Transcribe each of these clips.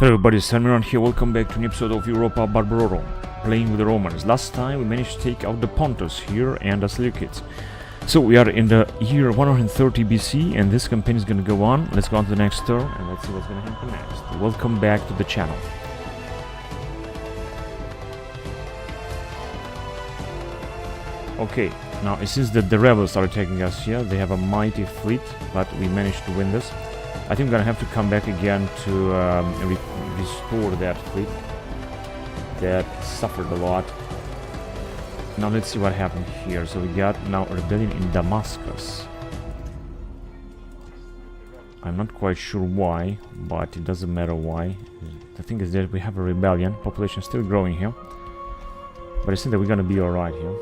Hello everybody, Samiran here, welcome back to an episode of Europa Barbarorum, playing with the Romans. Last time we managed to take out the Pontus here and the Syracuse. So we are in the year 130 BC and this campaign is going to go on. Let's go on to the next turn and let's see what's going to happen next. Welcome back to the channel. Okay, now since the rebels started attacking us here, they have a mighty fleet, but we managed to win this. I think we're gonna have to come back again to restore that fleet that suffered a lot. Now let's see what happened here. So we got now a rebellion in Damascus. I'm not quite sure why, but it doesn't matter why. The thing is that we have a rebellion, population still growing here, but I think that we're gonna be alright here.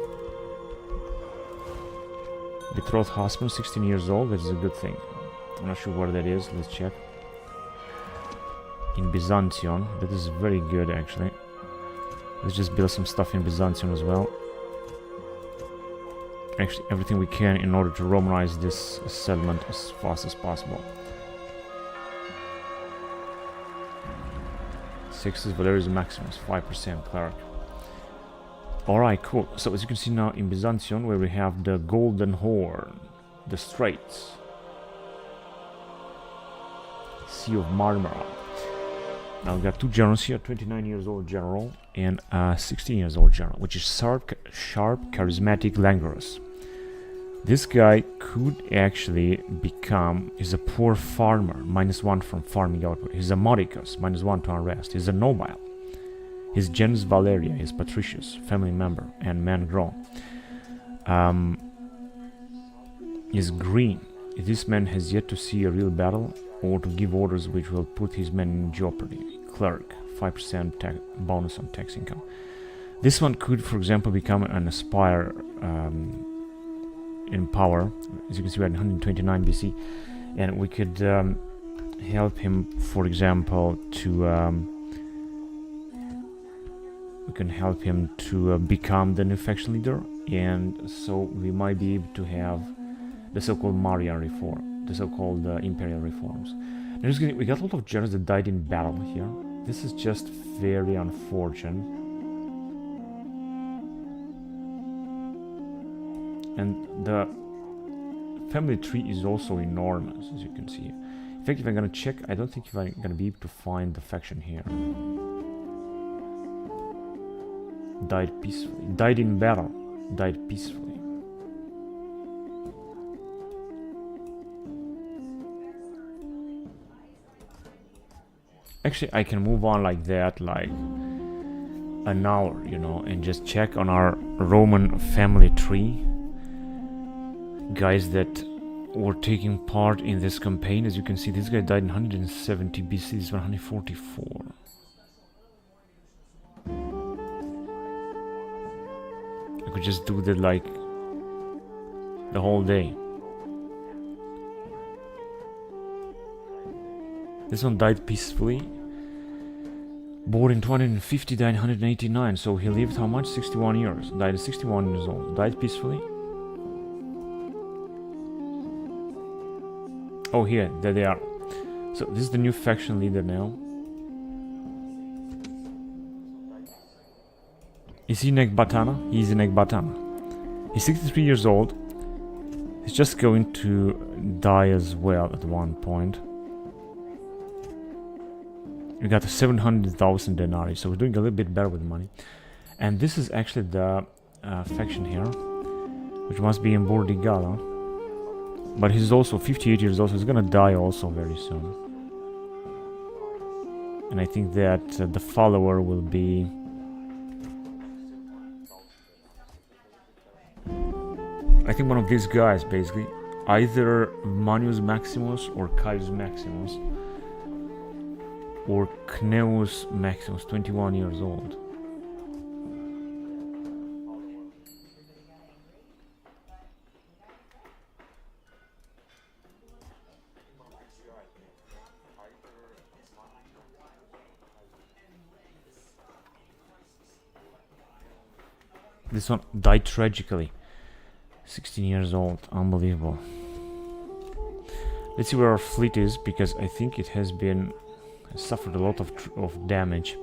Betrothed husband, 16 years old, that is a good thing. I'm not sure where that is, let's check. In Byzantium, that is very good actually. Let's just build some stuff in Byzantium as well. Actually, everything we can in order to Romanize this settlement as fast as possible. Sextus Valerius Maximus, 5% cleric. Alright, cool. So as you can see now in Byzantium, where we have the Golden Horn, the Straits, Sea of Marmara. Now we got two generals here, 29 years old general and 16 years old general, which is sharp, charismatic, languorous. This guy could actually become, he's a poor farmer, -1 from farming output. He's a modicus, -1 to unrest. He's a nobile. His gens Valeria, his patricius, family member, and man grown. Is green. This man has yet to see a real battle or to give orders which will put his men in jeopardy. Cleric, 5% bonus on tax income. This one could, for example, become an aspire in power. As you can see, we're in 129 BC, and we could help him, for example, to we can help him to become the new faction leader, and so we might be able to have the so-called Marian reform, the so-called imperial reforms. Now, we got a lot of generals that died in battle here. This is just very unfortunate. And the family tree is also enormous, as you can see. In fact, if I'm gonna check, I don't think if I'm gonna be able to find the faction here. Died peacefully. Died in battle. Died peacefully. Actually, I can move on like that, like an hour, you know, and just check on our Roman family tree. Guys that were taking part in this campaign. As you can see, this guy died in 170 BC, this one 144. I could just do that like the whole day. This one died peacefully. Born in 250, died in 189. So he lived how much? 61 years. Died at 61 years old. Died peacefully. Oh, here, there they are. So this is the new faction leader now. Is he Ecbatana? He's in Ecbatana. He's 63 years old. He's just going to die as well at one point. We got 700,000 denarii, so we're doing a little bit better with money. And this is actually the faction here, which must be in Bordigala. But he's also 58 years old, so he's gonna die also very soon. And I think that the follower will be... I think one of these guys, basically. Either Manius Maximus or Caius Maximus. Or Cneus Maximus, 21 years old. This one died tragically. 16 years old, unbelievable. Let's see where our fleet is, because I think it has been It suffered a lot of damage.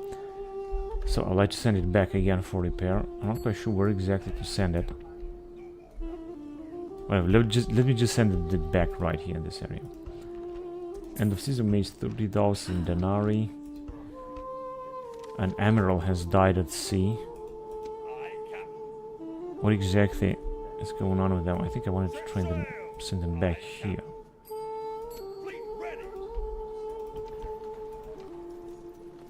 So I'd like to send it back again for repair. I'm not quite sure where exactly to send it. Well, let me just send it back right here in this area. End of season makes 30,000 denarii. An admiral has died at sea. What exactly is going on with them? I think I wanted to train them, send them back here.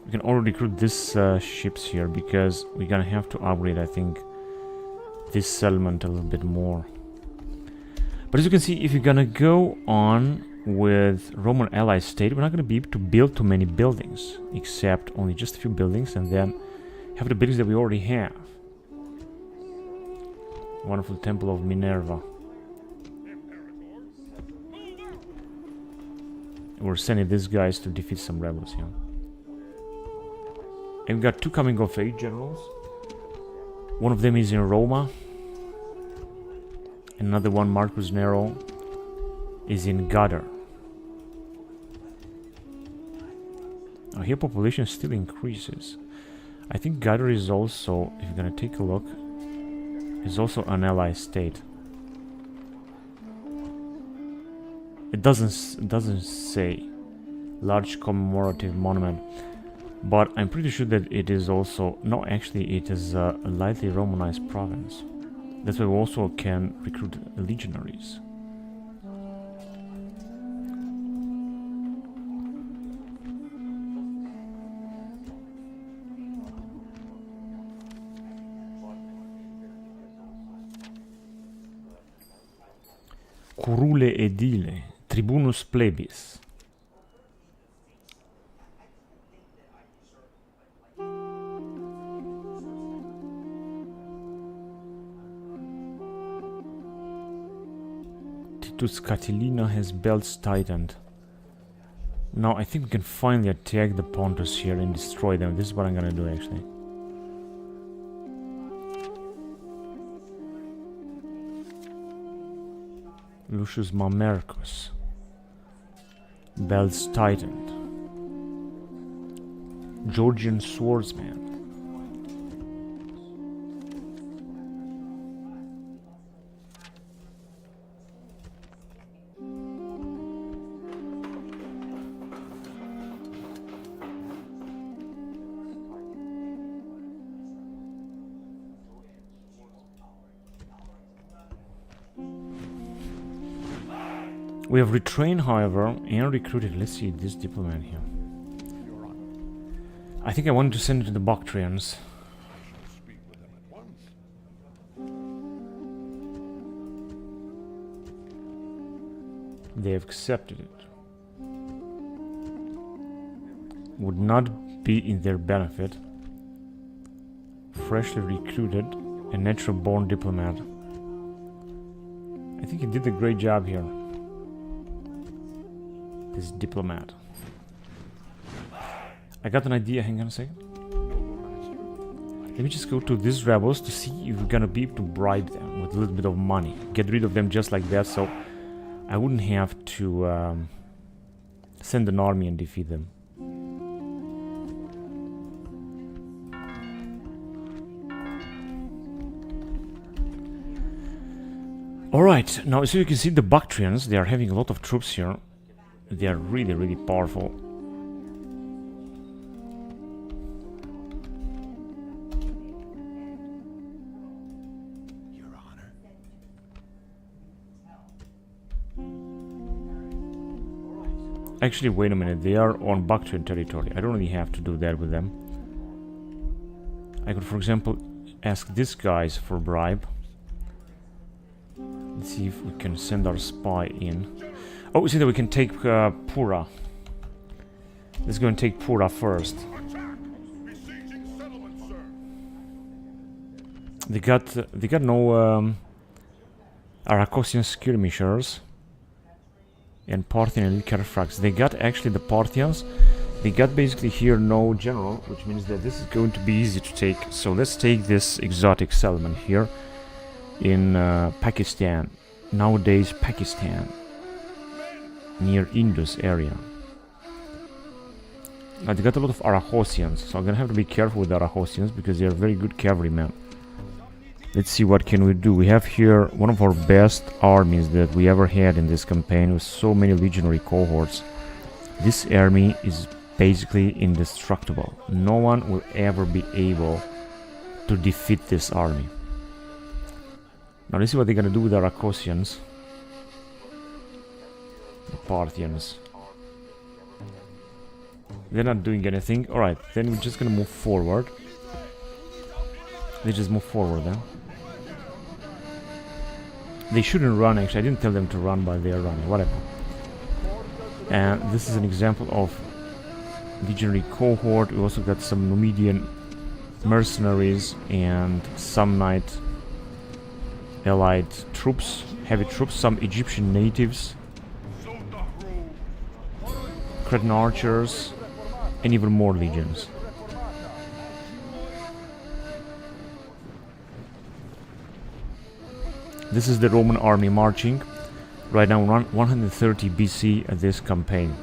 We can already recruit this ships here because we're gonna have to upgrade, I think, this settlement a little bit more. But as you can see, if you're gonna go on with Roman ally state, we're not gonna be able to build too many buildings, except only just a few buildings, and then have the buildings that we already have. Wonderful Temple of Minerva. We're sending these guys to defeat some rebels here. And we've got two coming of age generals. One of them is in Roma. Another one, Marcus Nero, is in Gadar. Now here population still increases. I think Gadar is also, if you're gonna take a look, is also an ally state. It doesn't say large commemorative monument, but I'm pretty sure that it is also, no, actually it is a lightly Romanized province. That's why we also can recruit legionaries. Curule edile, tribunus plebis. Titus Catilina has belts tightened. Now I think we can finally attack the Pontus here and destroy them. This is what I'm gonna do actually. Lucius Mamercus. Belts tightened. Georgian swordsman. We have retrained, however, and recruited. Let's see this diplomat here. I think I wanted to send it to the Bactrians. They have accepted it. Would not be in their benefit. Freshly recruited, a natural-born diplomat. I think he did a great job here. This diplomat. I got an idea, hang on a second. Let me just go to these rebels to see if we're gonna be able to bribe them with a little bit of money. Get rid of them just like that, so I wouldn't have to send an army and defeat them. Alright, now so you can see the Bactrians, they are having a lot of troops here. They are really, really powerful. Your Honor. Actually, wait a minute. They are on Bactrian territory. I don't really have to do that with them. I could, for example, ask these guys for a bribe. Let's see if we can send our spy in. Oh, we see that we can take Pura. Let's go and take Pura first. They got no Aracosian skirmishers and Parthian elite carafrax. They got actually the Parthians. They got basically here no general, which means that this is going to be easy to take. So let's take this exotic settlement here in Pakistan. Nowadays Pakistan. Near Indus area. Now they got a lot of Arachosians, so I'm gonna have to be careful with the Arachosians because they're very good cavalrymen. Let's see what can we do. We have here one of our best armies that we ever had in this campaign with so many legionary cohorts. This army is basically indestructible. No one will ever be able to defeat this army. Now let's see what they're gonna do with the Arachosians. The Parthians. They're not doing anything. Alright, then we're just gonna move forward. They just move forward then. They shouldn't run actually. I didn't tell them to run, but they are running. Whatever. And this is an example of legionary cohort. We also got some Numidian mercenaries and Samnite allied troops, heavy troops, some Egyptian natives, Cretan archers, and even more legions. This is the Roman army marching right now, 130 BC at this campaign.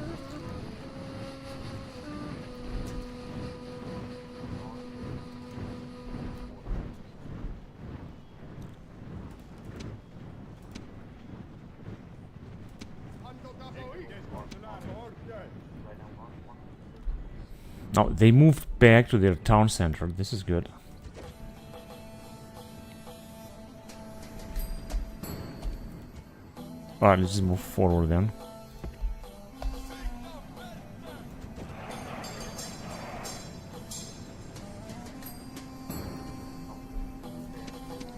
Now they moved back to their town center. This is good. Alright, let's just move forward then.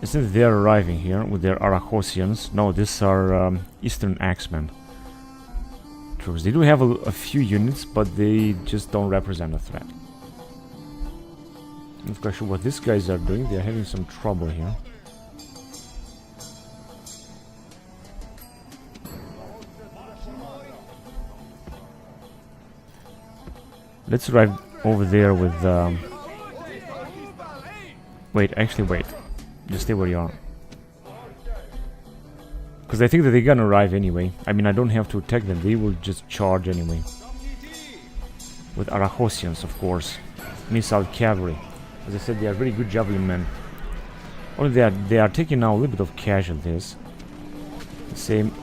Since they're arriving here with their Arachosians, no, these are Eastern Axemen troops. They do have a few units, but they just don't represent a threat. I'm not quite sure what these guys are doing. They're having some trouble here. Let's arrive over there with... Wait, actually wait. Just stay where you are. Because I think that they're gonna arrive anyway. I mean, I don't have to attack them. They will just charge anyway. With Arachosians, of course. Missile cavalry. As I said, they are very good javelin men. Only they are taking now a little bit of casualties. The same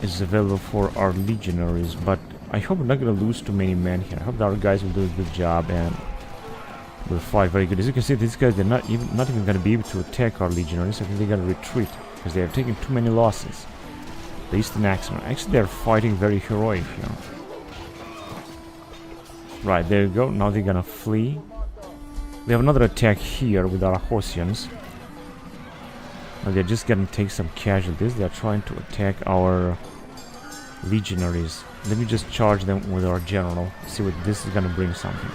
is available for our legionaries, but I hope we're not gonna lose too many men here. I hope that our guys will do a good job and will fight very good. As you can see, these guys, they're not even gonna be able to attack our legionaries. I think they're gonna retreat because they are taking too many losses. The Eastern Axemen, actually, they're fighting very heroic here. Right, there you go. Now they're gonna flee. We have another attack here with our Arachosians. Now they're just gonna take some casualties. They're trying to attack our legionaries. Let me just charge them with our general. See what this is gonna bring something.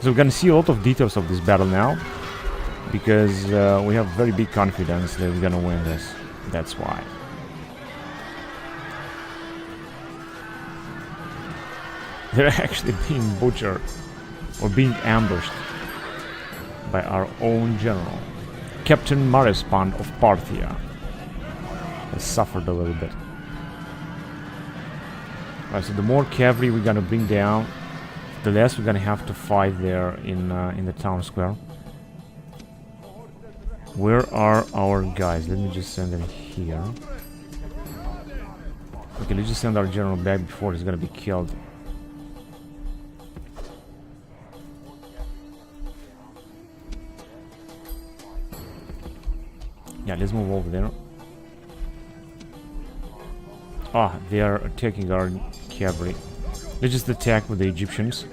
So we're gonna see a lot of details of this battle now, because we have very big confidence that we're gonna win this. That's why. They're actually being butchered or being ambushed by our own general, Captain Marispan of Parthia. Has suffered a little bit. Alright, so the more cavalry we're gonna bring down, the less we're gonna have to fight there in the town square. Where are our guys? Let me just send them here. Okay, let's just send our general back before he's gonna be killed. Yeah, let's move over there. Ah, they are attacking our cavalry. Let's just attack with the Egyptians.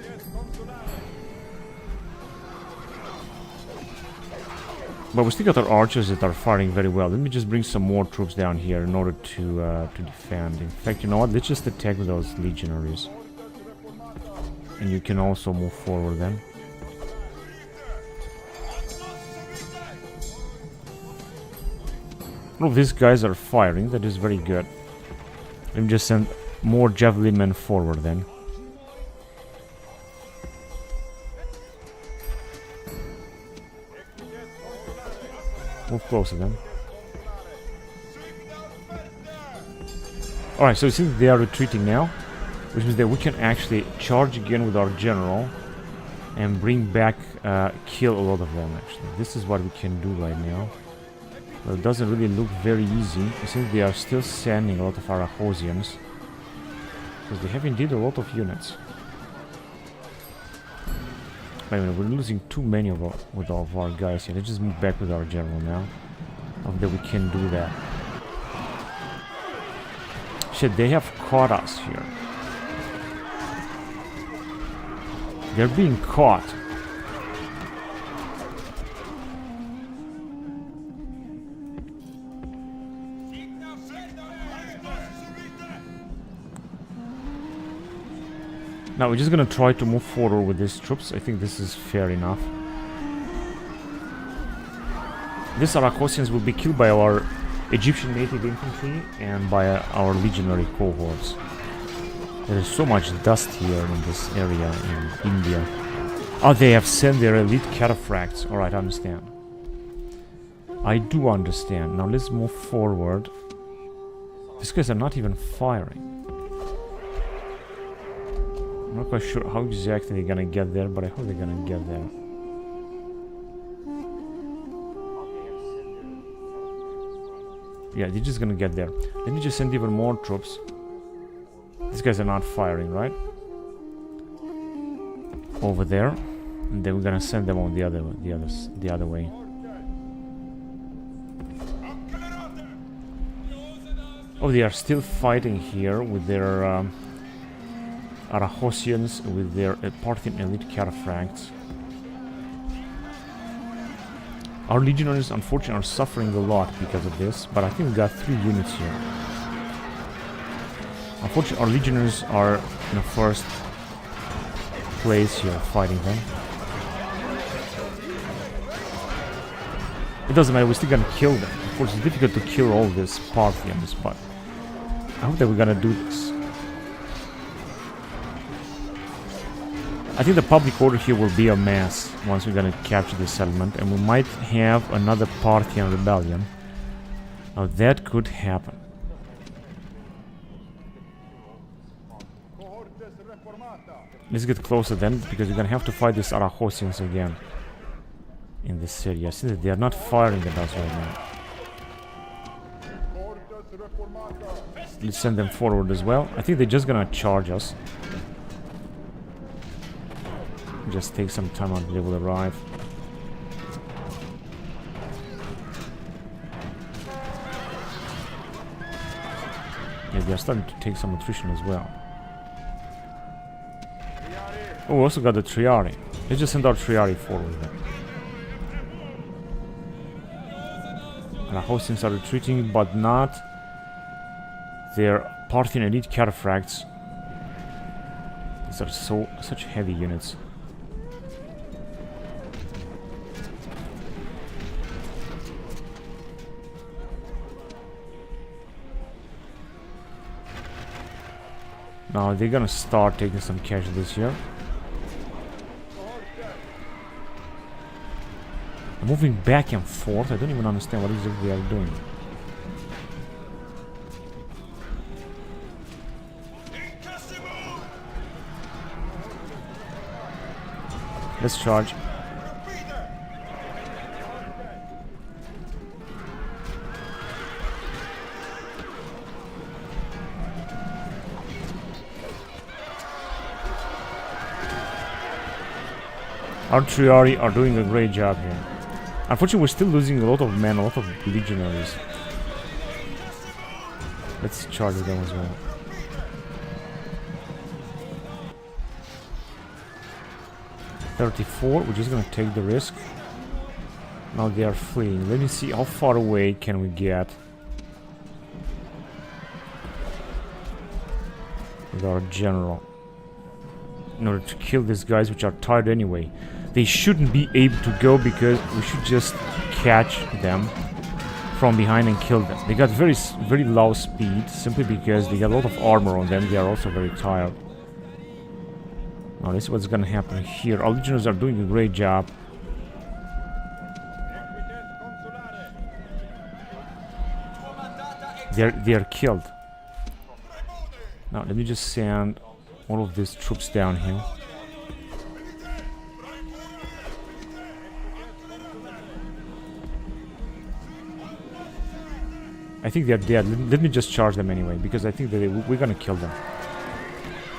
But we still got our archers that are firing very well. Let me just bring some more troops down here in order to defend. In fact, you know what? Let's just attack with those legionaries. And you can also move forward then. All of these guys are firing. That is very good. Let me just send more javelin men forward then. Move closer then. Alright, so since they are retreating now, which means that we can actually charge again with our general and bring back, kill a lot of them actually. This is what we can do right now. Well, it doesn't really look very easy, since they are still sending a lot of Arachosians. Because they have indeed a lot of units. Wait a minute, we're losing too many of our guys here. Let's just move back with our general now. Hope that we can do that. Shit, they have caught us here. They're being caught. Now we're just gonna try to move forward with these troops. I think this is fair enough. These Arachosians will be killed by our Egyptian native infantry and by our legionary cohorts. There is so much dust here in this area in India. Oh, they have sent their elite cataphracts. Alright, I understand. I do understand. Now let's move forward. These guys are not even firing. I'm not quite sure how exactly they're gonna get there, but I hope they're gonna get there. Yeah, they're just gonna get there. Let me just send even more troops. These guys are not firing, right? Over there, and then we're gonna send them on the other way. Oh, they are still fighting here with their Arachosians, with their Parthian elite cataphracts. Our legionaries, unfortunately, are suffering a lot because of this, but I think we got 3 units here. Unfortunately, our legionaries are in the first place here fighting them. It doesn't matter, we're still gonna kill them. Of course, it's difficult to kill all these Parthians, but I hope that we're gonna do this. I think the public order here will be a mess once we're gonna capture this settlement, and we might have another Parthian rebellion. Now that could happen. Let's get closer then, because we're gonna have to fight these Arachosians again in this area. I see that they are not firing at us right now. Let's send them forward as well. I think they're just gonna charge us. Just take some time until they will arrive. Yeah, they are starting to take some attrition as well. Oh, we also got the Triari. Let's just send our Triari forward then. Arachosians are retreating, but not their Parthian elite cataphracts. These are such heavy units. Now they're gonna start taking some casualties here. I'm moving back and forth. I don't even understand what exactly they are doing. Let's charge. Our Triari are doing a great job here. Unfortunately, we're still losing a lot of men, a lot of legionaries. Let's charge them as well. $34, we're just gonna take the risk. Now they are fleeing. Let me see how far away can we get with our general in order to kill these guys, which are tired anyway. They shouldn't be able to go because we should just catch them from behind and kill them. They got very low speed simply because they got a lot of armor on them. They are also very tired. Now this is what's gonna happen here. Our legionaries are doing a great job. They are killed. Now let me just send all of these troops down here. I think they're dead. Let me just charge them anyway, because I think that we're gonna kill them.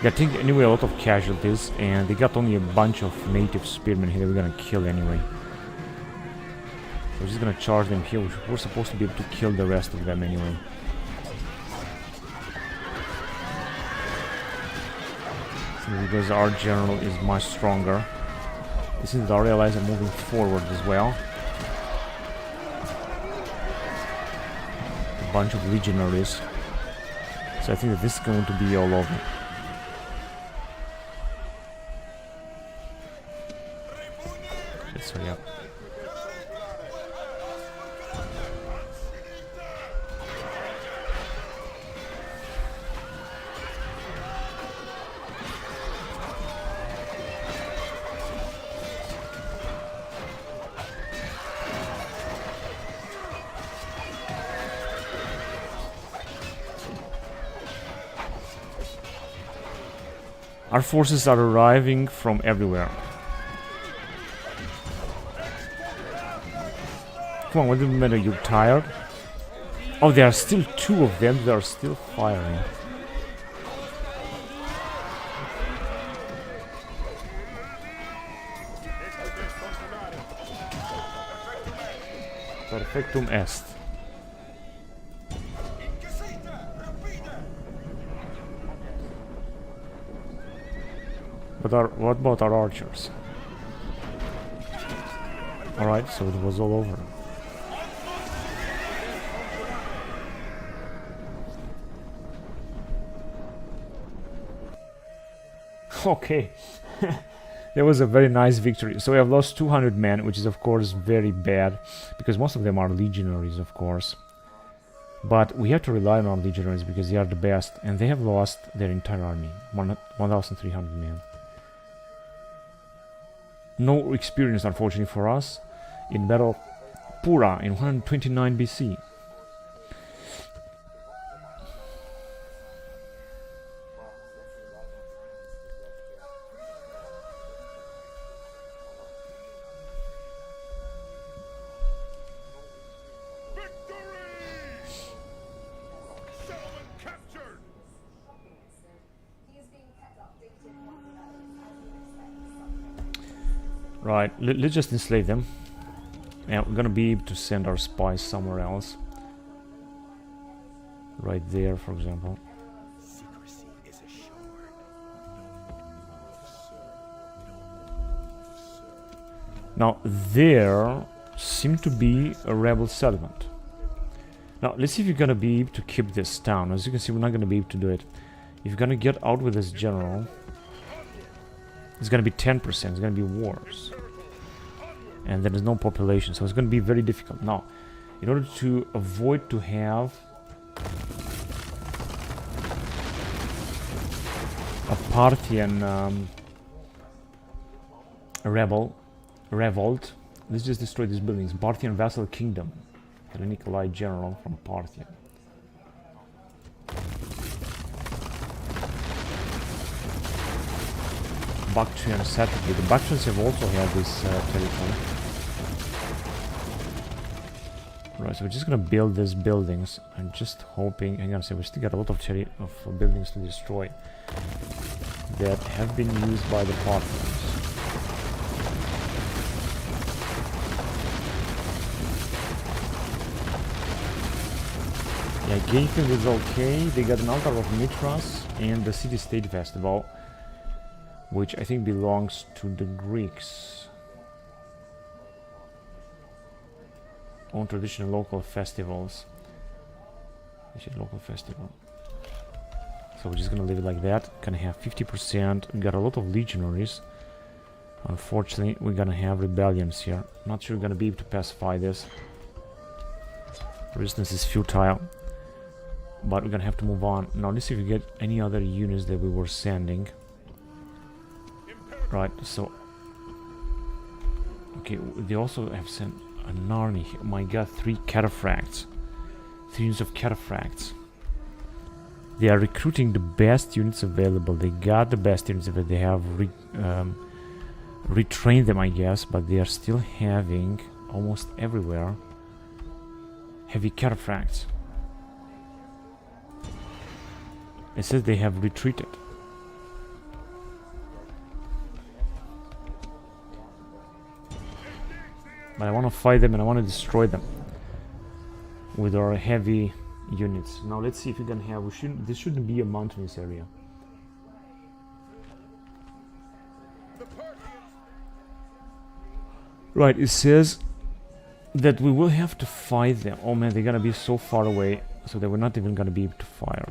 They're taking anyway a lot of casualties, and they got only a bunch of native spearmen here that we're gonna kill anyway. So we're just gonna charge them here. We're supposed to be able to kill the rest of them anyway. So because our general is much stronger. This is our allies are moving forward as well. A bunch of legionaries. So I think that this is going to be all over. Let's hurry up. Our forces are arriving from everywhere. Come on, what do you matter? You're tired? Oh, there are still two of them that are still firing. Perfectum est. But what about our archers? Alright, so it was all over. Okay. That was a very nice victory. So we have lost 200 men, which is of course very bad, because most of them are legionaries, of course. But we have to rely on our legionaries because they are the best, and they have lost their entire army, 1,300 men. No experience, unfortunately for us, in Battle of Pura in 129 BC. Right, let's just enslave them. Yeah, we're gonna be able to send our spies somewhere else. Right there, for example. Secrecy is assured. Now, there seemed to be a rebel settlement. Now, let's see if you're gonna be able to keep this town. As you can see, we're not gonna be able to do it. If you're gonna get out with this general, it's gonna be 10%, it's gonna be wars. And there is no population, so it's gonna be very difficult. Now, in order to avoid to have a Parthian revolt, let's just destroy these buildings. Parthian vassal kingdom, Hellenic allied general from Parthia. Bactrian settlement. The Bactrians have also had this territory. Right, so we're just gonna build these buildings. I'm just hoping. Hang on a second, we still got a lot of buildings to destroy that have been used by the Parthians. Yeah, Gainfield is okay. They got an altar of Mithras and the city-state festival, which I think belongs to the Greeks. On traditional local festivals. Local festival. So we're just gonna leave it like that. Gonna have 50%. We got a lot of legionaries. Unfortunately, we're gonna have rebellions here. Not sure we're gonna be able to pacify this. Resistance is futile. But we're gonna have to move on. Now let's see if we get any other units that we were sending. Right, so... Okay, they also have sent an army here. Oh my god, 3 cataphracts. 3 units of cataphracts. They are recruiting the best units available. They got the best units available. They have retrained them, I guess, but they are still having almost everywhere heavy cataphracts. It says they have retreated. But I want to fight them and I want to destroy them with our heavy units. Now let's see if we can have. This shouldn't be a mountainous area. Right, it says that we will have to fight them. Oh man, they're gonna be so far away, so they were not even gonna be able to fire.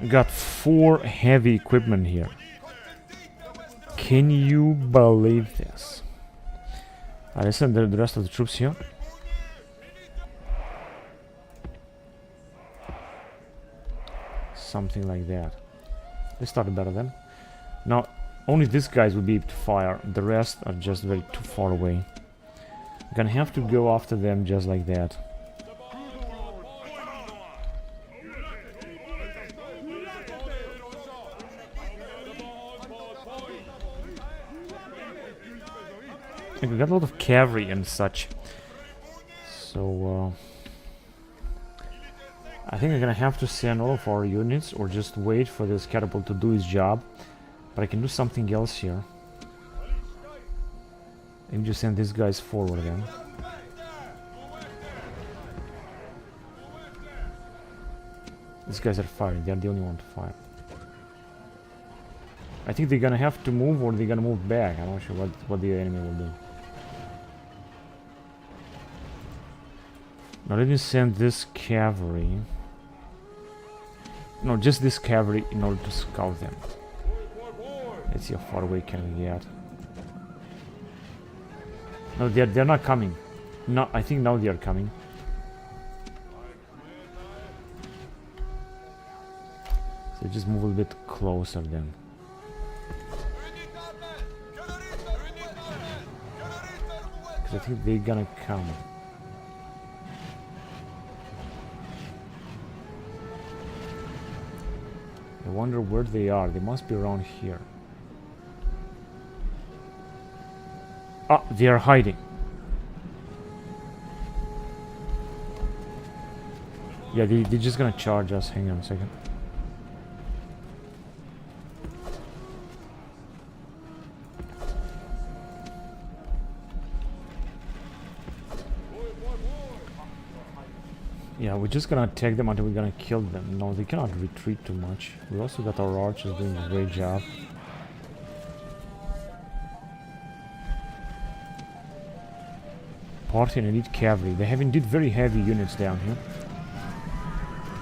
Got 4 heavy equipment here. Can you believe this? I send the rest of the troops here. Something like that. They started better then. Now, only these guys will be able to fire. The rest are just very too far away. We're gonna have to go after them just like that. We got a lot of cavalry and such, so I think I'm gonna have to send all of our units or just wait for this catapult to do its job. But I can do something else here. Let me just send these guys forward again. These guys are firing, they're the only one to fire. I think they're gonna have to move or they're gonna move back. I'm not sure what the enemy will do. Now let me send this cavalry. No, just this cavalry in order to scout them. Let's see how far away can we get. No, they're not coming. No, I think now they are coming. So just move a little bit closer then. Because I think they're gonna come. I wonder where they are. They must be around here. Ah, they are hiding. Yeah, they're just gonna charge us. Hang on a second. Yeah, we're just gonna attack them until we're gonna kill them. No, they cannot retreat too much. We also got our archers doing a great job. Party and elite cavalry. They have indeed very heavy units down here.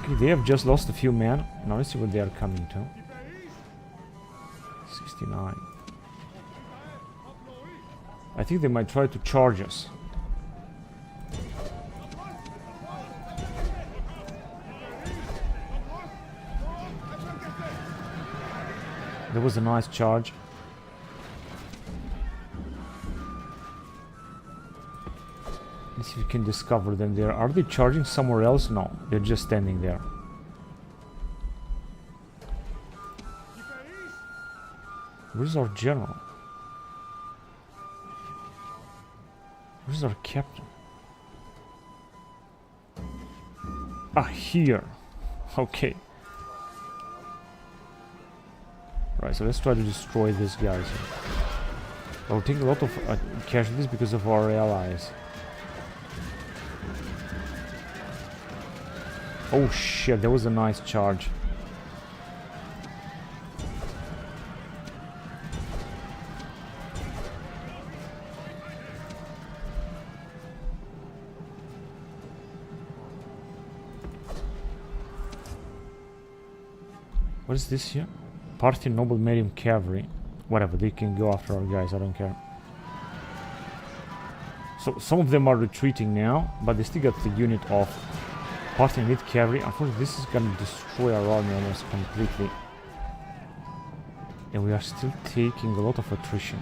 Okay, they have just lost a few men. Now let's see what they are coming to. 69. I think they might try to charge us. That was a nice charge. Let's see if we can discover them there. Are they charging somewhere else? No, they're just standing there. Where's our general? Where's our captain? Ah, here. Okay. Right, so let's try to destroy these guys. We'll take a lot of casualties because of our allies. Oh shit, that was a nice charge. What is this here? Party noble medium cavalry. Whatever, they can go after our guys, I don't care. So some of them are retreating now, but they still got the unit of Parthian elite cavalry. Unfortunately, this is gonna destroy our army almost completely. And we are still taking a lot of attrition.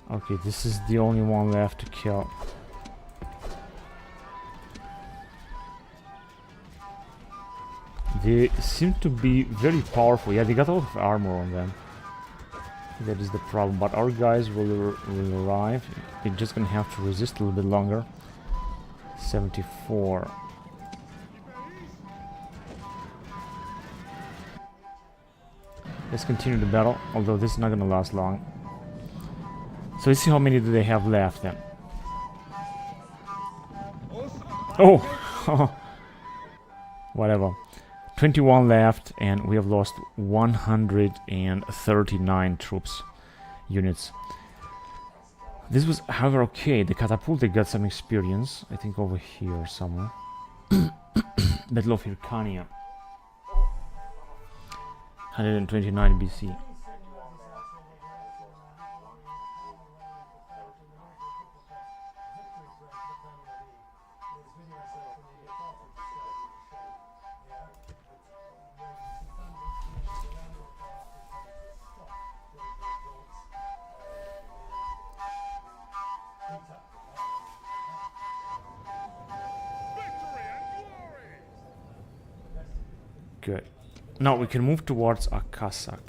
Okay, this is the only one left to kill. They seem to be very powerful. Yeah, they got a lot of armor on them. That is the problem. But our guys will arrive. They're just gonna have to resist a little bit longer. 74. Let's continue the battle, although this is not gonna last long. So let's see how many do they have left then. Oh! Whatever. 21 left, and we have lost 139 troops units. This was, however, okay. The catapult, they got some experience. I think over here somewhere. Battle of Hircania. 129 BC. Good. Now we can move towards Akassak.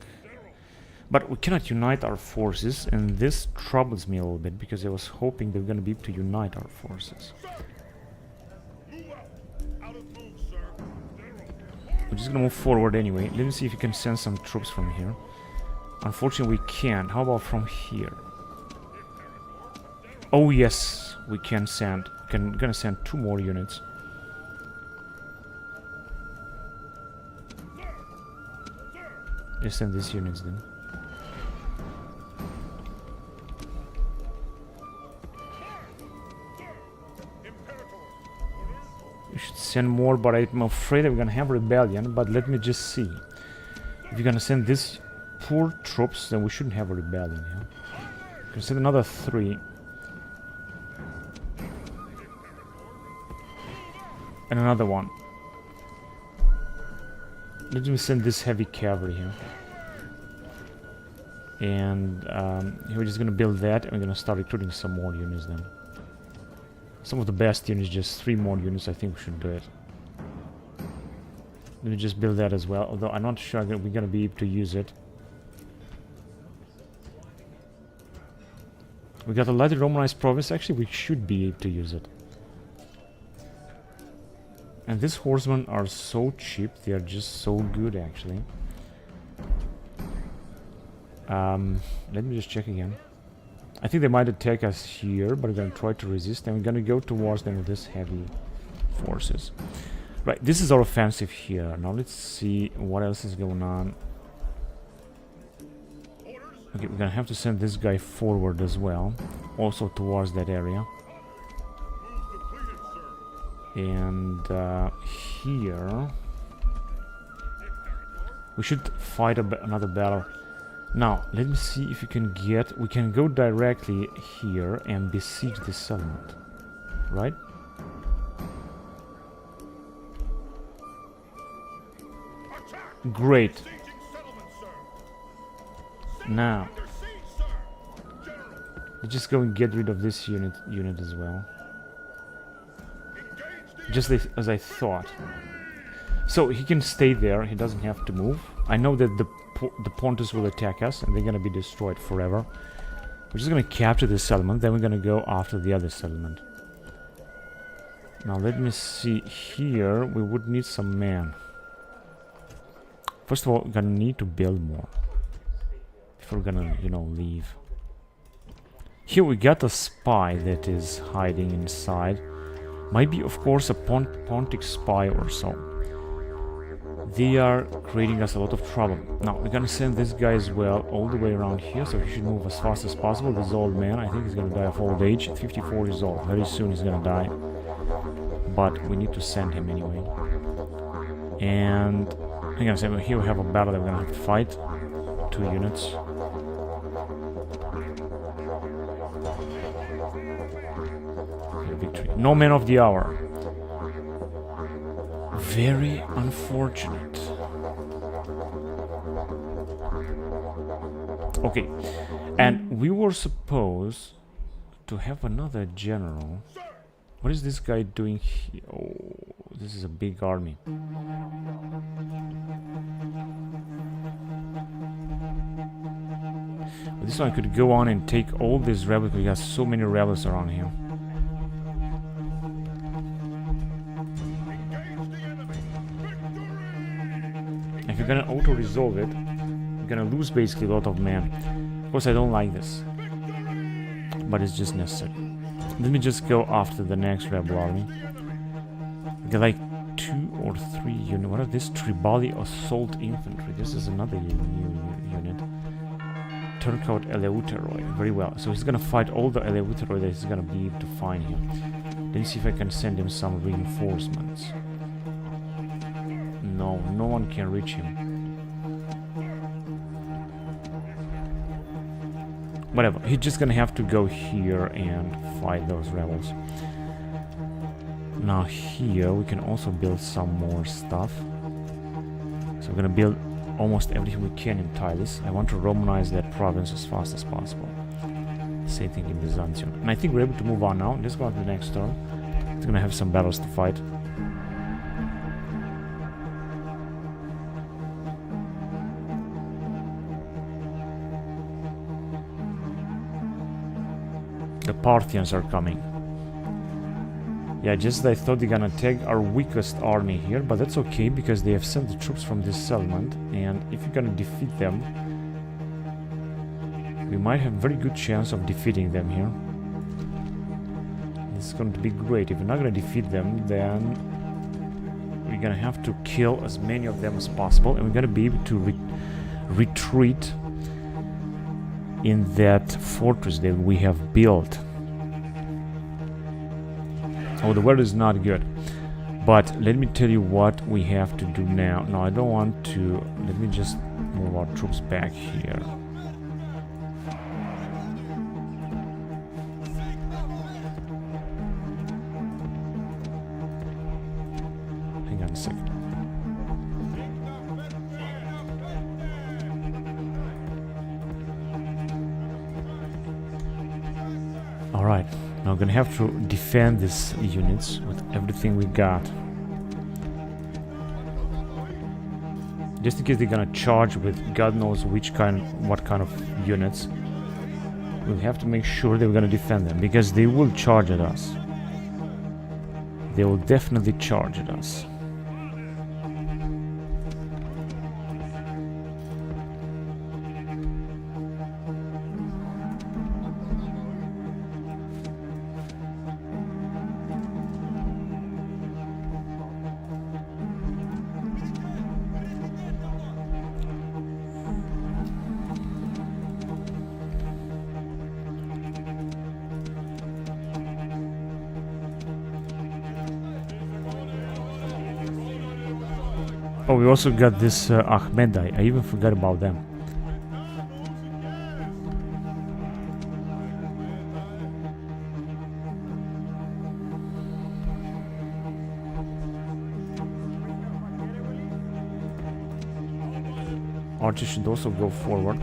But we cannot unite our forces, and this troubles me a little bit, because I was hoping they were going to be able to unite our forces. We're just going to move forward anyway. Let me see if we can send some troops from here. Unfortunately, we can't. How about from here? Oh yes, we can send. We're going to send 2 more units. Let's send these units then. We should send more, but I'm afraid that we're gonna have rebellion. But let me just see. If you're gonna send these poor troops, then we shouldn't have a rebellion. Yeah? We can send another 3. And another one. Let me send this heavy cavalry here. And we're just gonna build that, and we're gonna start recruiting some more units then. Some of the best units, just 3 more units, I think we should do it. Let me just build that as well, although I'm not sure that we're gonna be able to use it. We got a lightly Romanized province, actually we should be able to use it. And these horsemen are so cheap, they are just so good actually. Let me just check again. I think they might attack us here, but we're gonna try to resist, and we're gonna go towards them with these heavy forces. Right, this is our offensive here. Now let's see what else is going on. Okay, we're gonna have to send this guy forward as well, also towards that area. And here we should fight another battle. Now let me see if we can go directly here and besiege this settlement, right? Great. Now let's just go and get rid of this unit as well. Just as I thought. So he can stay there, he doesn't have to move. I know that the Pontus will attack us, and they're gonna be destroyed forever. We're just gonna capture this settlement, then we're gonna go after the other settlement. Now let me see, here we would need some men. First of all, we're gonna need to build more. If we're gonna, you know, leave. Here we got a spy that is hiding inside. Might be, of course, a Pontic spy or so. They are creating us a lot of trouble. Now, we're gonna send this guy as well all the way around here, so he should move as fast as possible. This old man, I think he's gonna die of old age. 54 years old. Very soon he's gonna die. But we need to send him anyway. And I'm gonna say, here we have a battle that we're gonna have to fight. 2 units. Victory. No man of the hour. Very unfortunate. Okay, and we were supposed to have another general. What is this guy doing here? Oh, this is a big army. This one could go on and take all these rebels. We got so many rebels around here. If you're gonna auto-resolve it, you're gonna lose basically a lot of men. Of course, I don't like this, but it's just necessary. Let me just go after the next rebel army. They're like 2 or 3 units. What are this? Tribali Assault Infantry. This is another new unit. Turcout Eleuteroi. Very well. So he's gonna fight all the Eleuteroi that he's gonna be able to find here. Let me see if I can send him some reinforcements. No, no one can reach him. Whatever, he's just gonna have to go here and fight those rebels. Now here we can also build some more stuff. So we're gonna build almost everything we can in Tylis. I want to Romanize that province as fast as possible. Same thing in Byzantium. And I think we're able to move on now. Let's go on to the next turn. It's gonna have some battles to fight. The Parthians are coming. Yeah, just I thought they're gonna take our weakest army here, but that's okay because they have sent the troops from this settlement, and if you're gonna defeat them, we might have a very good chance of defeating them here. It's going to be great. If we're not gonna defeat them, then we're gonna have to kill as many of them as possible, and we're gonna be able to retreat in that fortress that we have built. Oh, the weather is not good. But let me tell you what we have to do now. No, I don't want to. Let me just move our troops back here. Hang on a second. Alright, now we're gonna have to defend these units with everything we got. Just in case they're gonna charge with God knows what kind of units. We'll have to make sure that we're gonna defend them, because they will charge at us. They will definitely charge at us. Oh, we also got this Ahmedai. I even forgot about them. Archer should also go forward.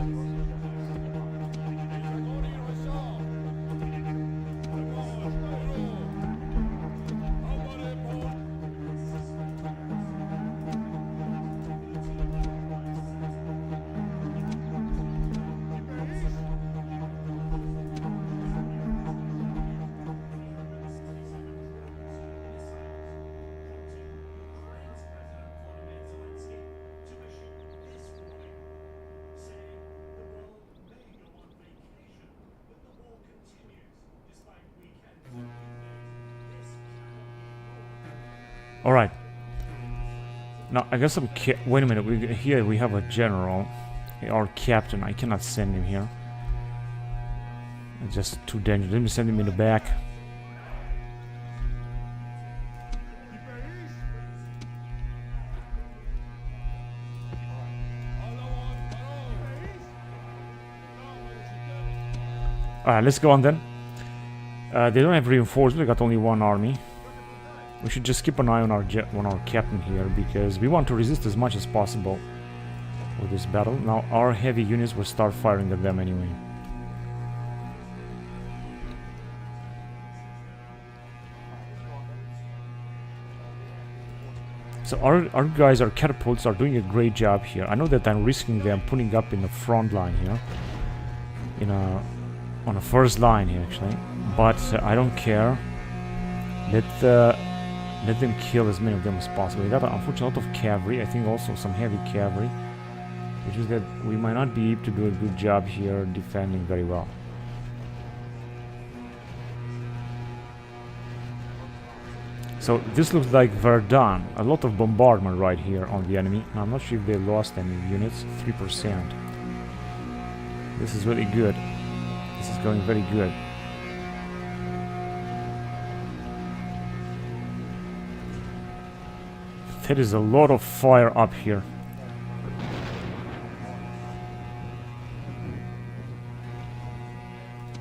Alright. Now, I got some wait a minute, here we have a general. Our captain, I cannot send him here. It's just too dangerous. Let me send him in the back. Alright, let's go on then. They don't have reinforcements, we got only one army. We should just keep an eye on our captain here, because we want to resist as much as possible with this battle. Now our heavy units will start firing at them anyway. So our guys, our catapults are doing a great job here. I know that I'm risking them putting up in the front line here. On the first line here actually. But I don't care. Let them kill as many of them as possible. We got unfortunately a lot of cavalry. I think also some heavy cavalry. Which is that we might not be able to do a good job here defending very well. So this looks like Verdun. A lot of bombardment right here on the enemy. I'm not sure if they lost any units. 3%. This is really good. This is going very good. There is a lot of fire up here.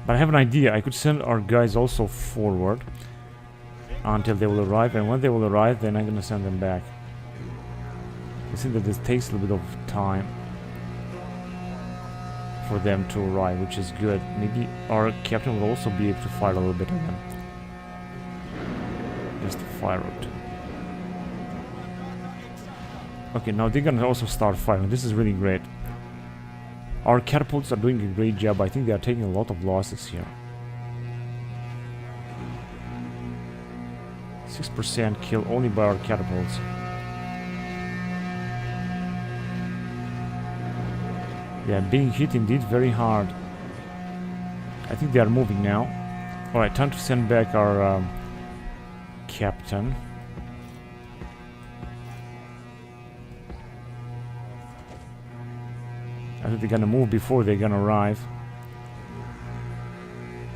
But I have an idea. I could send our guys also forward until they will arrive, and when they will arrive, then I'm gonna send them back. I think that this takes a little bit of time for them to arrive, which is good. Maybe our captain will also be able to fire a little bit on them. Just fire out. Okay, now they're gonna also start firing. This is really great. Our catapults are doing a great job. I think they are taking a lot of losses here. 6% kill only by our catapults. Yeah, being hit indeed very hard. I think they are moving now. Alright, time to send back our captain. I think they're gonna move before they're gonna arrive.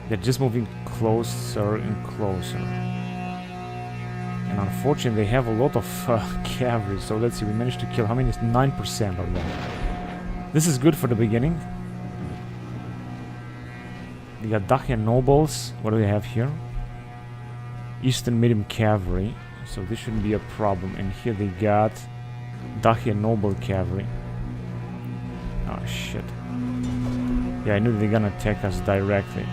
They're just moving closer and closer. And unfortunately, they have a lot of cavalry. So let's see, we managed to kill how many? 9% of them. This is good for the beginning. We got Dacian nobles. What do we have here? Eastern medium cavalry. So this shouldn't be a problem. And here they got Dacian noble cavalry. Oh shit. Yeah, I knew they're gonna attack us directly.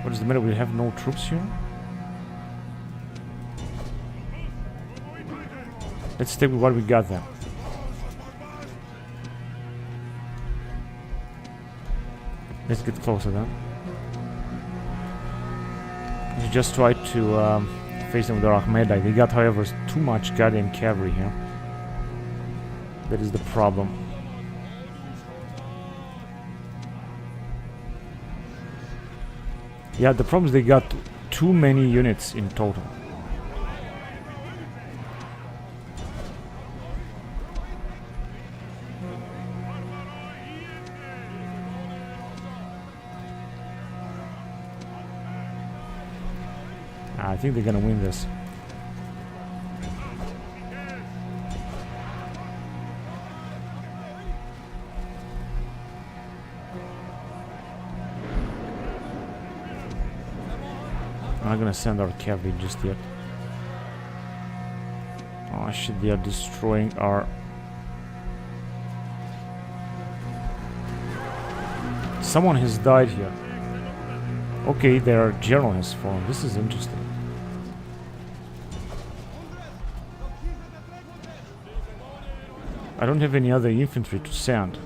What is the matter? We have no troops here? Let's stay with what we got then. Let's get closer then. Let's just try to face them with our Armada. They got, however, too much goddamn cavalry here. That is the problem. Yeah, the problem is they got too many units in total. I think they're gonna win this. I'm not gonna send our cavalry just yet. Oh shit, they are destroying our... Someone has died here. Okay, their general has fallen. This is interesting. I don't have any other infantry to send.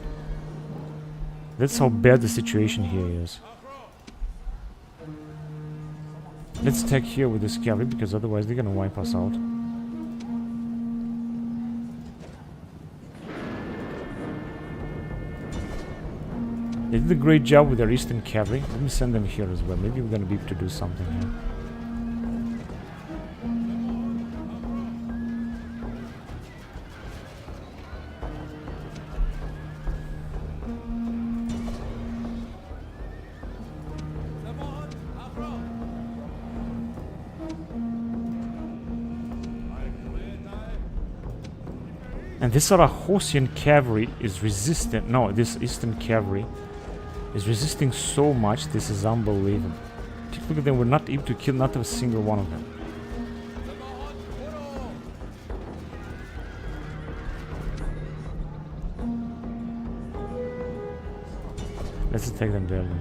That's how bad the situation here is. Let's attack here with this cavalry, because otherwise they're gonna wipe us out. did a great job with their Eastern cavalry. Let me send them here as well. Maybe we're gonna be able to do something here. And this Saracosian cavalry is resistant. No, this Eastern cavalry is resisting so much. This is unbelievable. Take a look at them. We're not able to kill not a single one of them. Let's attack them there then.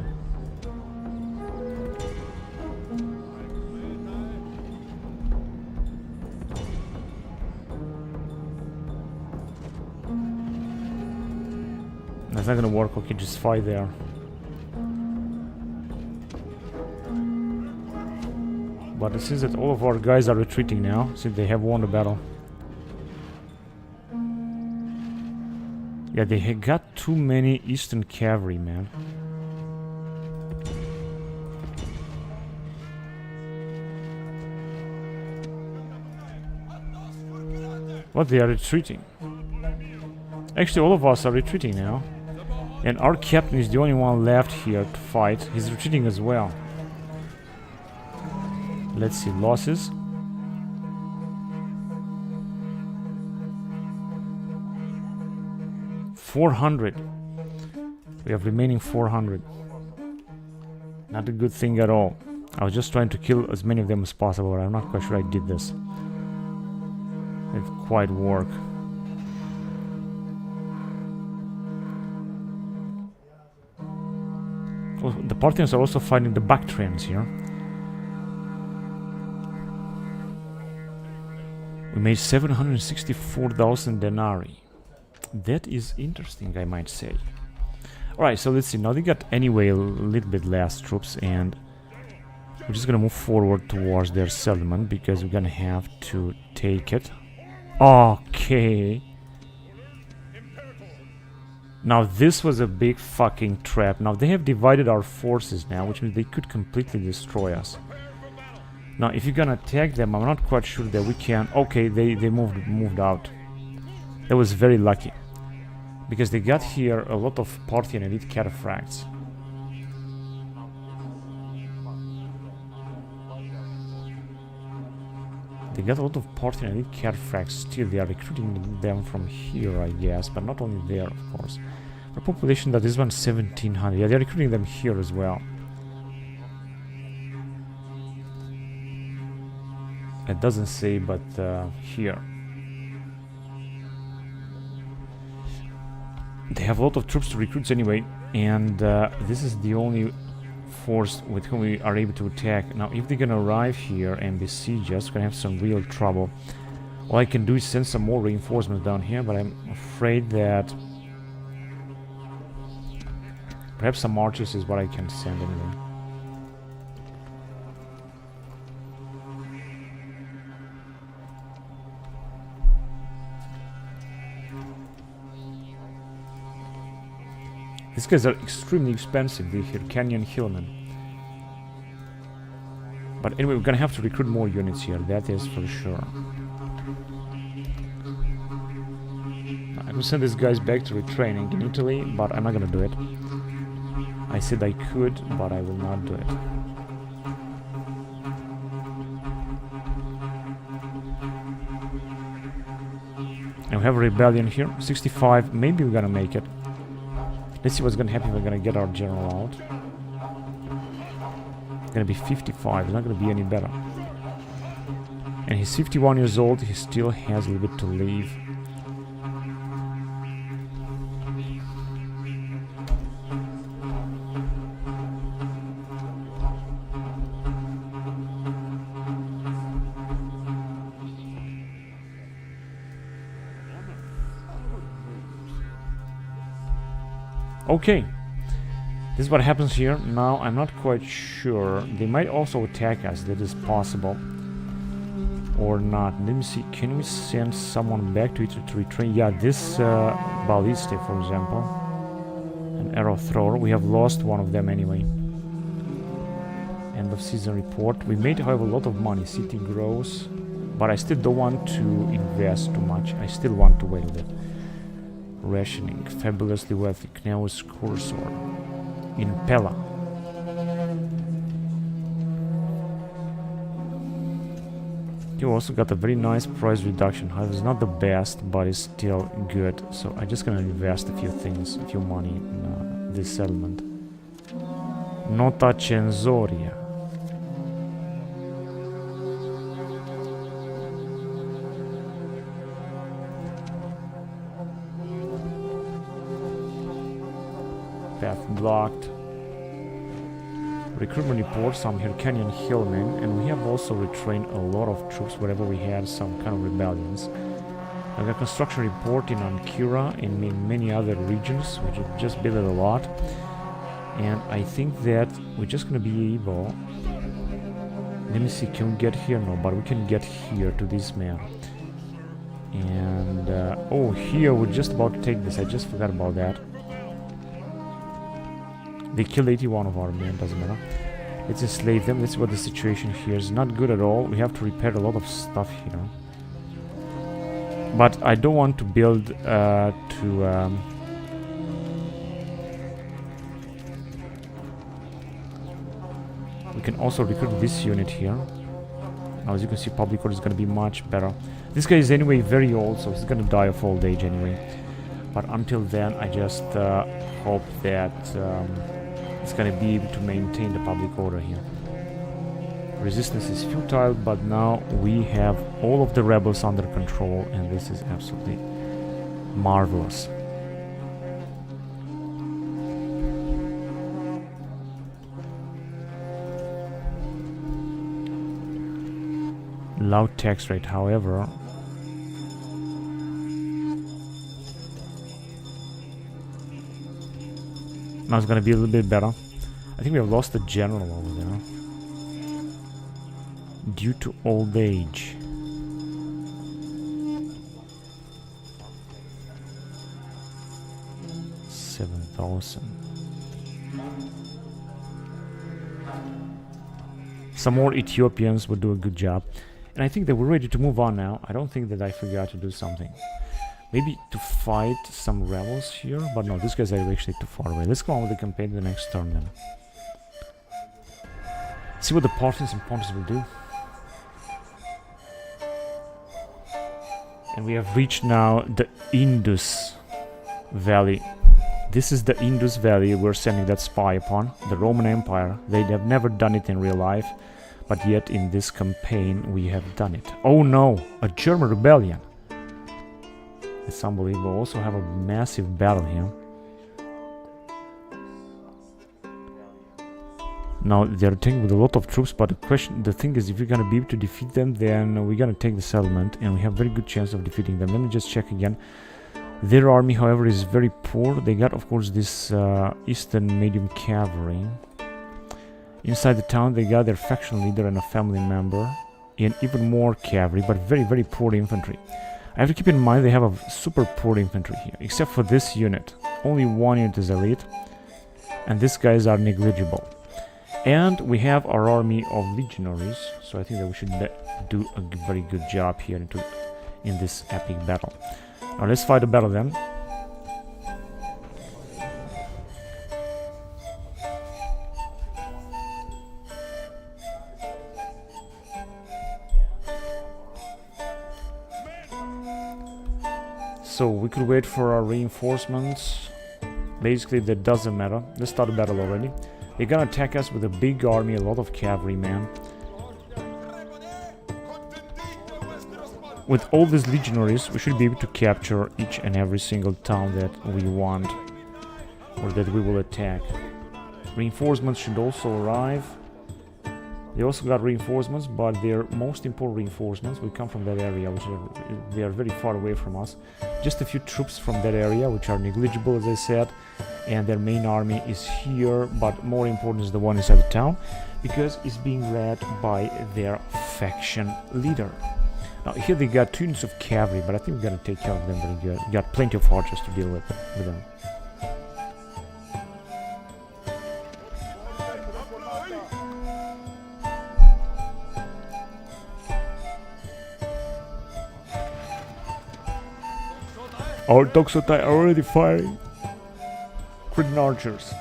That's not gonna work. Okay, just fight there. But it seems that all of our guys are retreating now, since they have won the battle. Yeah, they had got too many Eastern cavalry, man. What, they are retreating? Actually, all of us are retreating now. And our captain is the only one left here to fight. He's retreating as well. Let's see, losses. $400. We have remaining 400. Not a good thing at all. I was just trying to kill as many of them as possible, but I'm not quite sure I did this. It didn't quite work. Well, the Parthians are also fighting the Bactrians here. We made 764,000 denarii. That is interesting, I might say. Alright, so let's see. Now they got anyway a little bit less troops, and we're just gonna move forward towards their settlement because we're gonna have to take it. Okay. Now this was a big fucking trap. Now they have divided our forces now, which means they could completely destroy us. Now if you're gonna attack them, I'm not quite sure that we can. Okay, they moved out. That was very lucky, because they got here a lot of Parthian elite cataphracts. They got a lot of Parthian elite cataphracts still. They are recruiting them from here, I guess, but not only there, of course. The population that is 1700. Yeah, they're recruiting them here as well. It doesn't say, but here. They have a lot of troops to recruit anyway, and this is the only force with whom we are able to attack. Now, if they're gonna arrive here and besiege us, we're gonna have some real trouble. All I can do is send some more reinforcements down here, but I'm afraid that perhaps some archers is what I can send anyway. These guys are extremely expensive, the Hyrcanian hillmen. But anyway, we're gonna have to recruit more units here, that is for sure. I could send these guys back to retraining in Italy, but I'm not gonna do it. I said I could, but I will not do it. And we have a rebellion here, 65, maybe we're gonna make it. Let's see what's gonna happen if we're gonna get our general out. It's gonna be 55, it's not gonna be any better. And he's 51 years old, he still has a little bit to live. Okay, this is what happens here. Now, I'm not quite sure. They might also attack us, that is possible. Or not. Let me see, can we send someone back to Italy to retrain? Yeah, this Balliste, for example. An arrow thrower. We have lost one of them anyway. End of season report. We made, however, a lot of money. City grows. But I still don't want to invest too much. I still want to wait a bit. Rationing. Fabulously wealthy. Cneus Cursor. Impella. You also got a very nice price reduction. However, it's not the best, but it's still good. So I'm just gonna invest a few things, a few money in this settlement. Nota Censoria. Path blocked. Recruitment report, some Hyrcanian hillmen, and we have also retrained a lot of troops wherever we had some kind of rebellions. I've got construction report in Ankira and in many other regions, which have just built a lot. And I think that we're just gonna be able... Let me see, can we get here? No, but we can get here to this man. And... oh, here we're just about to take this, I just forgot about that. They killed 81 of our men, doesn't matter. Let's enslave them. Let's see what the situation here is. Not good at all. We have to repair a lot of stuff here. But I don't want to build we can also recruit this unit here. Now, as you can see, public order is going to be much better. This guy is anyway very old, so he's going to die of old age anyway. But until then, I just hope that... it's gonna be able to maintain the public order here. Resistance is futile, but now we have all of the rebels under control, and this is absolutely marvelous. Low tax rate, however. Now it's gonna be a little bit better. I think we have lost a general over there. Due to old age. $7,000. Some more Ethiopians would do a good job. And I think that we're ready to move on now. I don't think that I forgot to do something. Maybe to fight some rebels here, but no, these guys are actually too far away. Let's go on with the campaign the next turn then. See what the Parthians and Pontus will do. And we have reached now the Indus Valley. This is the Indus Valley we're sending that spy upon. The Roman Empire. They have never done it in real life, but yet in this campaign we have done it. Oh no! A German rebellion! It's unbelievable. We also have a massive battle here. Now they're attacking with a lot of troops, but the thing is, if we're gonna be able to defeat them, then we're gonna take the settlement, and we have very good chance of defeating them. Let me just check again. Their army, however, is very poor. They got, of course, this Eastern Medium Cavalry. Inside the town, they got their faction leader and a family member, and even more cavalry, but very, very poor infantry. I have to keep in mind they have a super poor infantry here, except for this unit. Only one unit is elite, and these guys are negligible. And we have our army of legionaries, so I think that we should do a very good job here in this epic battle. Now let's fight the battle then. So we could wait for our reinforcements. Basically that doesn't matter. Let's start the battle already. They're gonna attack us with a big army, a lot of cavalry, man. With all these legionaries, we should be able to capture each and every single town that we want, or that we will attack. Reinforcements should also arrive. They also got reinforcements, but their most important reinforcements will come from that area, which they are very far away from us. Just a few troops from that area, which are negligible, as I said, and their main army is here, but more important is the one inside the town, because it's being led by their faction leader. Now here they got 2 units of cavalry, but I think we're gonna take care of them very good. We got plenty of archers to deal with them. Our Toxotai are already firing. Cretan archers.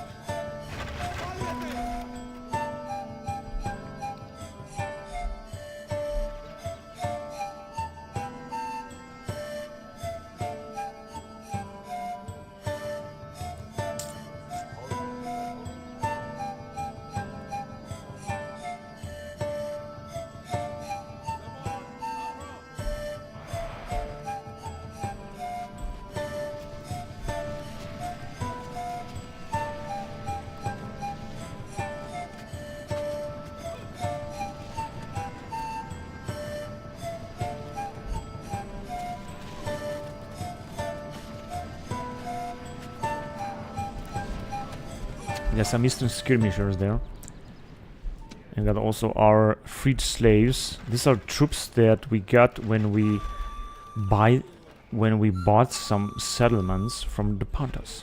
There's some eastern skirmishers there. And got also our freed slaves. These are troops that we got when we bought some settlements from the Pontus.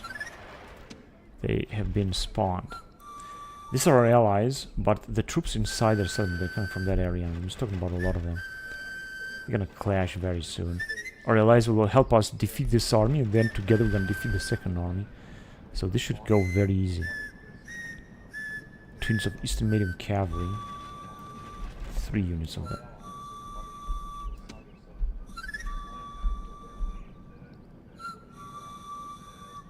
They have been spawned. These are our allies, but the troops inside their settlement, they come from that area. I'm just talking about a lot of them. They're gonna clash very soon. Our allies will help us defeat this army, and then together we're gonna defeat the second army. So this should go very easy. Twins of Eastern Medium Cavalry. 3 units of that.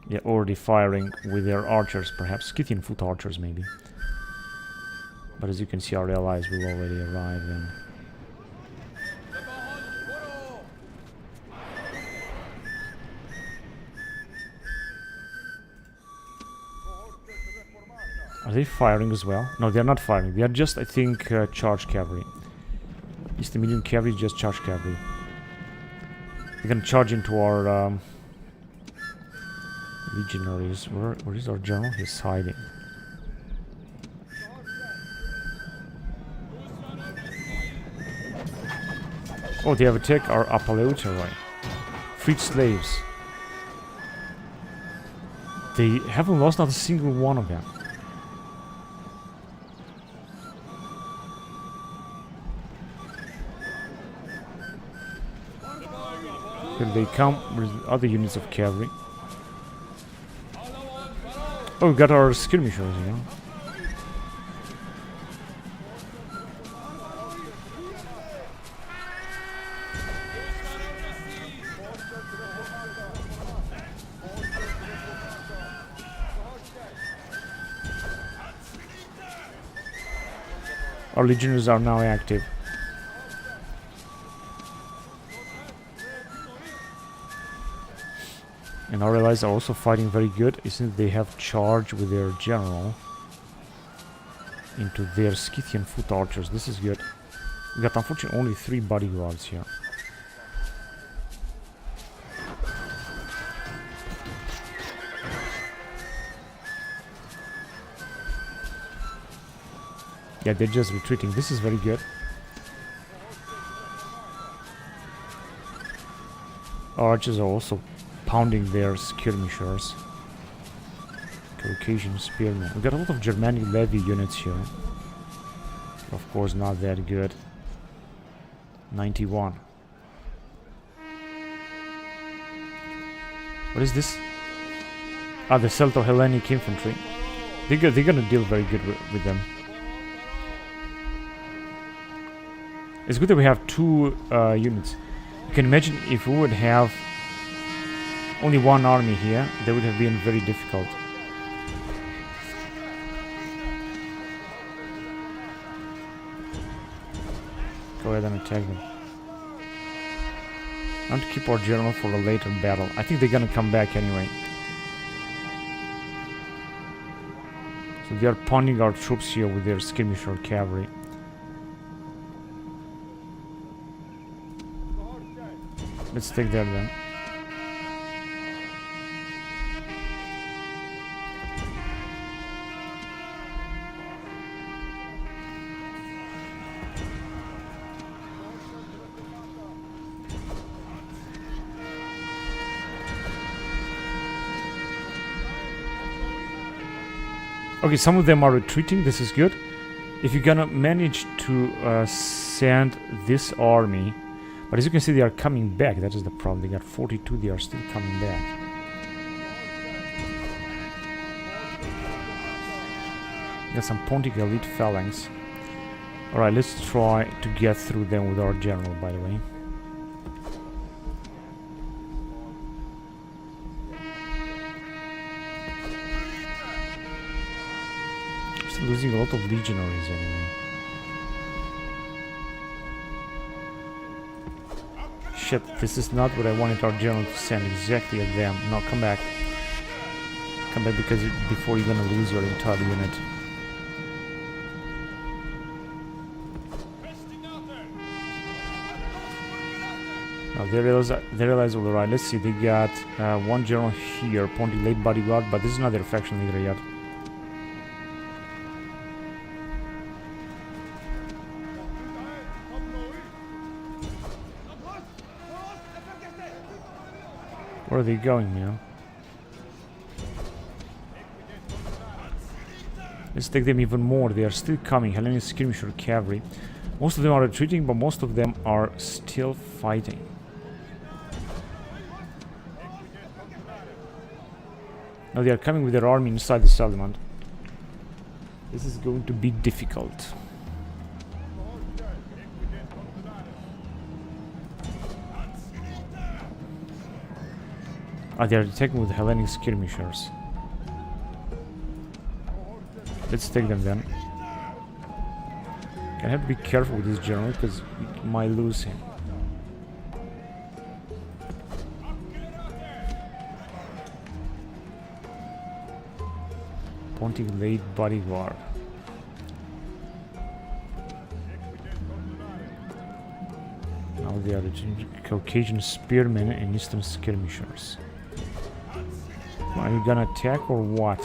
Yeah, already firing with their archers, perhaps. Scythian foot archers, maybe. But as you can see, our allies will already arrive then. Are they firing as well? No, they're not firing. They are just, I think, charge cavalry. Eastern Medium Cavalry, just charge cavalry. They're gonna charge into our legionaries. Where is our general? He's hiding. Oh, they have attacked our Appaleuteroi. Freed slaves. They haven't lost not a single one of them. Here they come with other units of cavalry. Oh, we got our skirmishers, you know. Our legionaries are now active. And our allies are also fighting very good, since they have charged with their general into their Scythian foot archers. This is good. We got unfortunately only 3 bodyguards here. Yeah, they're just retreating. This is very good. Our archers are also pounding their skirmishers. Caucasian spearmen. We got a lot of Germanic levy units here. Of course, not that good. 91. What is this? Ah, the Celto-Hellenic infantry. They're gonna deal very good with them. It's good that we have 2 units. You can imagine if we would have only 1 army here, that would have been very difficult. Go ahead and attack them. I want to keep our general for a later battle. I think they're gonna come back anyway. So they are pounding our troops here with their skirmisher cavalry. Let's take that then. Okay, some of them are retreating. This is good. If you're gonna manage to send this army But as you can see, they are coming back. That is the problem. They got 42. They are still coming back. Got some Pontic elite phalanx. Alright, let's try to get through them with our general, by the way. Still losing a lot of legionaries anyway. Shit, this is not what I wanted our general to send exactly at them. No, come back. Come back because before you're gonna lose your entire unit. Now they realize all right. Let's see, they got one general here, Pontic late bodyguard, but this is not their faction leader yet. Where are they going, man? Let's take them even more. They are still coming. Hellenic skirmisher cavalry. Most of them are retreating, but most of them are still fighting. Now they are coming with their army inside the settlement. This is going to be difficult. Ah, they are attacking with Hellenic skirmishers. Let's take them then. I have to be careful with this general because we might lose him. Pontic late bodyguard. Now they are the Caucasian spearmen and Eastern skirmishers. Are you gonna attack or what?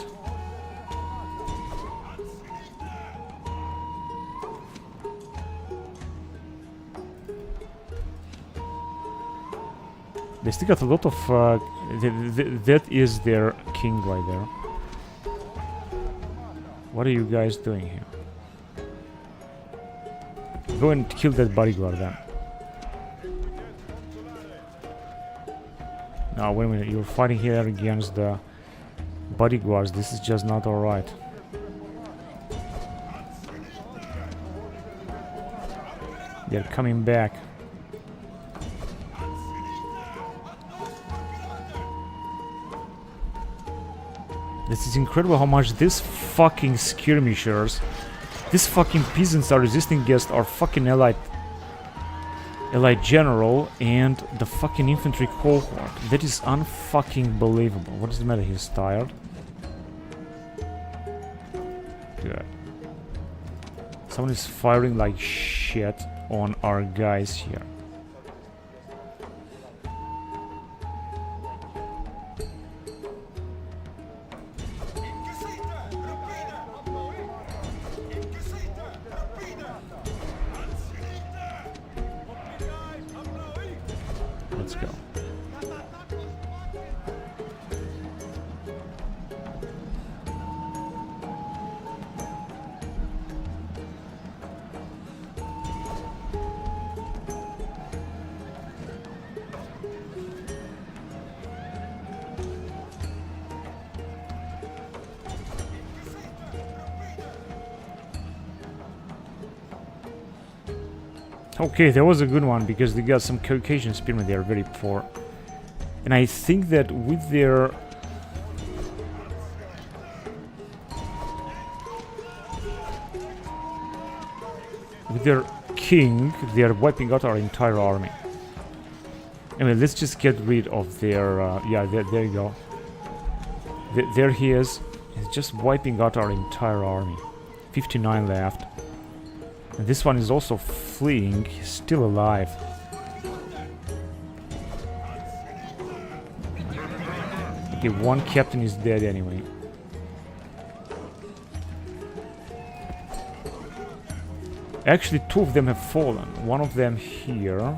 They still got a lot of... that is their king right there. What are you guys doing here? Go and kill that bodyguard then. Now wait a minute, you're fighting here against the bodyguards. This is just not alright. They're coming back. This is incredible how much these fucking skirmishers, these fucking peasants are resisting against our fucking allied general and the fucking infantry cohort. That is unfucking believable. What is the matter? He's tired. Good. Someone is firing like shit on our guys here. Let's go. Okay, that was a good one because they got some Caucasian spearmen. They are very poor, and I think that with their king, they are wiping out our entire army. Anyway, let's just get rid of their yeah. There you go. There he is. He's just wiping out our entire army. 59 left. And this one is also fleeing. He's still alive. Okay, one captain is dead anyway. Actually, two of them have fallen. One of them here.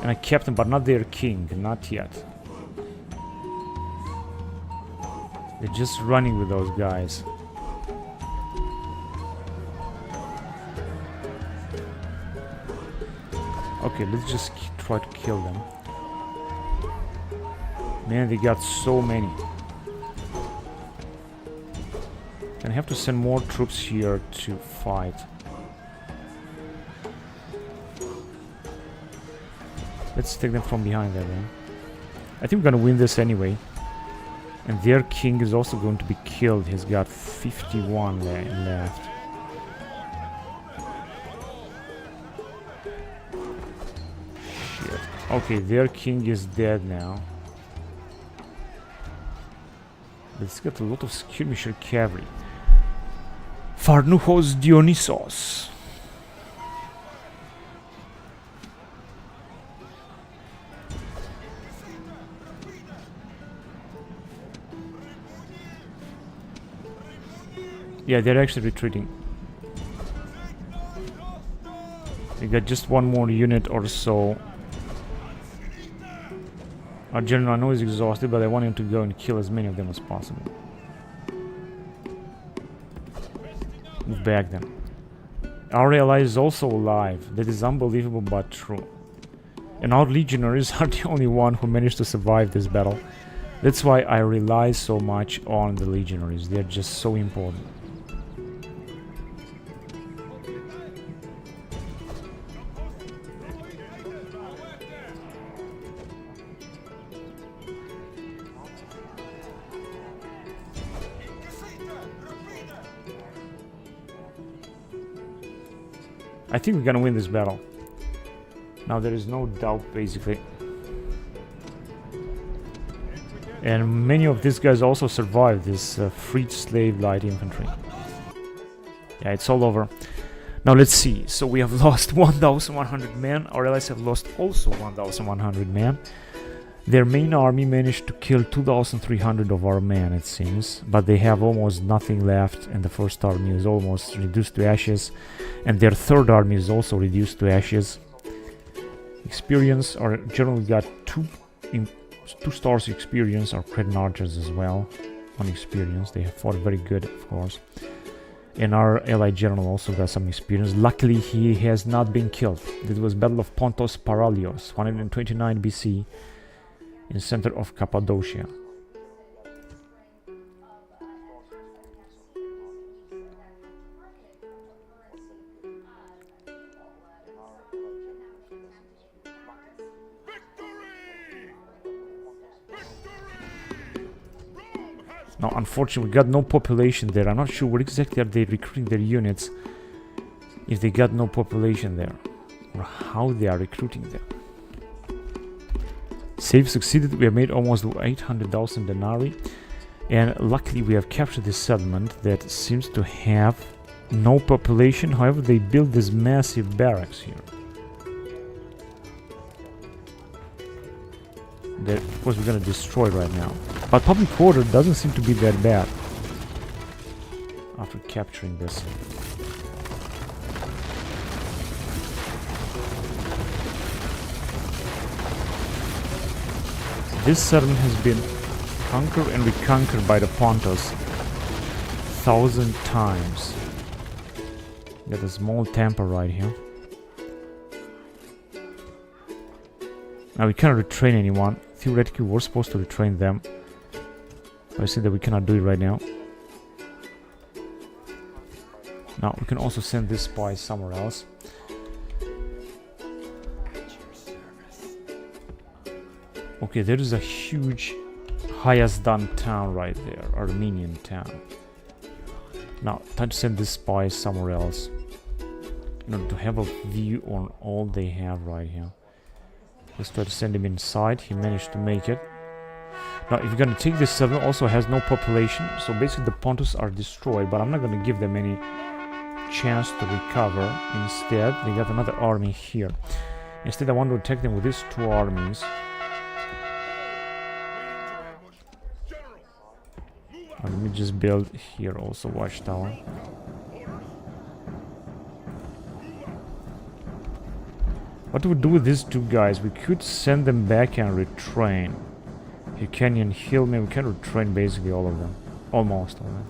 And a captain, but not their king. Not yet. They're just running with those guys. Okay, let's just try to kill them. Man, they got so many. And I have to send more troops here to fight. Let's take them from behind there then. I think we're gonna win this anyway. And their king is also going to be killed. He's got 51 left. Shit. Okay, their king is dead now. Let's get a lot of skirmisher cavalry. Farnouchos Dionysos. Yeah, they're actually retreating. We got just one more unit or so. Our general I know is exhausted, but I want him to go and kill as many of them as possible. Move back then. Our ally is also alive. That is unbelievable but true. And our legionaries are the only one who managed to survive this battle. That's why I rely so much on the legionaries. They're just so important. I think we're gonna win this battle. Now there is no doubt, basically. And many of these guys also survived this freed slave light infantry. Yeah, it's all over. Now let's see. So we have lost 1,100 men. Our allies have lost also 1,100 men. Their main army managed to kill 2,300 of our men, it seems. But they have almost nothing left, and the first army is almost reduced to ashes. And their third army is also reduced to ashes. Experience, our general got 2 stars experience, our Cretan archers as well. 1 experience, they have fought very good, of course. And our allied general also got some experience. Luckily, he has not been killed. This was Battle of Pontos Paralios, 129 BC. In center of Cappadocia. Now, unfortunately, we got no population there. I'm not sure what exactly are they recruiting their units if they got no population there, or how they are recruiting them. Save succeeded. We have made almost 800,000 denarii, and luckily we have captured this settlement that seems to have no population. However, they built this massive barracks here that of course we're gonna destroy right now. But public order doesn't seem to be that bad after capturing this. This settlement has been conquered and reconquered by the Pontos 1,000 times. Got a small temple right here. Now we cannot retrain anyone. Theoretically, we're supposed to retrain them. But I see that we cannot do it right now. Now we can also send this spy somewhere else. Okay, there is a huge Hayasdan town right there, Armenian town. Now, time to send this spy somewhere else in order to have a view on all they have right here. Let's try to send him inside. He managed to make it. Now, if you're gonna take this settlement, also has no population, so basically the Pontus are destroyed, but I'm not gonna give them any chance to recover. Instead, they got another army here. Instead, I want to attack them with these 2 armies. Let me just build here also watchtower. What do we do with these 2 guys? We could send them back and retrain. Hyrcanian Hill, maybe we can retrain basically all of them. Almost all of them.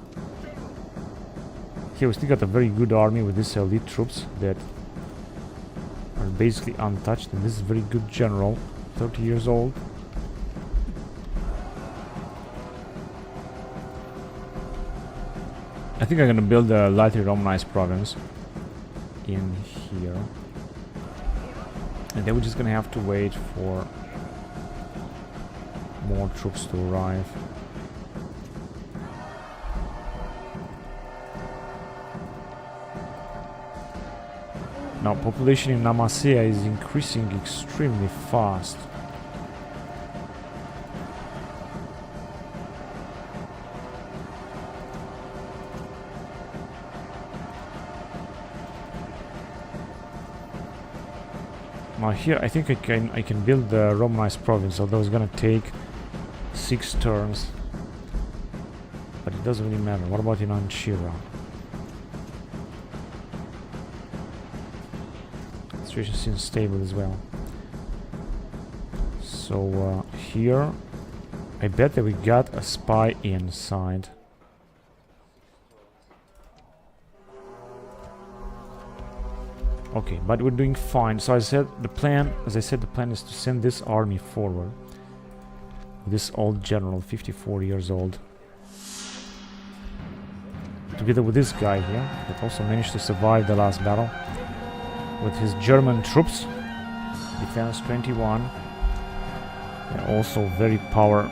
Here we still got a very good army with these elite troops that are basically untouched, and this is a very good general, 30 years old. I think I'm gonna build a lightly Romanized province in here. And then we're just gonna have to wait for more troops to arrive. Now, population in Namasea is increasing extremely fast. Now here, I think I can build the Romanized province, although it's gonna take 6 turns. But it doesn't really matter. What about in Anchira? Situation seems stable as well. So here, I bet that we got a spy inside. Okay, but we're doing fine. So as I said, the plan is to send this army forward. This old general, 54 years old, together with this guy here, that also managed to survive the last battle, with his German troops, defense 21. They're also very power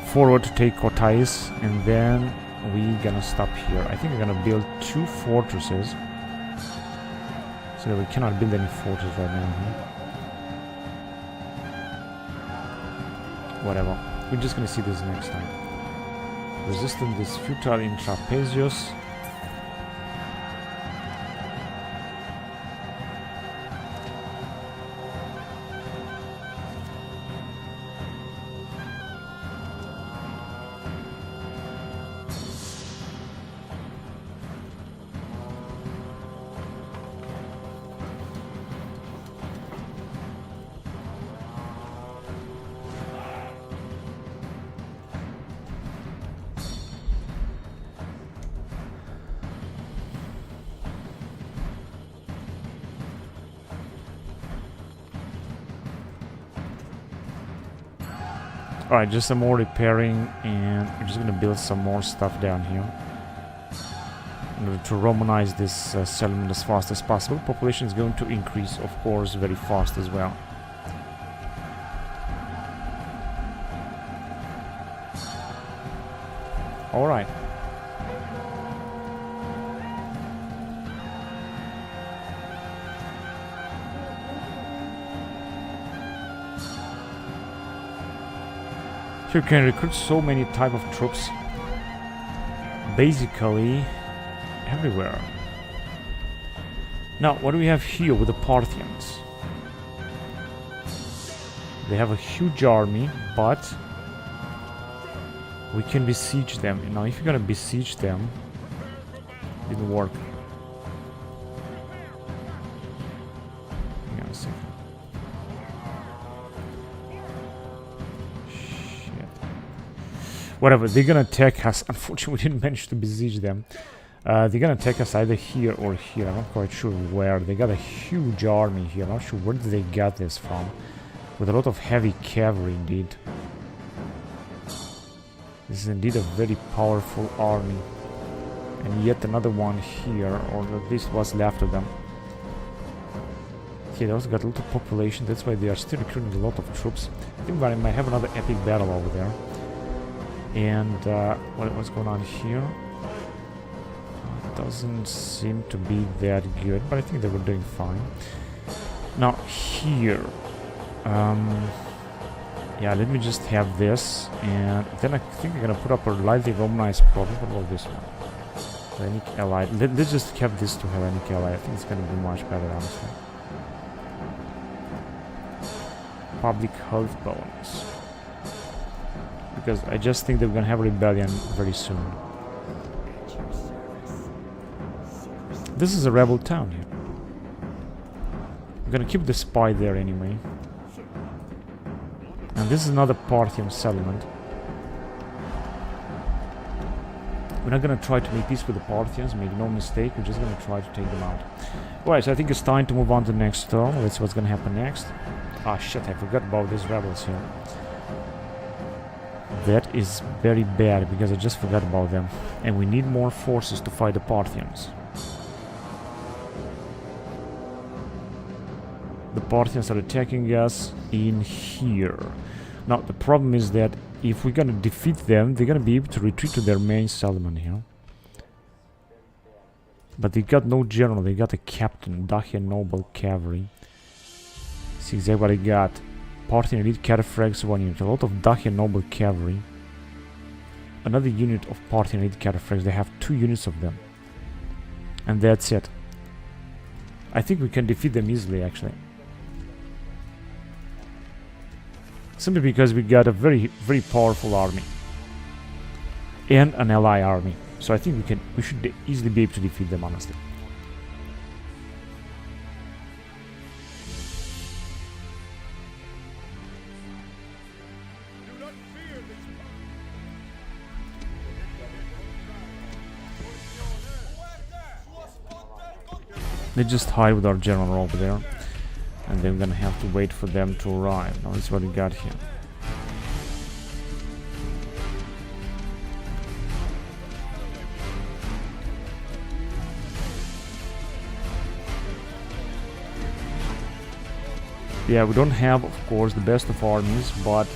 forward to take Kotais, and then we're gonna stop here. I think we're gonna build 2 fortresses. So we cannot build any fortress right now. Whatever. We're just gonna see this next time. Resistance is futile in Trapezius. Alright, just some more repairing, and we're just gonna build some more stuff down here in order to Romanize this settlement as fast as possible. Population is going to increase, of course, very fast as well. Alright. You can recruit so many type of troops, basically everywhere. Now, what do we have here with the Parthians? They have a huge army, but we can besiege them. Now, if you're gonna besiege them, it didn't work. Hang on a second. Whatever, they're gonna attack us. Unfortunately, we didn't manage to besiege them. They're gonna attack us either here or here. I'm not quite sure where. They got a huge army here. I'm not sure where did they get this from. With a lot of heavy cavalry, indeed. This is indeed a very powerful army. And yet another one here, or at least what's left of them. Okay, they also got a lot of population. That's why they are still recruiting a lot of troops. I think I might have another epic battle over there. And what's going on here? Doesn't seem to be that good, but I think they were doing fine. Now here, yeah, let me just have this, and then I think I'm gonna put up a lightly Romanized province. What about this one? Hellenic ally. Let's just have this to Hellenic ally. I think it's gonna be much better, honestly. Public health bonus. Because I just think they're gonna have a rebellion very soon. This is a rebel town here. I'm gonna keep the spy there anyway. And this is another Parthian settlement. We're not gonna try to make peace with the Parthians, make no mistake, we're just gonna try to take them out. Alright, so I think it's time to move on to the next turn. Let's see what's gonna happen next. Ah shit, I forgot about these rebels here. That is very bad, because I just forgot about them. And we need more forces to fight the Parthians. The Parthians are attacking us in here. Now, the problem is that if we're gonna defeat them, they're gonna be able to retreat to their main settlement here. But they got no general, they got a captain, Dacian noble cavalry. See exactly what I got. Parthian elite cataphracts, 1 unit. A lot of Dacian noble cavalry. Another unit of Parthian elite cataphracts, they have 2 units of them. And that's it. I think we can defeat them easily, actually. Simply because we got a very, very powerful army. And an ally army. So I think we should easily be able to defeat them, honestly. They just hide with our general over there. And then we're gonna have to wait for them to arrive. Now this is what we got here. Yeah, we don't have, of course, the best of armies, but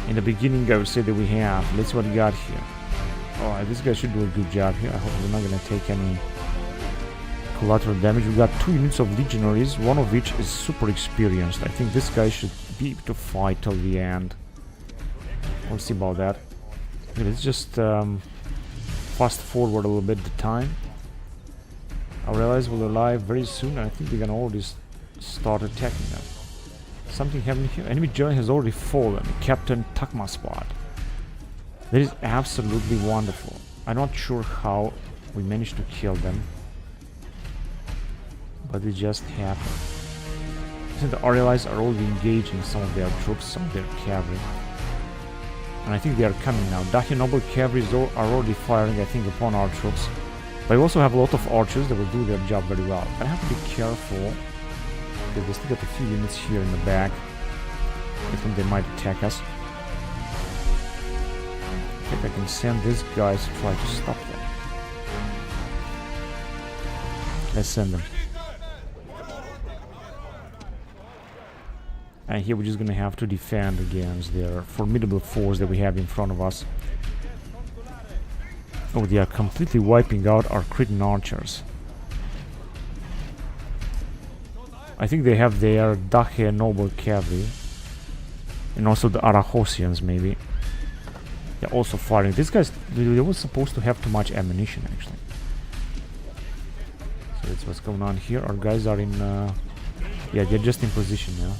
in the beginning I would say that we have. Let's see what we got here. Alright, this guy should do a good job here. I hope we're not gonna take any collateral damage. We got 2 units of legionaries, one of which is super experienced. I think this guy should be able to fight till the end. We'll see about that. Okay, let's just fast forward a little bit the time. Our allies will arrive very soon. I think we're gonna already start attacking them. Something happened here. Enemy general has already fallen. Captain Takmaspad. That is absolutely wonderful. I'm not sure how we managed to kill them. But it just happened. So the allies are already engaging some of their troops, some of their cavalry. And I think they are coming now. Dacian noble cavalry are already firing, I think, upon our troops. But we also have a lot of archers that will do their job very well. I have to be careful, because they still got a few units here in the back. I think they might attack us. I think I can send these guys to try to stop them. Let's send them. And here we're just gonna have to defend against their formidable force that we have in front of us. Oh, they are completely wiping out our Cretan archers. I think they have their Dacian noble cavalry. And also the Arachosians, maybe. They're also firing. These guys, they were supposed to have too much ammunition, actually. So that's what's going on here. Our guys are in... yeah, they're just in position now.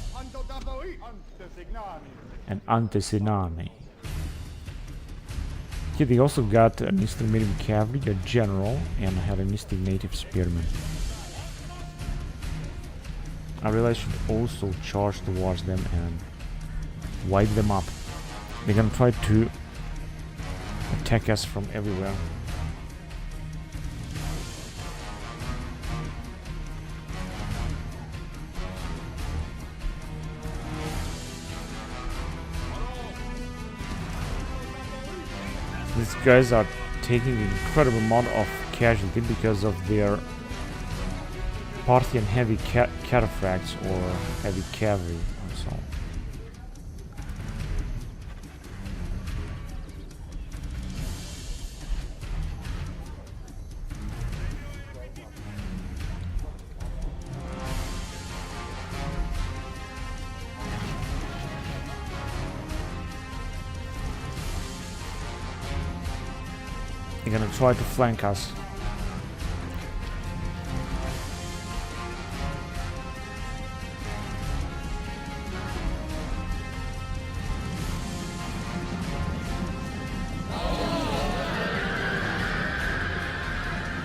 And Antesinami. Here they also got an Eastern medium cavalry, a general, and a Hellenistic native spearman. I realize I should also charge towards them and wipe them up. They're gonna try to attack us from everywhere. These guys are taking an incredible amount of casualty because of their Parthian heavy cataphracts or heavy cavalry and so on. They're gonna try to flank us.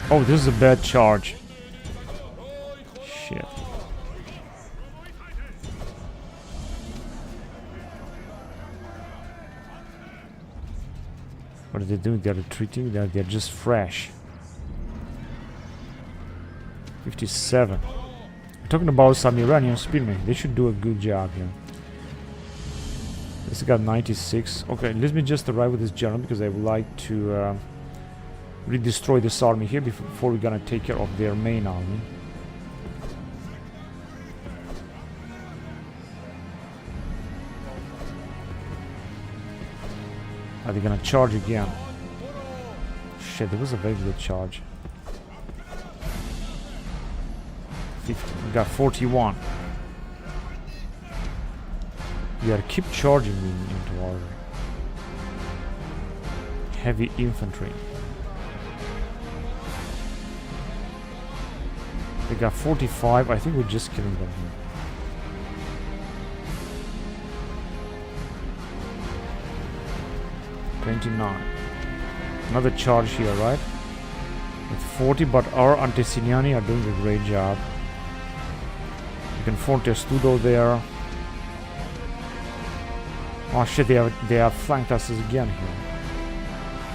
Oh, this is a bad charge. Shit. What are they doing? They're retreating. They're just fresh. 57. We're talking about some Iranian spearmen. They should do a good job here. This got 96. Okay, let me just arrive with this general because I would like to re-destroy this army here before we're gonna take care of their main army. Are they gonna charge again? Shit, that was a very good charge. 50. We got 41. We are keep charging into our heavy infantry. They got 45. I think we're just killing them here. Another charge here, right? With 40, but our Antesignani are doing a great job. You can form Testudo there. Oh shit, they have flanked us again here.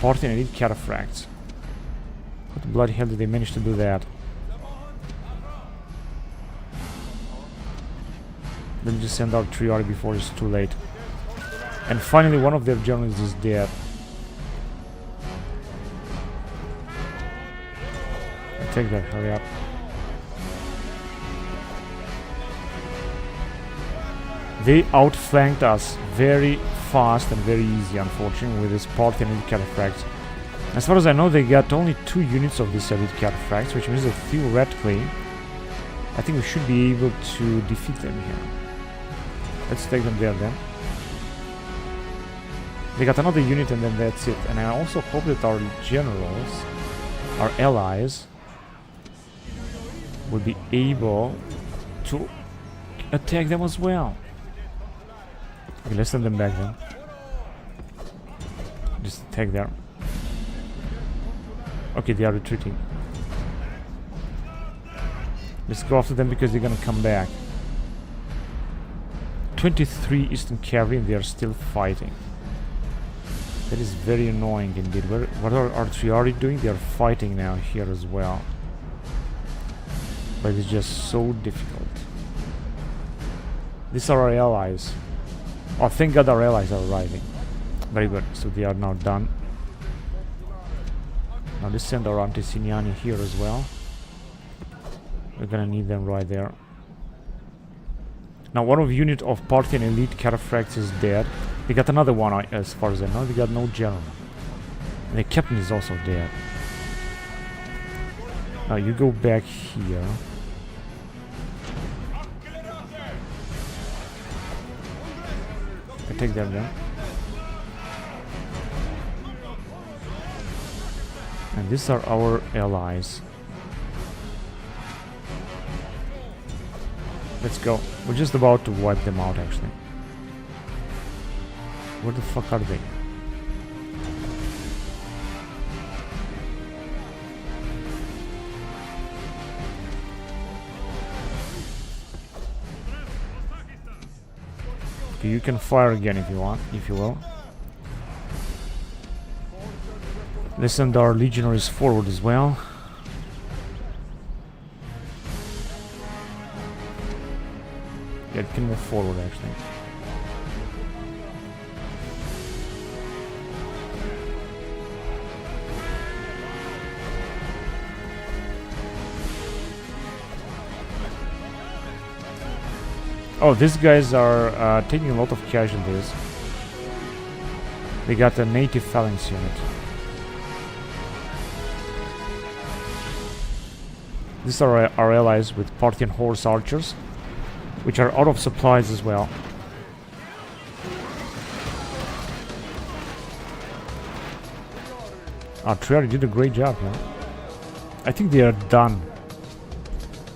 Parthian elite cataphracts. How the bloody hell did they manage to do that? Let me just send out Triari before it's too late. And finally one of their generals is dead. Take that, hurry up. They outflanked us very fast and very easy, unfortunately, with this Parthian elite cataphracts. As far as I know, they got only 2 units of this elite cataphracts, which means that theoretically, I think we should be able to defeat them here. Let's take them there then. They got another unit and then that's it. And I also hope that our generals, our allies, will be able to attack them as well. Okay, let's send them back then. Just attack there. Okay, they are retreating. Let's go after them because they're gonna come back. 23 Eastern Cavalry and they are still fighting. That is very annoying indeed. What are our Triari doing? They are fighting now here as well. But it's just so difficult. These are our allies. Oh, thank God our allies are arriving. Very good. So they are now done. Now let's send our Antesignani here as well. We're gonna need them right there. Now one of unit of Parthian elite cataphracts is dead. They got another one as far as I know. They got no general. And the captain is also dead. Now you go back here. I take them then. And these are our allies. Let's go. We're just about to wipe them out actually. Where the fuck are they? Okay, you can fire again if you want, if you will. Let's send our legionaries forward as well. Yeah, it can move forward actually. Oh, these guys are taking a lot of casualties. They got a native phalanx unit. These are our allies with Parthian horse archers, which are out of supplies as well. Our Triari did a great job here. I think they are done.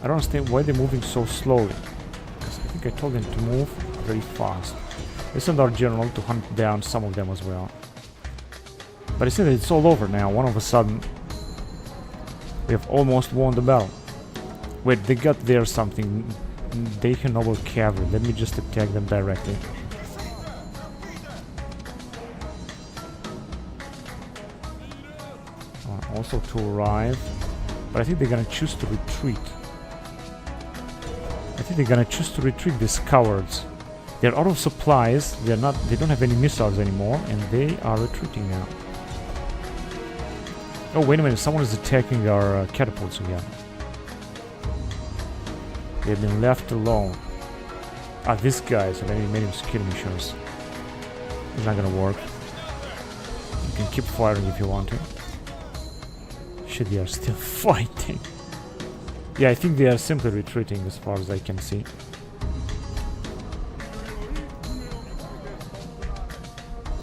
I don't understand why they're moving so slowly. I think I told them to move very fast. Let's send our general to hunt down some of them as well. But I see that it's all over now. One of a sudden, we have almost won the battle. Wait, they got there something. Dacian noble cavalry. Let me just attack them directly. also to arrive. But I think they're gonna choose to retreat. These cowards. They're out of supplies. They don't have any missiles anymore, and they are retreating now. Oh, wait a minute, someone is attacking our catapults again. They've been left alone. This guy's already made him skilling missions. It's not gonna work. You can keep firing if you want to. Shit, they are still fighting. Yeah, I think they are simply retreating as far as I can see.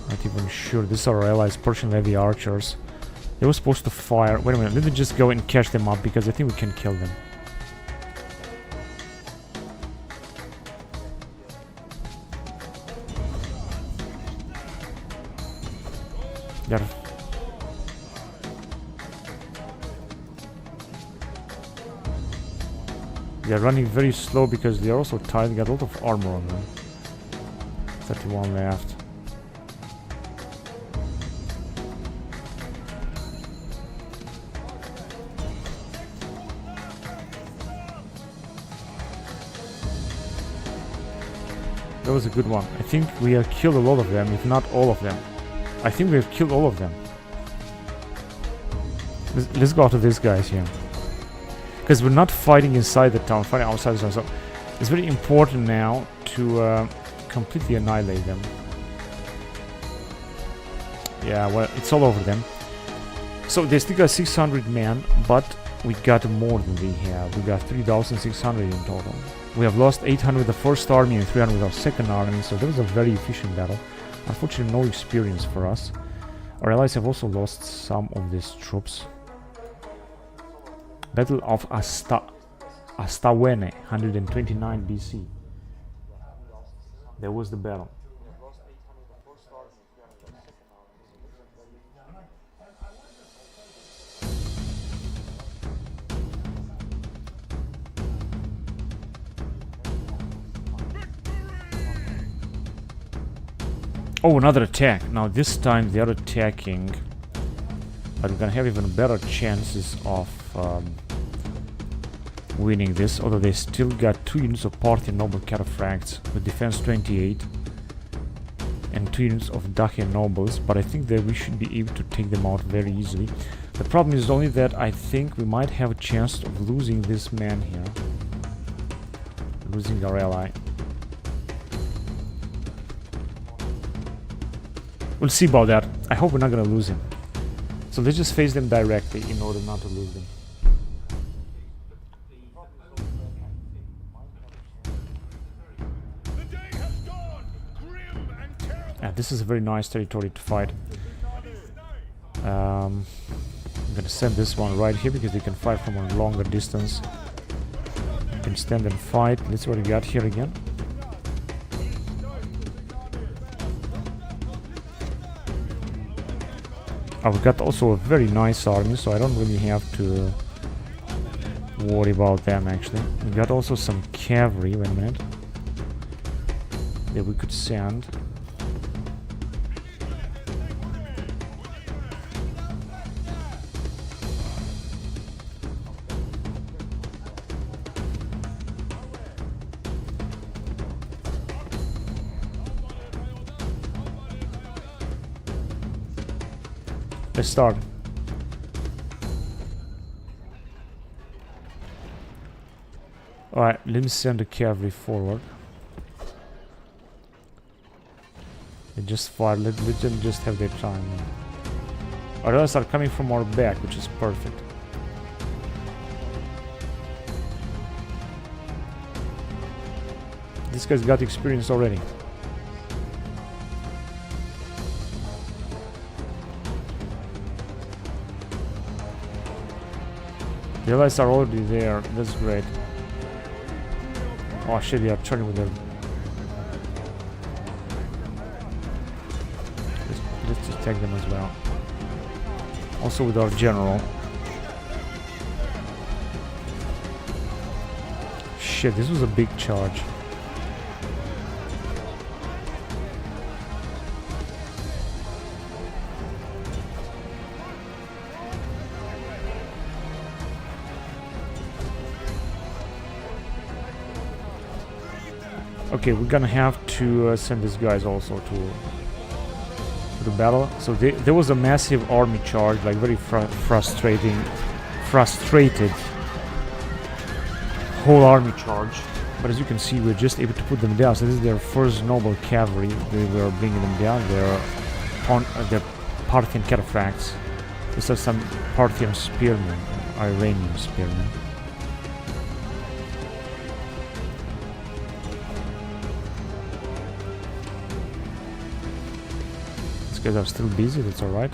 Not even sure. These are our allies, Persian heavy archers. They were supposed to fire. Wait a minute, let me just go and catch them up because I think we can kill them. They're running very slow because they're also tired. They got a lot of armor on them. 31 left. That was a good one. I think we have killed a lot of them, if not all of them. I think we have killed all of them. Let's go after these guys here. Because we're not fighting inside the town, fighting outside the town. So it's very important now to completely annihilate them. Yeah, well, it's all over them. So they still got 600 men, but we got more than they have. We got 3,600 in total. We have lost 800 with the first army and 300 with our second army, so that was a very efficient battle. Unfortunately, no experience for us. Our allies have also lost some of these troops. Battle of Astawene, 129 BC. There was the battle. Oh, another attack. Now this time they are attacking, but we're gonna have even better chances of winning this, although they still got 2 units of Parthian noble cataphracts with defense 28 and 2 units of Dacian nobles, but I think that we should be able to take them out very easily. The problem is only that I think we might have a chance of losing this man here, losing our ally. We'll see about that. I hope we're not gonna lose him. So let's just face them directly in order not to lose them. This is a very nice territory to fight. I'm gonna send this one right here because they can fight from a longer distance. You can stand and fight. Let's see what we got here again. I've got also a very nice army, so I don't really have to worry about them actually. We got also some cavalry, wait a minute, that we could send. Let's start. Alright, let me send the cavalry forward. They just fire, let them just have their time. Our others are coming from our back, which is perfect. This guy's got experience already. The allies are already there, that's great. Oh shit, they are charging with them. Let's just take them as well. Also with our general. Shit, this was a big charge. Okay, we're gonna have to send these guys also to the battle. So there was a massive army charge, like very frustrated whole army charge. But as you can see, we're just able to put them down. So this is their first noble cavalry. We were bringing them down. They're Parthian cataphracts. These are some Parthian spearmen, Iranian spearmen. These guys are still busy, that's alright.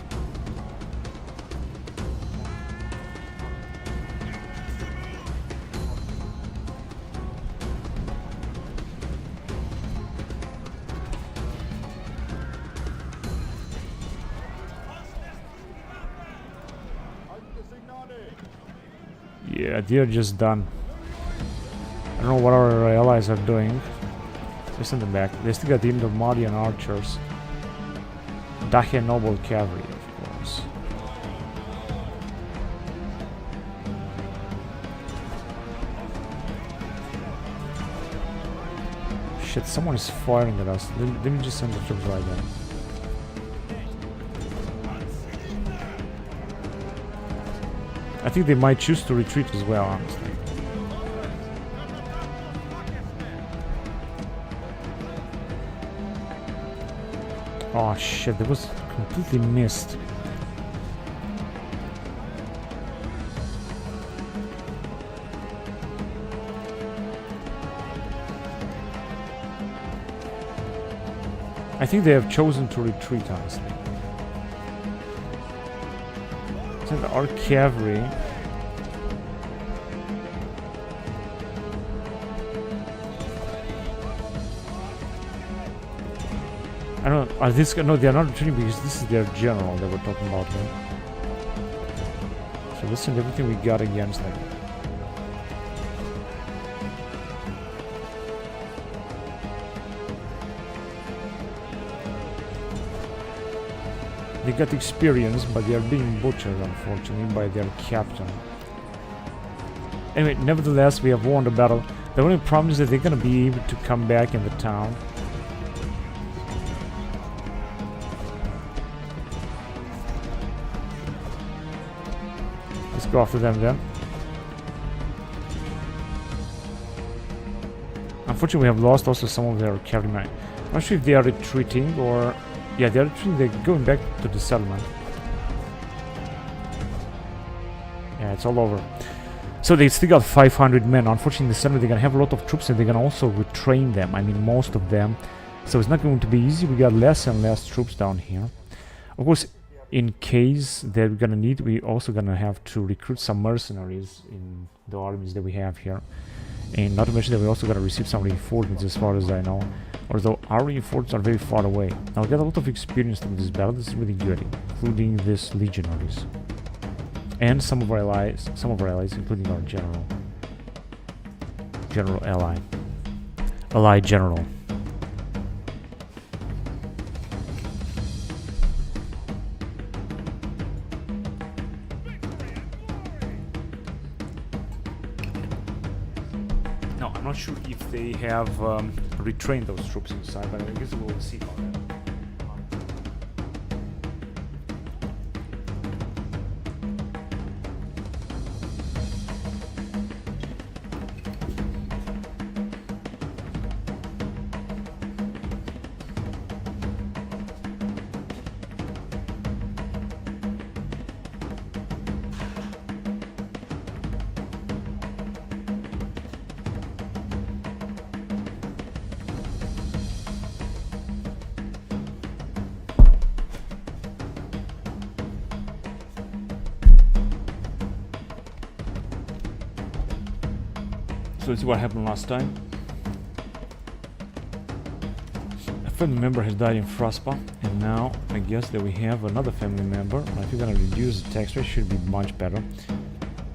Yeah, they're just done. I don't know what our allies are doing. Just send them back. They still got the Romani archers. Dacian noble cavalry, of course. Shit, someone is firing at us. Let me just send the troops right there. I think they might choose to retreat as well, honestly. Oh shit, that was completely missed. I think they have chosen to retreat, honestly. Send our cavalry. I don't know, are this, no, they are not retreating because this is their general that we're talking about here. So let's send everything we got against them. They got experience, but they are being butchered, unfortunately, by their captain. Anyway, nevertheless, we have won the battle. The only problem is that they're gonna be able to come back in the town. Let's go after them then. Unfortunately, we have lost also some of their cavalrymen. I'm not sure if they are retreating or... Yeah, they're retreating, they're going back to the settlement. Yeah, it's all over. So they still got 500 men. Unfortunately, in the settlement, they're gonna have a lot of troops and they're gonna also retrain them. I mean, most of them. So it's not going to be easy. We got less and less troops down here. Of course, in case that we're gonna need, we also gonna have to recruit some mercenaries in the armies that we have here. And not to mention that we also gotta receive some reinforcements as far as I know. Although our reinforcements are very far away. Now we got a lot of experience in this battle. This is really good, including these legionaries. And some of our allies, including our general ally general. No, I'm not sure if they have retrained those troops inside, but I guess we'll see about that. So let's see what happened last time. A family member has died in Fraspa, and now I guess that we have another family member. If we're gonna reduce the tax rate, should be much better.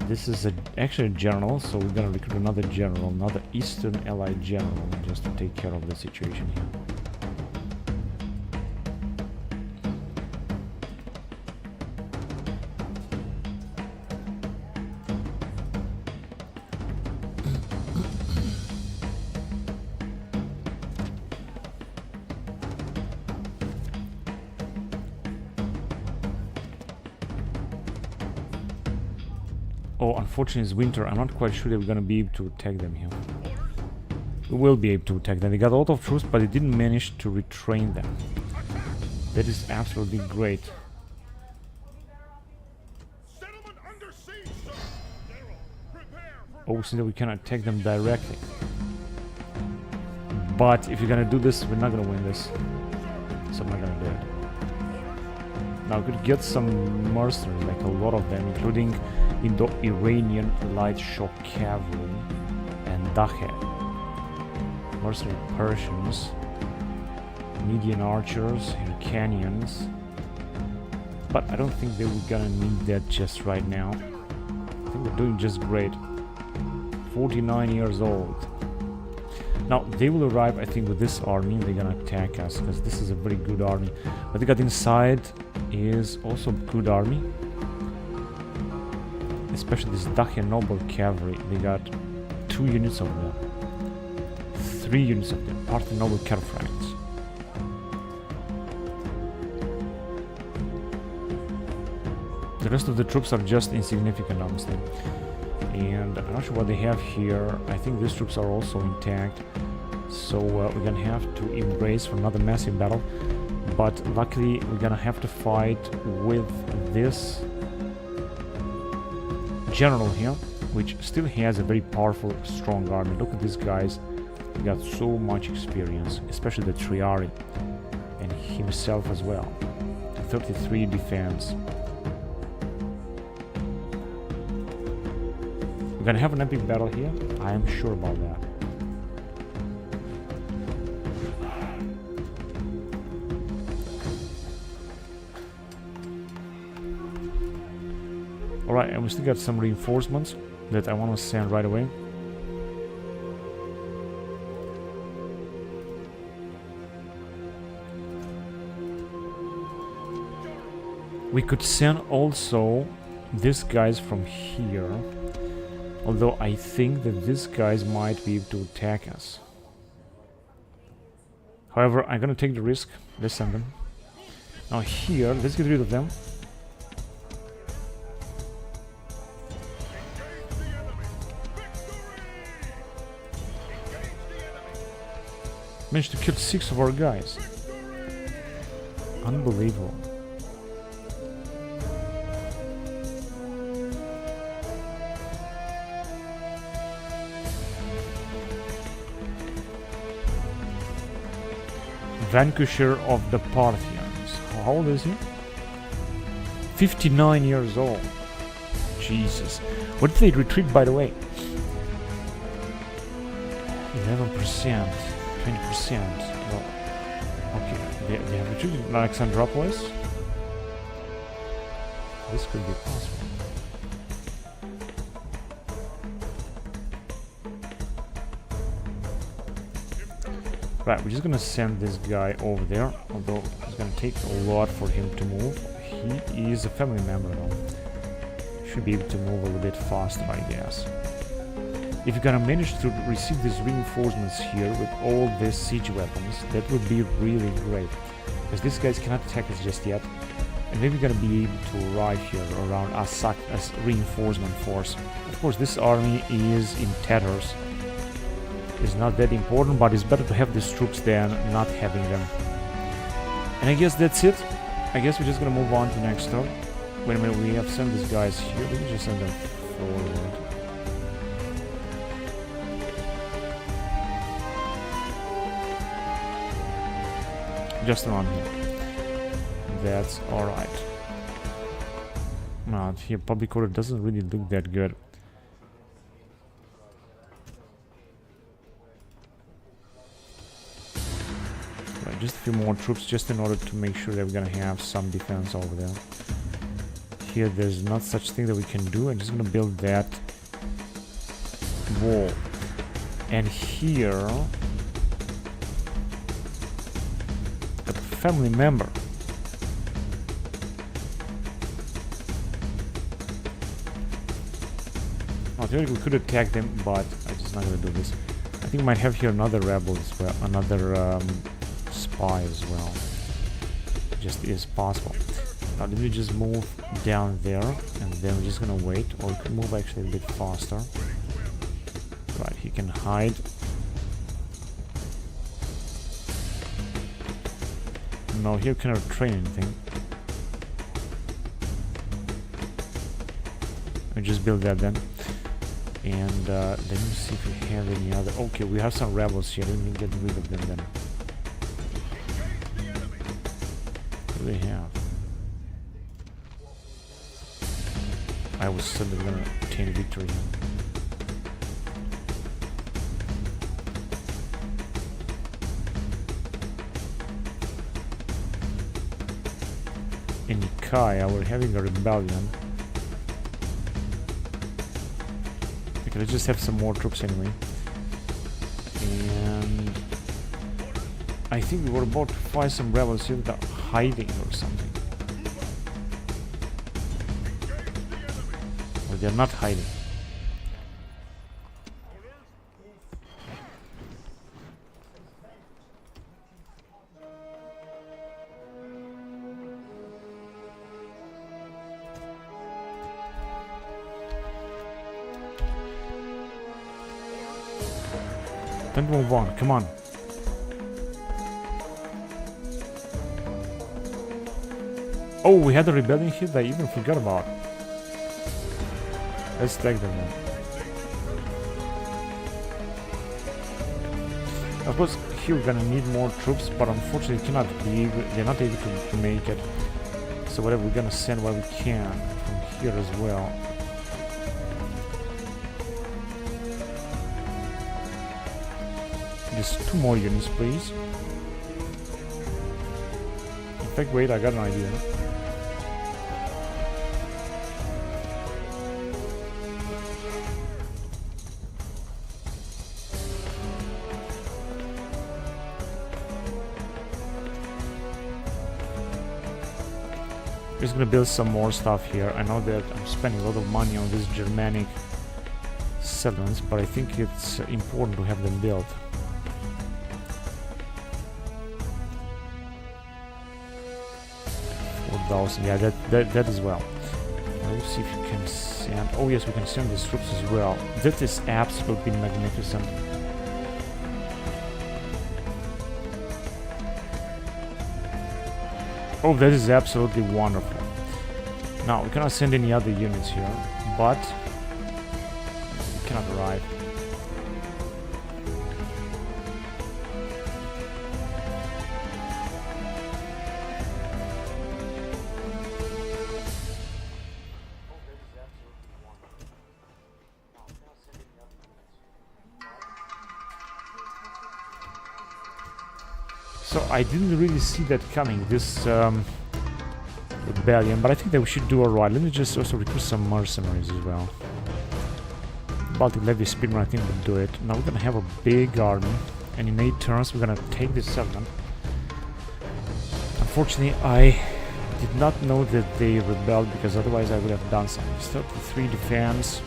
This is actually a general, so we're gonna recruit another general, another Eastern Allied general, just to take care of the situation here. Oh, unfortunately it's winter. I'm not quite sure that we're gonna be able to attack them here. We will be able to attack them. They got a lot of troops, but they didn't manage to retrain them. That is absolutely great. Oh, so that we can attack them directly. But if you're gonna do this, we're not gonna win this. So I'm not gonna do it. Now we could get some mercenaries, like a lot of them, including Indo-Iranian light shock cavalry and Dahe. Mercenary Persians, Median archers, Hyrcanians. But I don't think they were gonna need that just right now. I think they're doing just great. 49 years old. Now they will arrive, I think, with this army. They're gonna attack us because this is a very good army. What they got inside is also a good army, especially this Dacian noble cavalry. They got 2 units of them, 3 units of them, Parthian noble cataphracts. The rest of the troops are just insignificant, honestly. And I'm not sure what they have here. I think these troops are also intact. So we're gonna have to embrace for another massive battle. But luckily we're gonna have to fight with this general here, which still has a very powerful, strong army. Look at these guys. They got so much experience, especially the Triari. And himself as well. 33 defense. We're gonna have an epic battle here. I am sure about that. Alright, and we still got some reinforcements that I want to send right away. We could send also these guys from here. Although I think that these guys might be able to attack us. However, I'm gonna take the risk. Let's send them. Now here, let's get rid of them. Managed to kill 6 of our guys. Unbelievable. Vanquisher of the Parthians. How old is he? 59 years old. Jesus. What did they retreat, by the way? 11%. 20%. Well, okay. They have retreated in Alexandropolis. This could be possible. Right, we're just gonna send this guy over there, although it's gonna take a lot for him to move. He is a family member though. Should be able to move a little bit faster, I guess. If you're gonna manage to receive these reinforcements here with all these siege weapons, that would be really great. Because these guys cannot attack us just yet. And maybe we're gonna be able to arrive here around Asak as reinforcement force. Of course, this army is in tatters. It's not that important, but it's better to have these troops than not having them. And I guess that's it. I guess we're just gonna move on to next turn. Wait a minute, we have sent these guys here. Let me just send them forward. Just around here. That's alright. No, here public order doesn't really look that good. Just a few more troops just in order to make sure that we're gonna have some defense over there. Here there's not such thing that we can do. I'm just gonna build that wall. And here a family member. Now theoretically we could attack them, but I'm just not gonna do this. I think we might have here another rebel as well, another spy as well. Just is possible. Now let me just move down there, and then we're just gonna wait, or we can move actually a bit faster. Right, he can hide. No, here cannot train anything. We just build that then. And let me see if we have any other. Okay, we have some rebels here. Let me get rid of them then. What do they have? I was suddenly gonna obtain victory here. In Nikaya, we're having a rebellion. Okay, let's just have some more troops anyway. And I think we were about to find some rebels here that are hiding or something. Or they're not hiding. Don't move on, come on. Oh, we had a rebellion here that I even forgot about. Let's take them then. Of course, here we're gonna need more troops, but unfortunately they're not able to make it. So whatever, we're gonna send what we can from here as well. Just 2 more units, please. In fact, wait, I got an idea. Just gonna build some more stuff here. I know that I'm spending a lot of money on these Germanic settlements, but I think it's important to have them built. Yeah, that as well. Let's see if you can send. Oh yes, we can send these troops as well. That is absolutely magnificent. Oh, that is absolutely wonderful. Now we cannot send any other units here, but we cannot arrive. So I didn't really see that coming, this rebellion, but I think that we should do alright. Let me just also recruit some mercenaries as well. Baltic Levy Speedman, I think will do it. Now we're gonna have a big army, and in 8 turns we're gonna take this settlement. Unfortunately, I did not know that they rebelled, because otherwise I would have done something. 33 defense.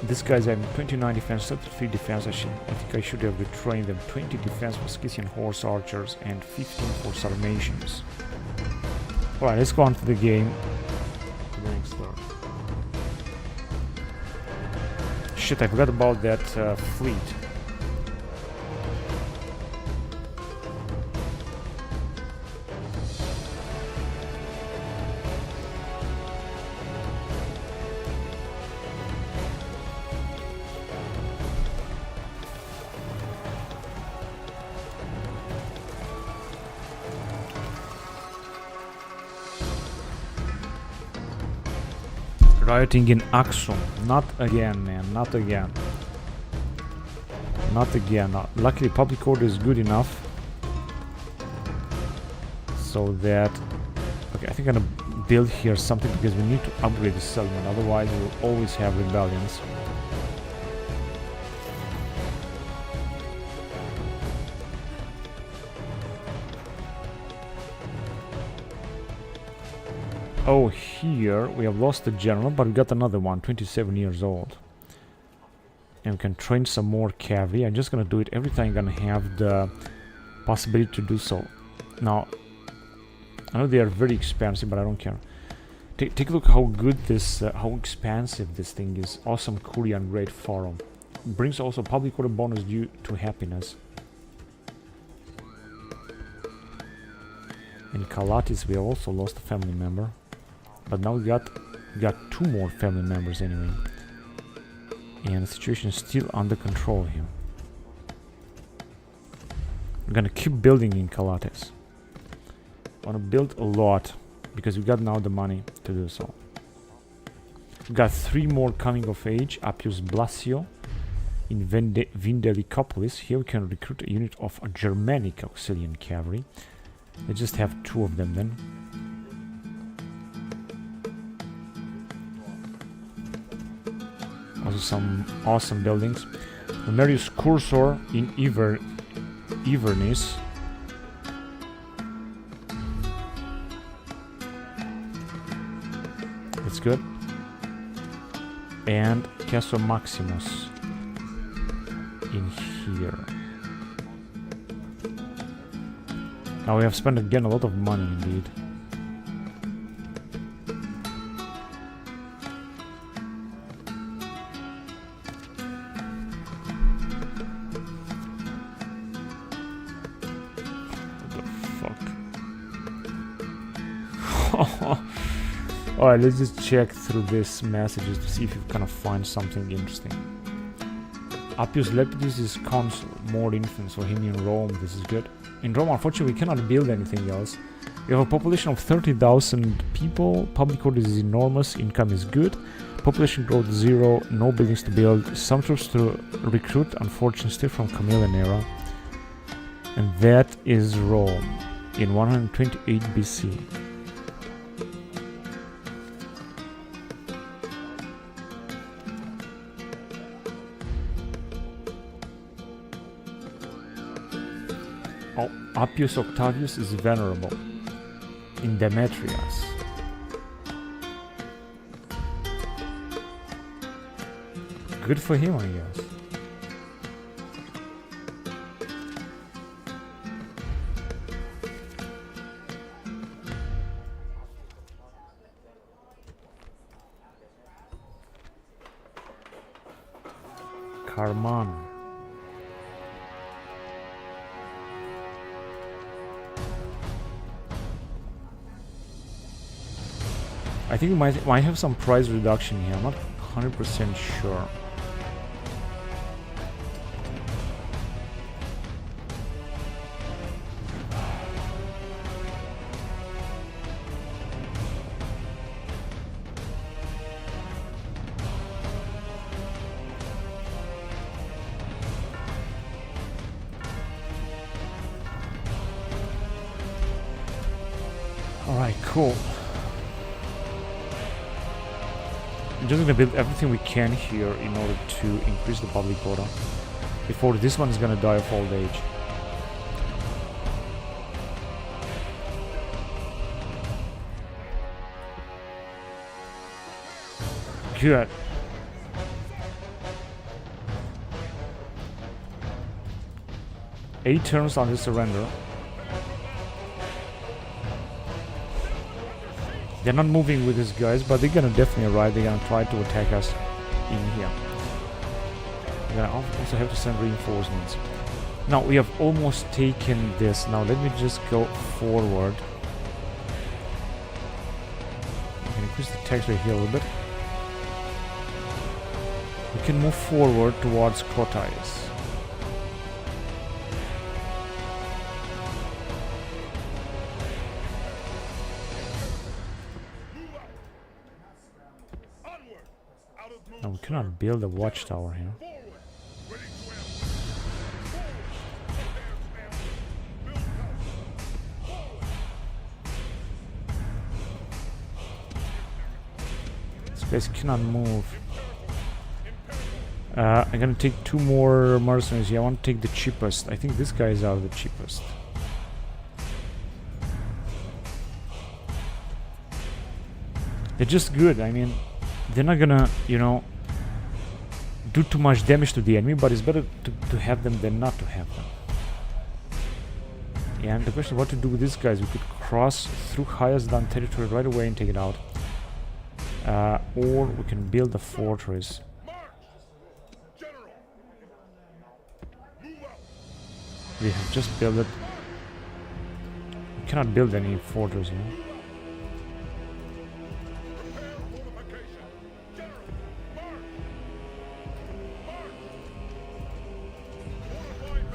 This guy's having 29 defense, 33 defense. I think I should have retrained them. 20 defense for Scythian horse archers and 15 for Sarmatians. Alright, let's go on to the game. To the next turn. Shit, I forgot about that fleet. Rioting in Aksum. Not again, man. Not again. Not again. Luckily, public order is good enough. So that... Okay, I think I'm gonna build here something, because we need to upgrade the settlement. Otherwise, we will always have rebellions. Oh, here we have lost the general, but we got another one, 27 years old. And we can train some more cavalry. I'm just gonna do it every time I'm gonna have the possibility to do so. Now, I know they are very expensive, but I don't care. Take a look how good this, how expansive this thing is. Awesome Curia and Great Forum. Brings also public order bonus due to happiness. In Calatis we also lost a family member. But now we got 2 more family members anyway. And the situation is still under control here. I'm gonna keep building in Calatis. I wanna build a lot because we got now the money to do so. We got 3 more coming of age. Appius Blasio in Vindelicopolis. Here we can recruit a unit of a Germanic auxiliary cavalry. They just have 2 of them then. Also some awesome buildings. Numerius Cursor in Ivernus. That's good. And Castle Maximus in here. Now we have spent again a lot of money indeed. Alright, let's just check through these messages to see if you kind of find something interesting. Appius Lepidus is consul, more infants for him in Rome, this is good. In Rome, unfortunately, we cannot build anything else. We have a population of 30,000 people, public order is enormous, income is good, population growth 0, no buildings to build, some troops to recruit, unfortunately still from Camillian era. And that is Rome in 128 BC. Appius Octavius is venerable in Demetrias. Good for him, I guess. Carman. I think we might have some price reduction here. I'm not 100% sure. All right, cool. I'm just gonna build everything we can here in order to increase the public order before this one is gonna die of old age. Good. Eight turns on this surrender. They're not moving with these guys, but they're gonna definitely arrive. They're gonna try to attack us in here. We're gonna also have to send reinforcements. Now we have almost taken this. Now let me just go forward. We can increase the tax rate here a little bit. We can move forward towards Crotius. Now we cannot build a watchtower here. This place cannot move. I'm gonna take 2 more mercenaries here. I want to take the cheapest. I think these guys are the cheapest. They're just good. I mean, they're not gonna, you know, do too much damage to the enemy, but it's better to have them than not to have them. And the question is what to do with these guys. We could cross through highest done territory right away and take it out. Or we can build a fortress. We have just built it. We cannot build any fortress, you know.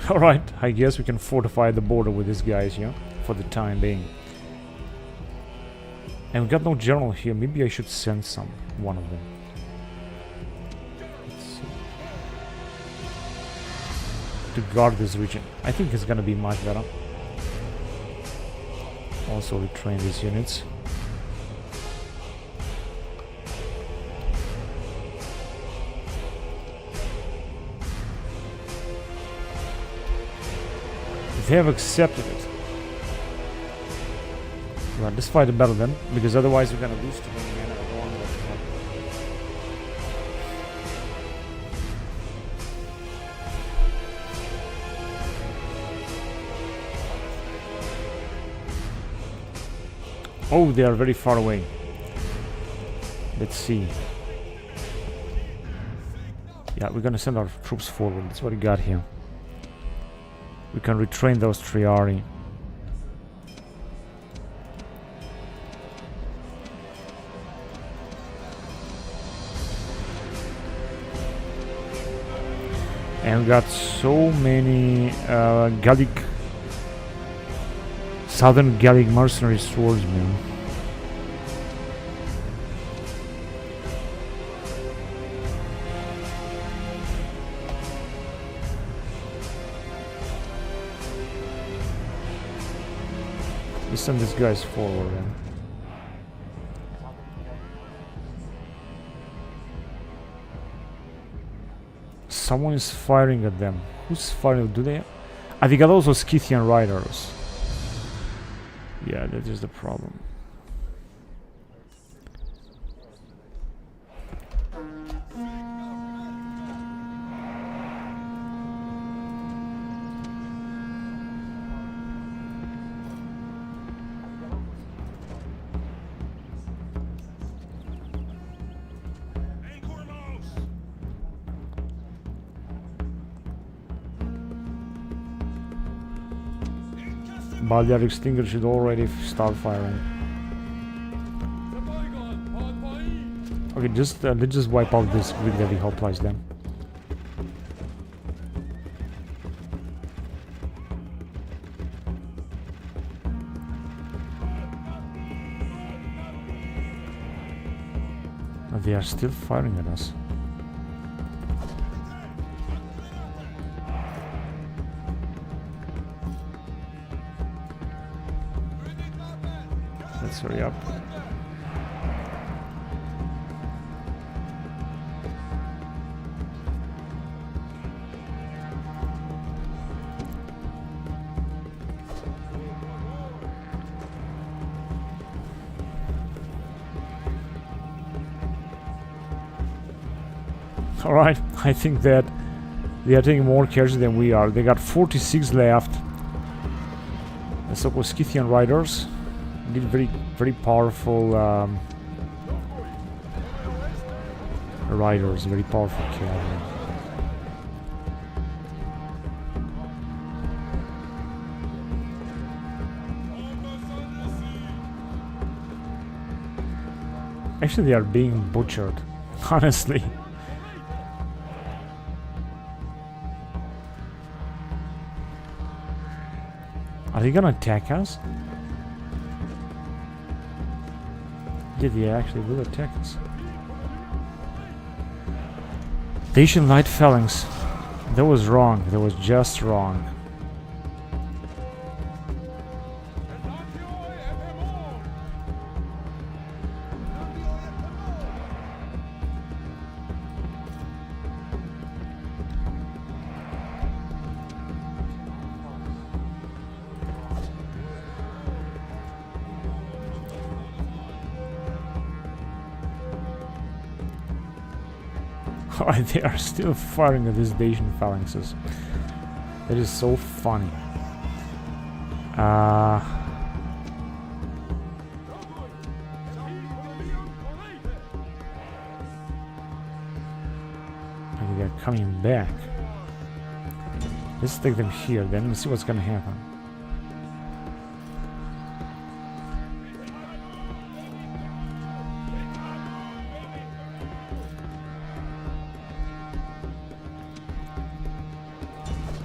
Alright, I guess we can fortify the border with these guys, yeah, for the time being. And we got no general here. Maybe I should send one of them. Let's see. To guard this region. I think it's gonna be much better. Also retrain these units. They have accepted it. Right, let's fight the battle then, because otherwise we're gonna lose too many men. I don't want that to happen. Oh, they are very far away. Let's see. Yeah, we're gonna send our troops forward. That's what we got here. We can retrain those Triari. And we got so many Gallic, Southern Gallic mercenary swordsmen. Let's send these guys forward then. Someone is firing at them. Who's firing? Do they? I think also Scythian riders. Yeah, that is the problem. Balearic Extinguisher should already start firing. Okay, let's just wipe out this Greek heavy hoplites then. They are still firing at us. Let's hurry up. Alright, I think that they are taking more casualties than we are. They got 46 left. The so-called Scythian riders did very powerful riders, very powerful cavalry. Actually, they are being butchered, honestly. Are they gonna attack us? Yeah, they actually will attack us. Dacian light phalanx. That was wrong. That was just wrong. They are still firing at these Dacian phalanxes. That is so funny. coming back. Let's take them here then and see what's gonna happen.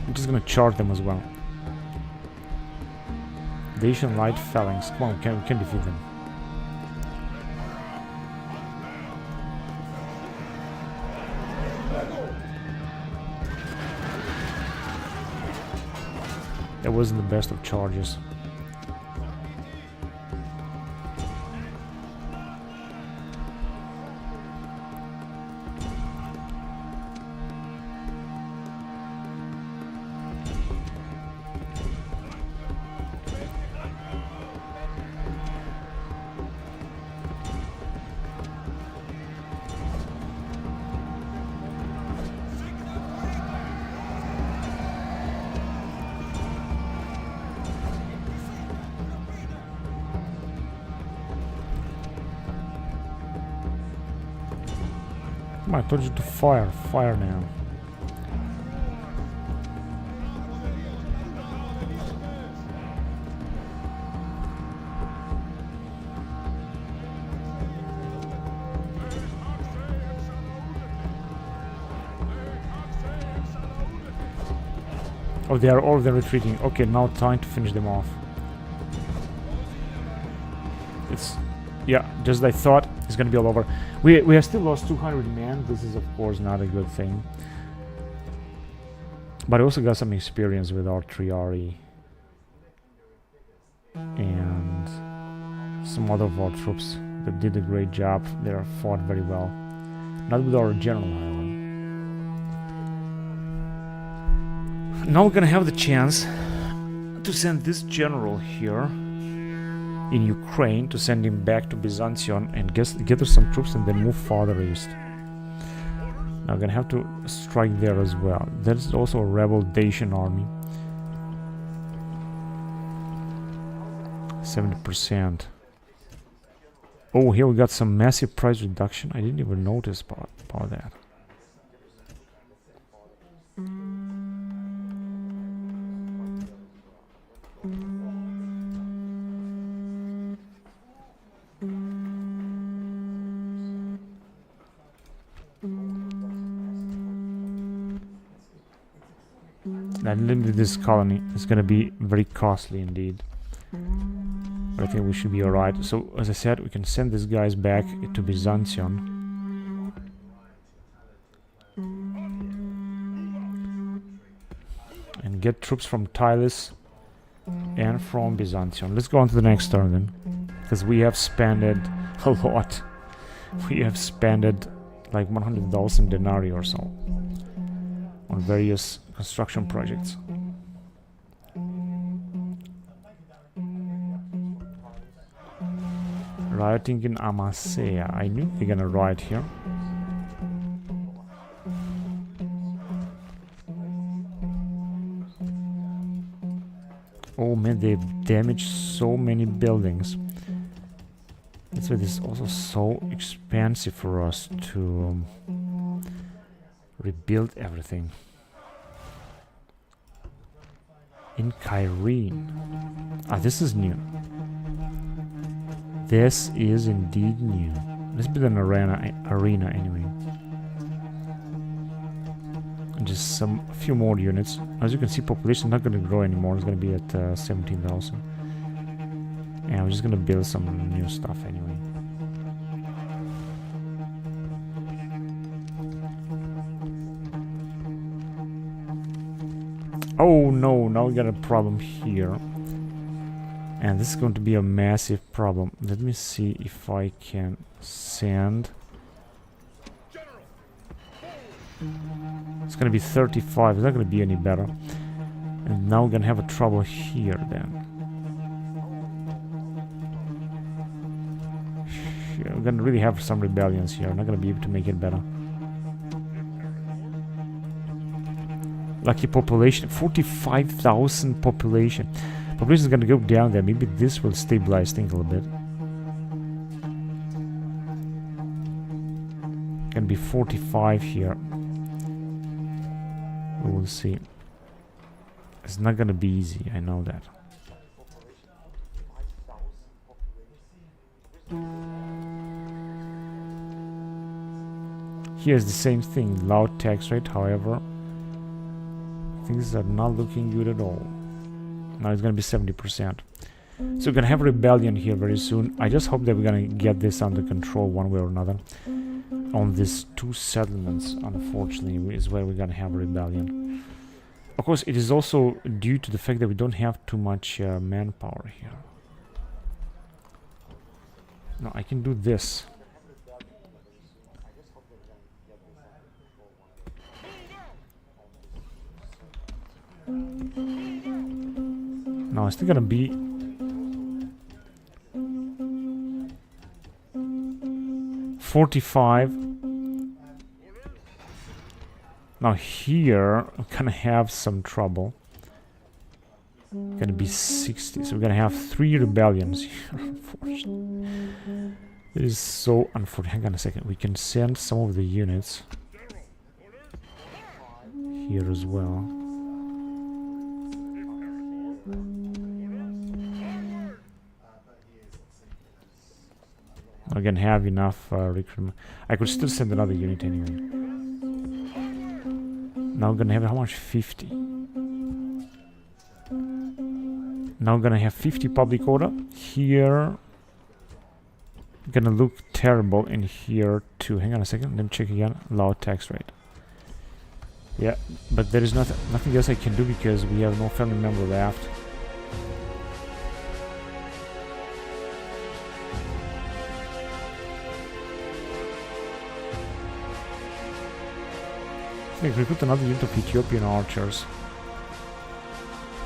I'm just gonna charge them as well. Dacian light phalanx. Come on, we can defeat them. That wasn't the best of charges. I told you to fire. Fire now. Oh, they are all retreating. Okay, now time to finish them off. It's... yeah, just as I thought, it's gonna be all over. We have still lost 200 men. This is of course not a good thing. But I also got some experience with artillery and some other of our troops that did a great job. They fought very well. Not with our general, however. Now we're gonna have the chance to send this general here in Ukraine, to send him back to Byzantium and gather some troops and then move farther east. Now we're gonna have to strike there as well. There's also a rebel Dacian army. 70%. Oh, here we got some massive price reduction. I didn't even notice about that. And this colony is going to be very costly indeed. But I think we should be alright. So, as I said, we can send these guys back to Byzantium. And get troops from Tylis and from Byzantium. Let's go on to the next turn then. Because we have spent a lot. We have spent like 100,000 denarii or so on various construction projects. Rioting in Amasea. I knew they're gonna riot here. Oh man, they've damaged so many buildings. That's why this is also so expensive for us to rebuild everything. In Kyrene. Ah, this is new. This is indeed new. Let's build an arena anyway. And just a few more units. As you can see, population is not going to grow anymore. It's going to be at 17,000. And we're just going to build some new stuff anyway. Oh no, now we got a problem here. And this is going to be a massive problem. Let me see if I can send... It's gonna be 35, it's not gonna be any better. And now we're gonna have a trouble here then. We're gonna really have some rebellions here. I'm not gonna be able to make it better. Lucky population, 45,000 population. Population is gonna go down there. Maybe this will stabilize things a little bit. Gonna be 45 here. We will see. It's not gonna be easy, I know that. Here's the same thing, low tax rate, however, things are not looking good at all. Now it's gonna be 70%. So we're gonna have rebellion here very soon. I just hope that we're gonna get this under control one way or another. On these two settlements, unfortunately, is where we're gonna have a rebellion. Of course, it is also due to the fact that we don't have too much manpower here. Now I can do this. Now it's still gonna be 45. Now here I'm gonna have some trouble. Gonna be 60, so we're gonna have 3 rebellions here. Unfortunately, it is so unfortunate. Hang on a second, we can send some of the units here as well. I can have enough recruitment. I could still send another unit anyway. Now we're gonna have how much? 50. Now we're gonna have 50 public order. Here gonna look terrible in here too. Hang on a second, let me check again. Low tax rate. Yeah, but there is nothing else I can do because we have no family member left. Recruit another unit of Ethiopian archers.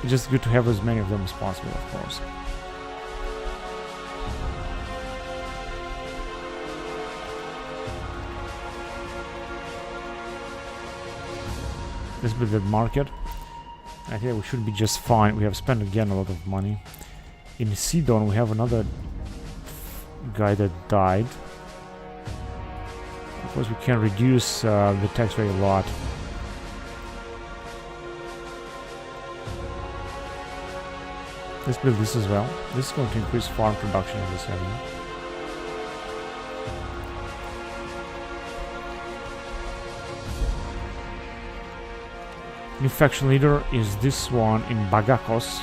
It's just good to have as many of them as possible, of course. Let's build that market. I think we should be just fine. We have spent again a lot of money. In Sidon we have another guy that died. Of course we can reduce the tax rate a lot. Let's build this as well. This is going to increase farm production in this area. New faction leader is this one in Bagakos.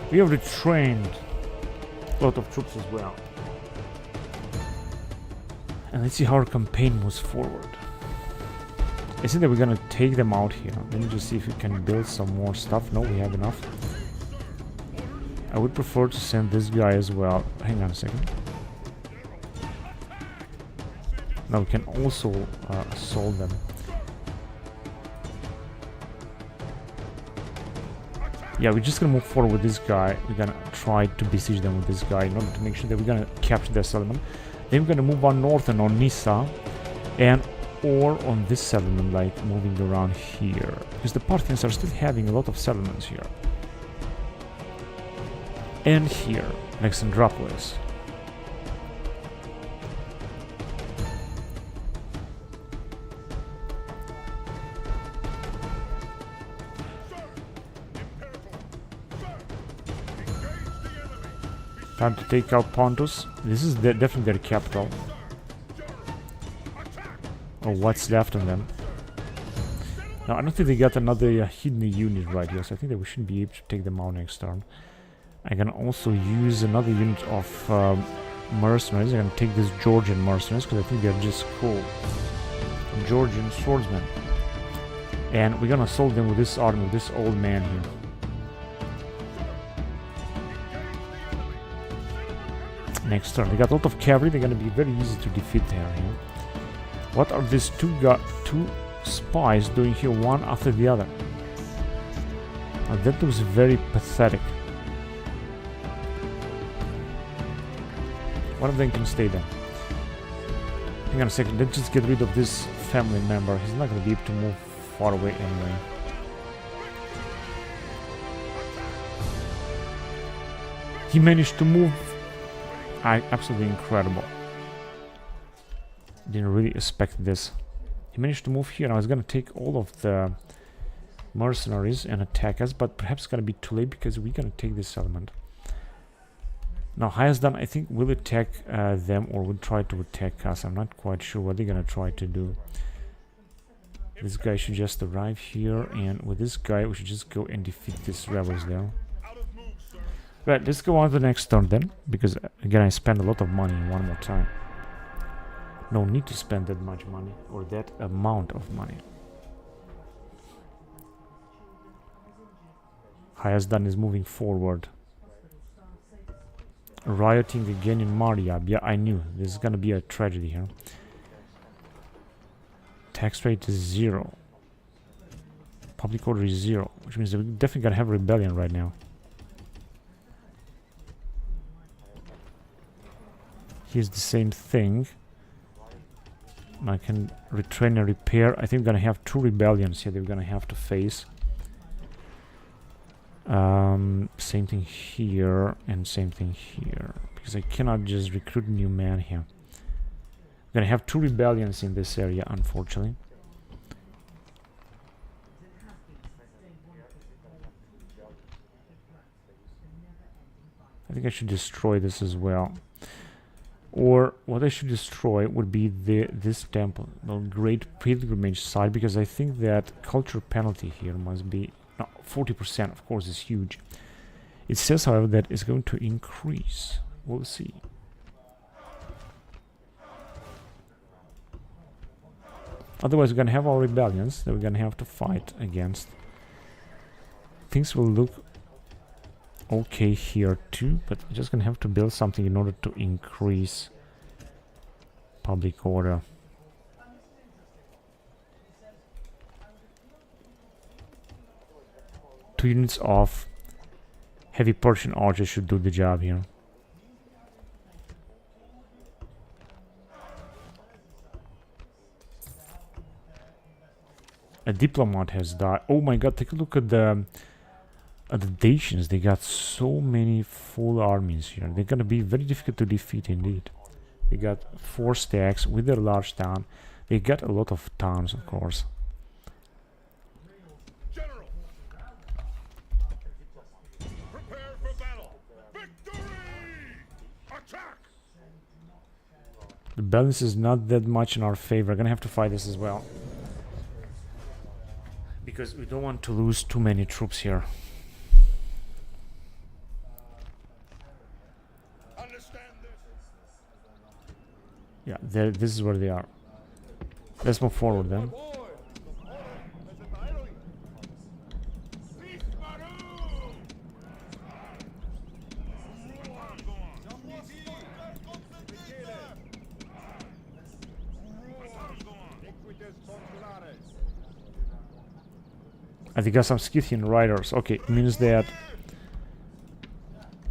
We have retrained a lot of troops as well. And let's see how our campaign moves forward. I think that we're gonna take them out here. Let me just see if we can build some more stuff. No, we have enough. I would prefer to send this guy as well. Hang on a second. Now we can also assault them. Yeah, we're just gonna move forward with this guy. We're gonna try to besiege them with this guy in order to make sure that we're gonna capture their settlement. Then we're gonna move on north and on Nisa, and or on this settlement, like moving around here, because the Parthians are still having a lot of settlements here. And here, Alexandropolis. Time to take out Pontus. This is definitely their capital. Or what's left of them. Now, I don't think they got another hidden unit right here, so I think that we should be able to take them out next turn. I can also use another unit of mercenaries. I'm going to take this Georgian mercenaries because I think they're just cool. Georgian swordsmen. And we're going to assault them with this army, with this old man here. Next turn. They got a lot of cavalry. They're going to be very easy to defeat there. Yeah? What are these two spies doing here, one after the other? Now, that looks very pathetic. One of them can stay there. Hang on a second, let's just get rid of this family member. He's not gonna be able to move far away anyway. He managed to move. Absolutely incredible. Didn't really expect this. He managed to move here. Now he's gonna take all of the mercenaries and attack us, but perhaps it's gonna be too late because we're gonna take this settlement. Now Hayasdan, I think, will attack them or will try to attack us. I'm not quite sure what they're gonna try to do. This guy should just arrive here, and with this guy we should just go and defeat these rebels there. Right, let's go on to the next turn then, because again I spent a lot of money one more time. No need to spend that much money or that amount of money. Hayasdan is moving forward. Rioting again in Mariab. Yeah, I knew this is gonna be a tragedy here. Tax rate is 0. Public order is 0, which means that we're definitely gonna have a rebellion right now. Here's the same thing. I can retrain and repair. I think we're gonna have 2 rebellions here that we're gonna have to face. Same thing here and same thing here, because I cannot just recruit new men here. We're gonna have 2 rebellions in this area, unfortunately. I think I should destroy this as well. Or what I should destroy would be this temple, the Great Pilgrimage site, because I think that culture penalty here must be 40%. Of course, is huge. It says, however, that it's going to increase. We'll see. Otherwise, we're gonna have our rebellions that we're gonna have to fight against. Things will look okay here too, but we're just gonna have to build something in order to increase public order. Two units of heavy Persian archers should do the job here. A diplomat has died. Oh my god, take a look at the Dacians. They got so many full armies here. They're gonna be very difficult to defeat indeed. They got 4 stacks with their large town. They got a lot of towns, of course. General, prepare for battle. Victory! Attack! The balance is not that much in our favor. I'm gonna have to fight this as well, because we don't want to lose too many troops here. Yeah, this is where they are. Let's move forward then. I think I got some Scythian riders. Okay, it means that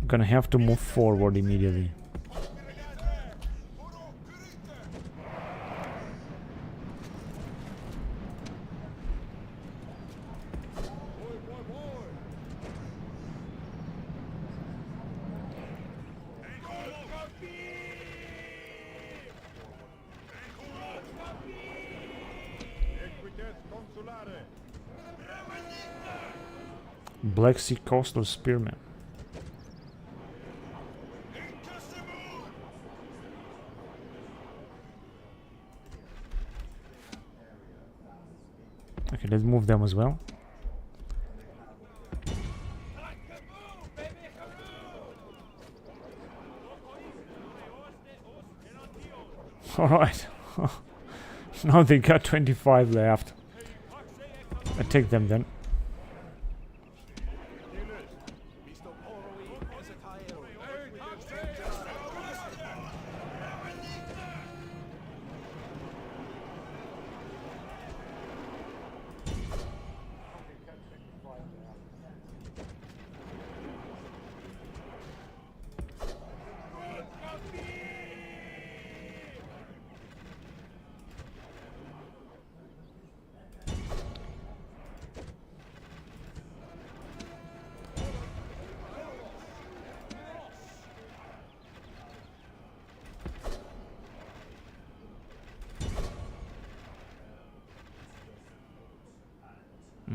I'm gonna have to move forward immediately. Black Sea coastal spearmen. Okay, let's move them as well. Alright. Now they got 25 left. I take them then.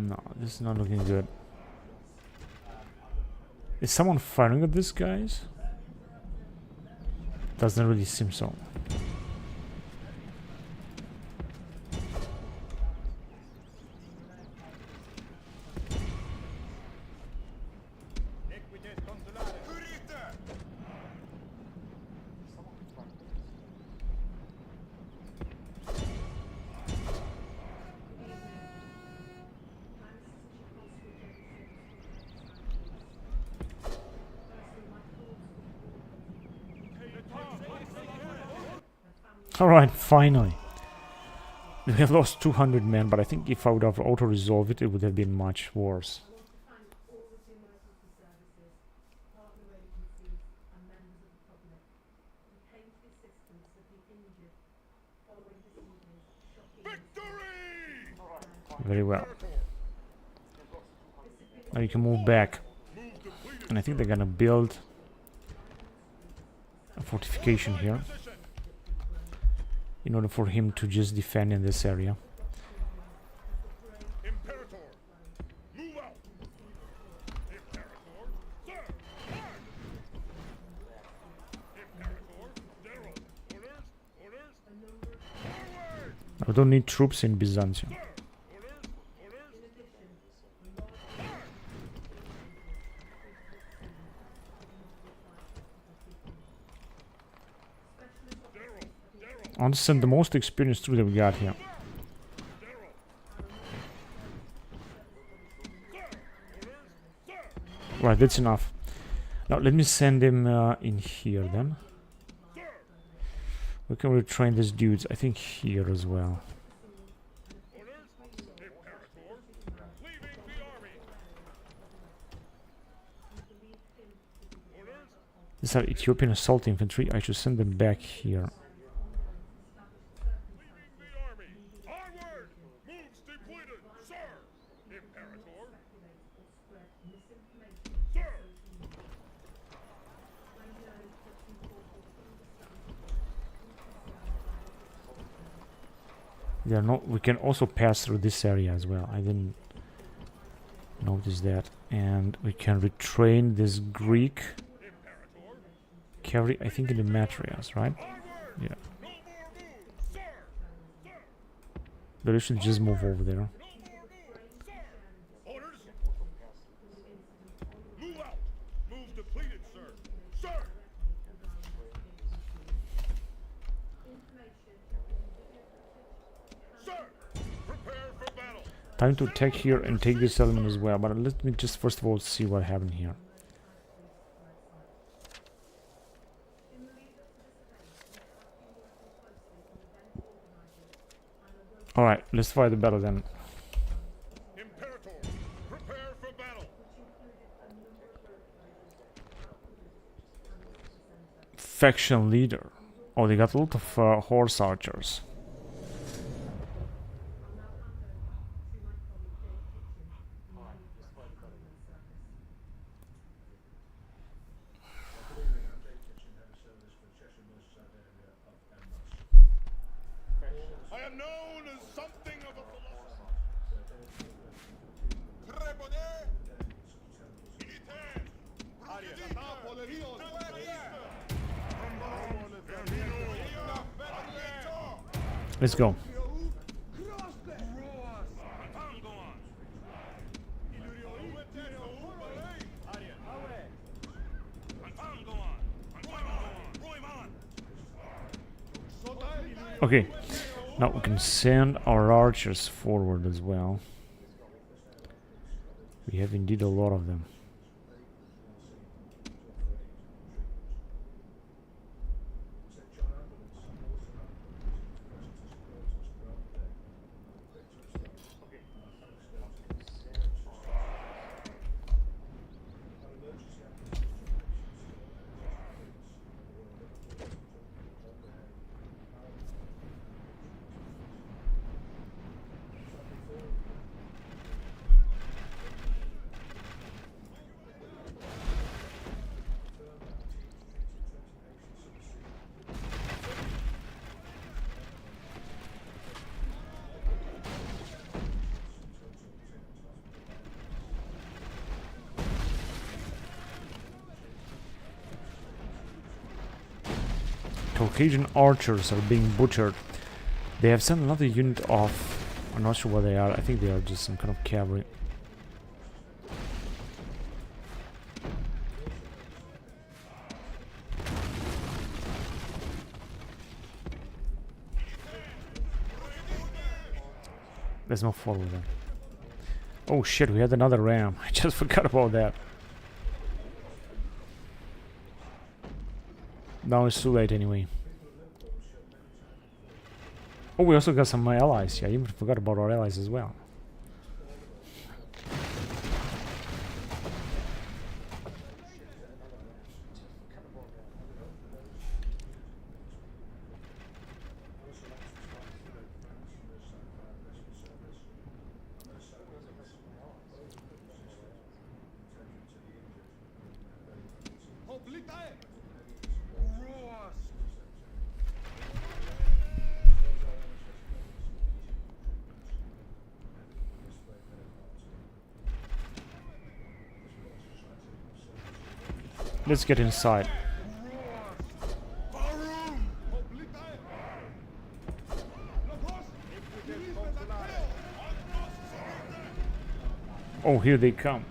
No, this is not looking good. Is someone firing at these guys? Doesn't really seem so. Alright, finally. We have lost 200 men, but I think if I would have auto-resolved it, it would have been much worse. Very well. Now you can move back. And I think they're gonna build a fortification here in order for him to just defend in this area. Imperator, move out. Imperator, sir. Imperator, General, orders. Forward. I don't need troops in Byzantium. Orders. I want to send the most experienced troops that we got here. Right, that's enough. Now let me send him in here then. We can retrain these dudes, I think here as well. These are Ethiopian assault infantry. I should send them back here. They are not. We can also pass through this area as well. I didn't notice that. And we can retrain this Greek cavalry, I think, in the Matrias, right? Yeah. But we should just move over there. Time to attack here and take this element as well, but let me just first of all see what happened here. Alright, let's fight the battle then. Imperator, prepare for battle. Faction leader. Oh, they got a lot of horse archers. Let's go. Okay, now we can send our archers forward as well. We have indeed a lot of them. Carthaginian archers are being butchered. They have sent another unit of... I'm not sure what they are. I think they are just some kind of cavalry. Let's not follow them. Oh shit, we had another ram. I just forgot about that. Now it's too late anyway. Oh, we also got some allies. Yeah, I even forgot about our allies as well. Let's get inside. Oh, here they come.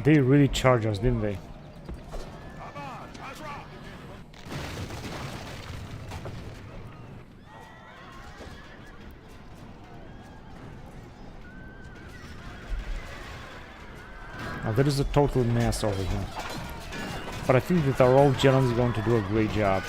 They really charged us, didn't they? Now there is a total mess over here. But I think that our old general is going to do a great job.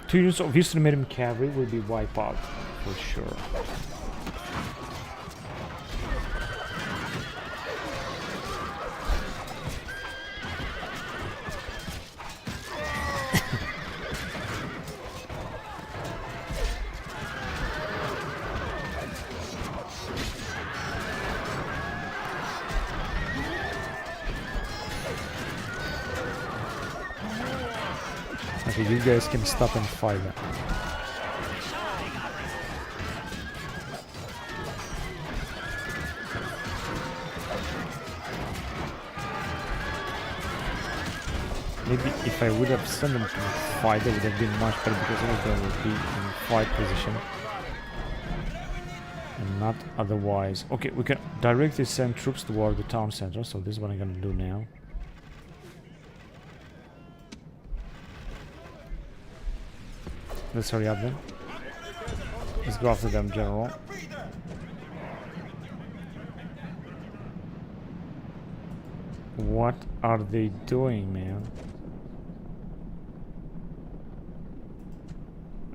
Two units of Eastern Medium Cavalry will be wiped out for sure. Okay, you guys can stop and fight that. Maybe if I would have sent them to fight, it would have been much better because all of them would be in fight position. And not otherwise. Okay, we can directly send troops toward the town center, so this is what I'm gonna do now. Let's hurry up then. Let's go after them, General. What are they doing, man?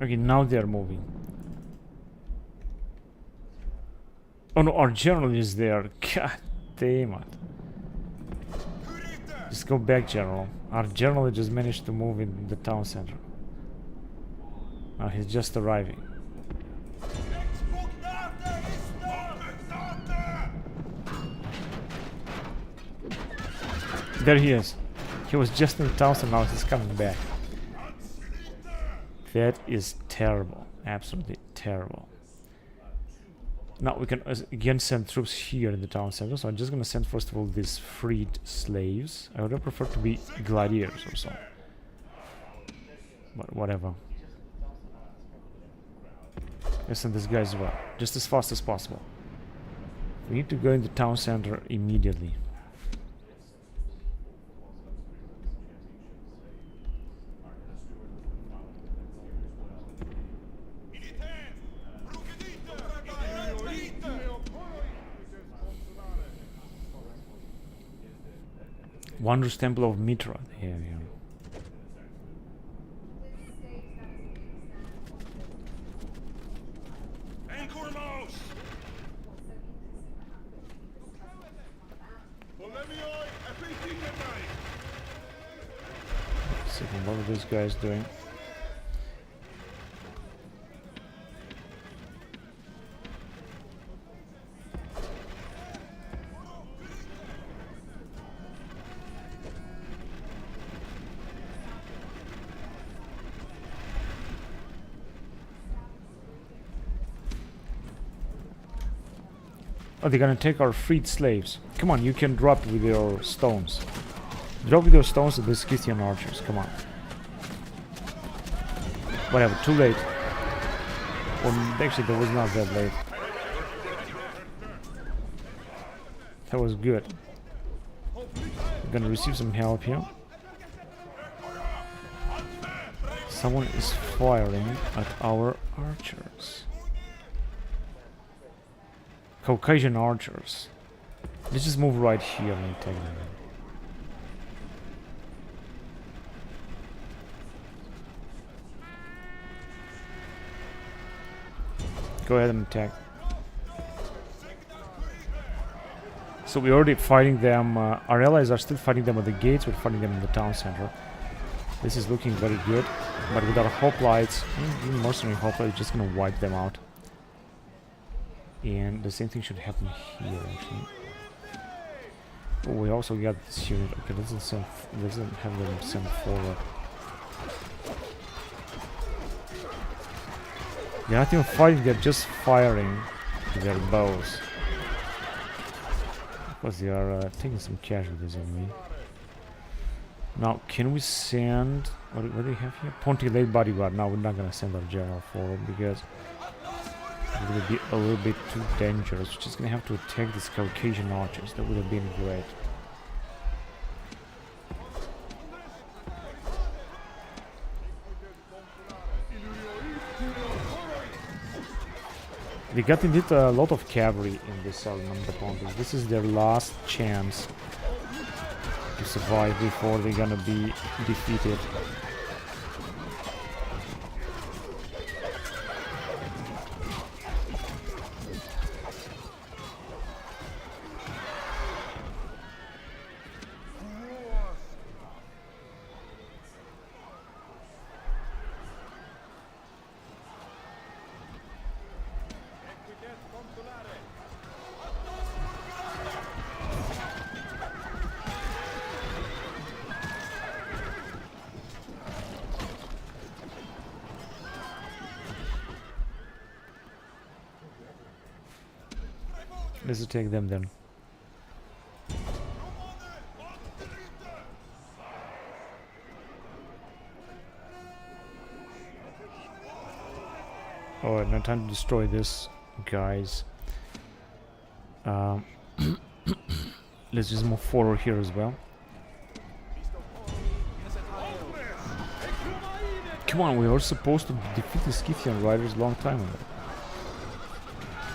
Okay, now they are moving. Oh no, our general is there. God damn it. Just go back, General. Our general just managed to move in the town center. Oh, he's just arriving. There he is. He was just in the town, so now he's coming back. That is terrible. Absolutely terrible. Now we can again send troops here in the town center. So I'm just gonna send first of all these freed slaves. I would have preferred to be gladiators or so. But whatever. Let's send this guy as well, just as fast as possible. We need to go in the town center immediately. Wondrous Temple of Mitra. Here we are. what are these guys doing? Oh, they're gonna take our freed slaves. Come on, you can drop with your stones. Drop with your stones at the Scythian archers. Come on. Whatever, too late. Well, actually, that was not that late. That was good. We're gonna receive some help here. Someone is firing at our archers. Caucasian archers. Let's just move right here and take them. Go ahead and attack. So we're already fighting them. Our allies are still fighting them at the gates. We're fighting them in the town center. This is looking very good. But with our hoplites, even mercenary hoplite, just gonna wipe them out. And the same thing should happen here, actually. Oh, we also got this unit. Okay, let's have them send forward. They're not even fighting, they're just firing their bows. Because they are taking some casualties on me. Now, can we send... What do they have here? Ponti late bodyguard. No, we're not gonna send our general forward because it would be a little bit too dangerous. We're just gonna have to attack these Caucasian archers. That would have been great. They got indeed a lot of cavalry in this settlement, the Pontus. This is their last chance to survive before they're gonna be defeated. Let's attack them then. Alright, now time to destroy this, guys. Let's just move forward here as well. Come on, we were supposed to defeat the Scythian riders a long time ago.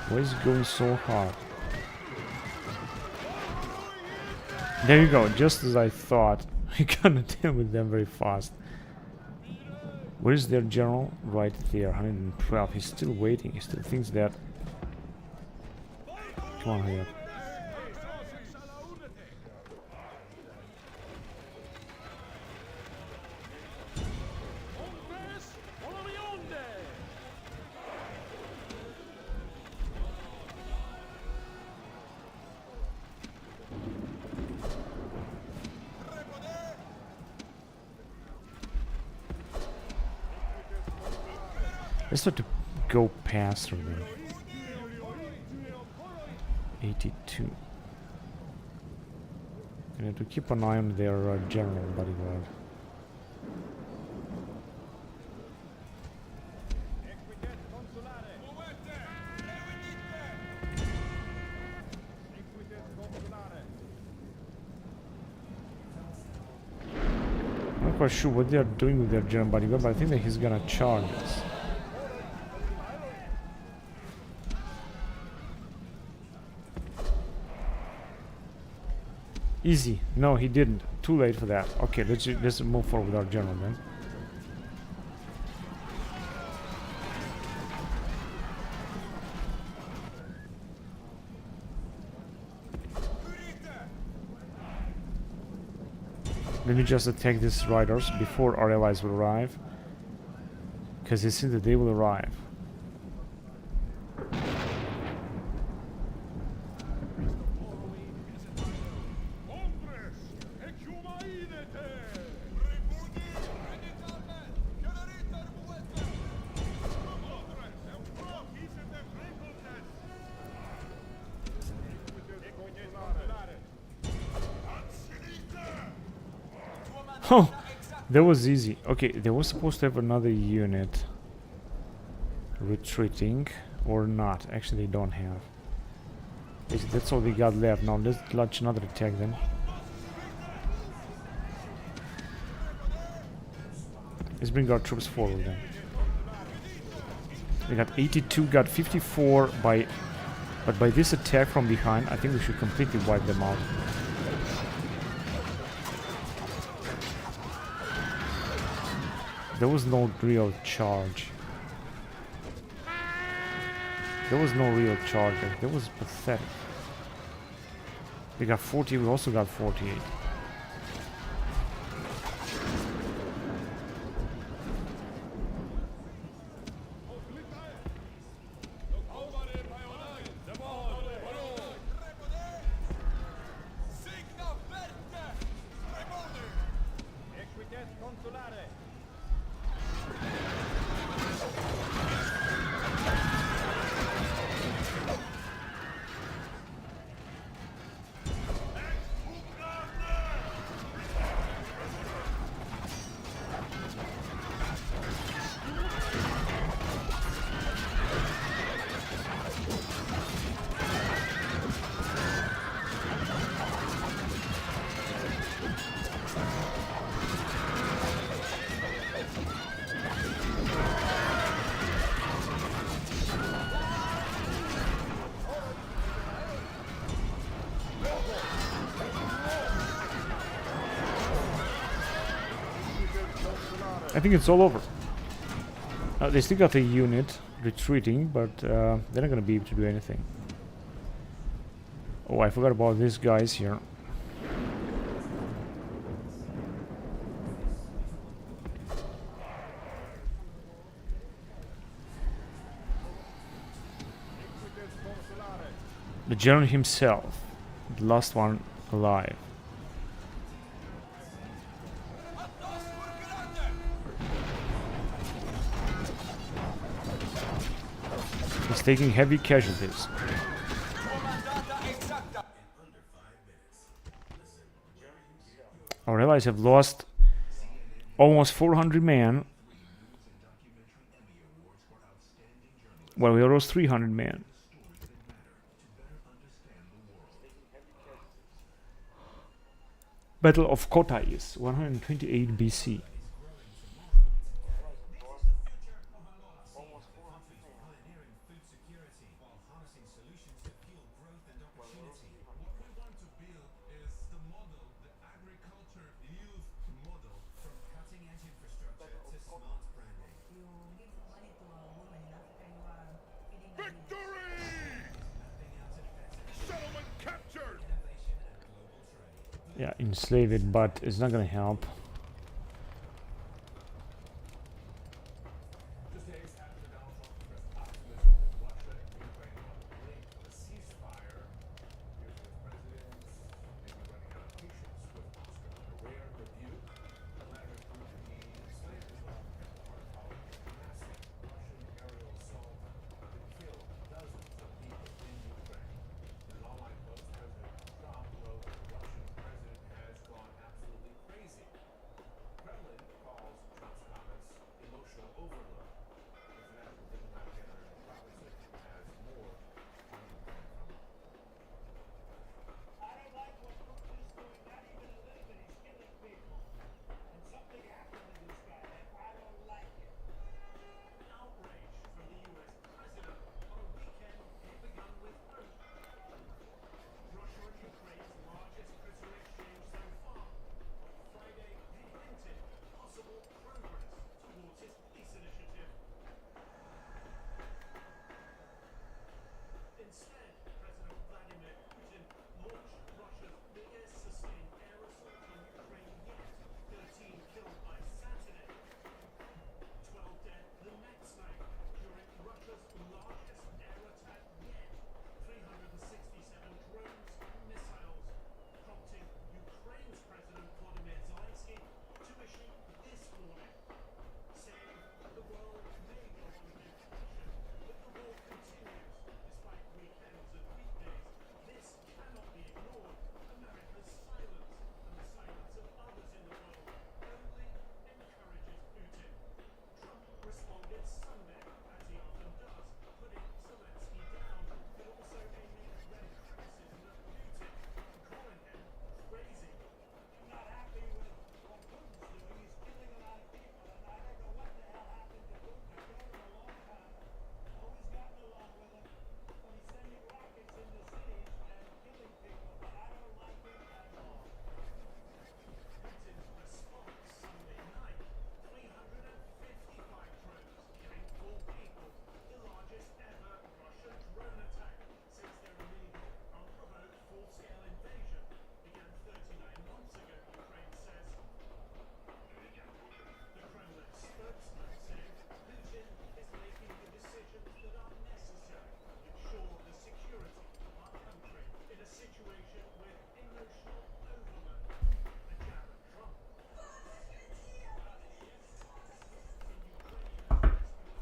Why is it going so hard? There you go, just as I thought. We gonna deal with them very fast. Where is their general? Right there, 112. He's still waiting. He still thinks that... Come on here. Let's try to go past through them. 82. I have to keep an eye on their general bodyguard. I'm not quite sure what they are doing with their general bodyguard, but I think that he's gonna charge us. Easy. No, he didn't. Too late for that. Okay, let's move forward with our general then. Let me just attack these riders before our allies will arrive. Because it seems that they will arrive. Oh, that was easy. Okay, they were supposed to have another unit retreating, or not. Actually, they don't have. That's all they got left. Now let's launch another attack then. Let's bring our troops forward then. We got 82, got 54 by... But by this attack from behind, I think we should completely wipe them out. There was no real charge. There was no real charge. That was pathetic. They got 40, we also got 48. I think it's all over. They still got a unit retreating, but they're not gonna be able to do anything. Oh, I forgot about these guys here. The general himself, the last one alive. He's taking heavy casualties. Our allies have lost almost 400 men. Well, we lost 300 men. Battle of Carthage, 128 BC. Yeah, enslave it, but it's not gonna help.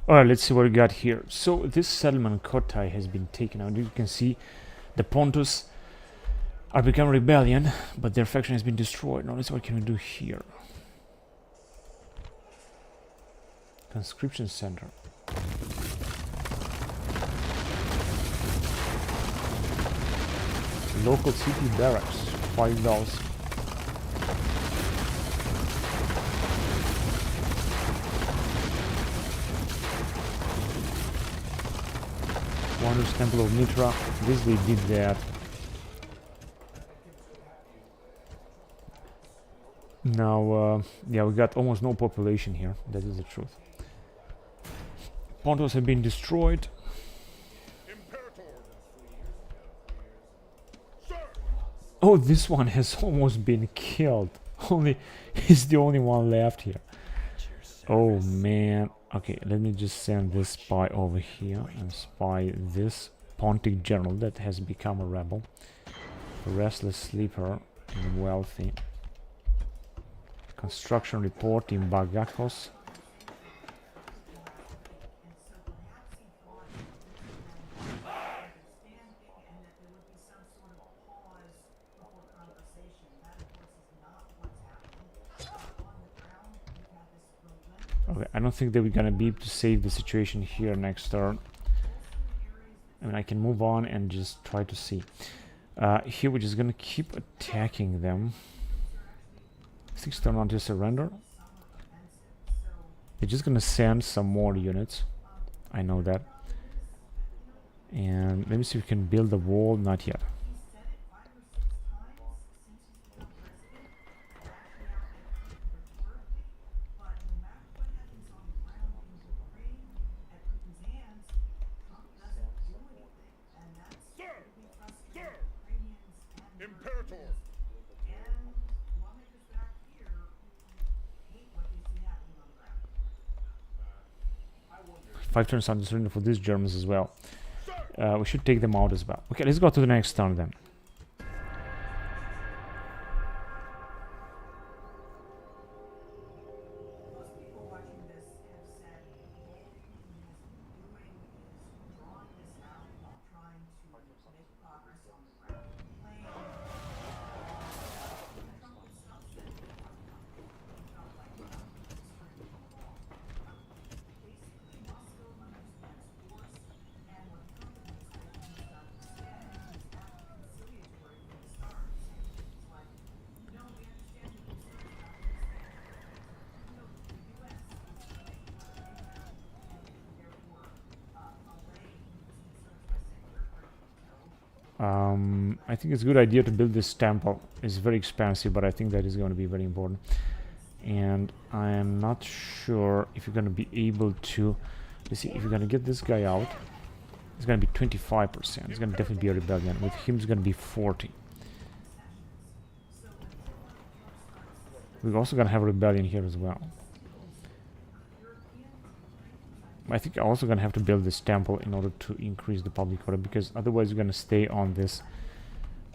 Alright, let's see what we got here. So this settlement Kotai has been taken out. You can see the Pontus are becoming rebellion, but their faction has been destroyed. Now let's see what can we do here. Conscription center. Local city barracks, $5. Wonders Temple of Mitra. This they did that. Now, yeah, we got almost no population here. That is the truth. Pontos have been destroyed. Imperator. Sir. Oh, this one has almost been killed. Only he's the only one left here. Oh man. Okay, let me just send this spy over here and spy this Pontic general that has become a rebel. A restless sleeper and wealthy. Construction report in Bagakos. Okay, I don't think that we're gonna be able to save the situation here next turn. I mean, I can move on and just try to see. Here we're just gonna keep attacking them. 6 turn on to surrender. They're just gonna send some more units. I know that. And let me see if we can build a wall. Not yet. Imperator. 5 turns on to surrender for these Germans as well. We should take them out as well. Okay, let's go to the next turn then. I think it's a good idea to build this temple. It's very expensive, but I think that is going to be very important. And I am not sure if you're going to be able to... Let's see, if you're going to get this guy out, it's going to be 25%. It's going to definitely be a rebellion. With him, it's going to be 40. We're also going to have a rebellion here as well. I think I'm also going to have to build this temple in order to increase the public order, because otherwise we're going to stay on this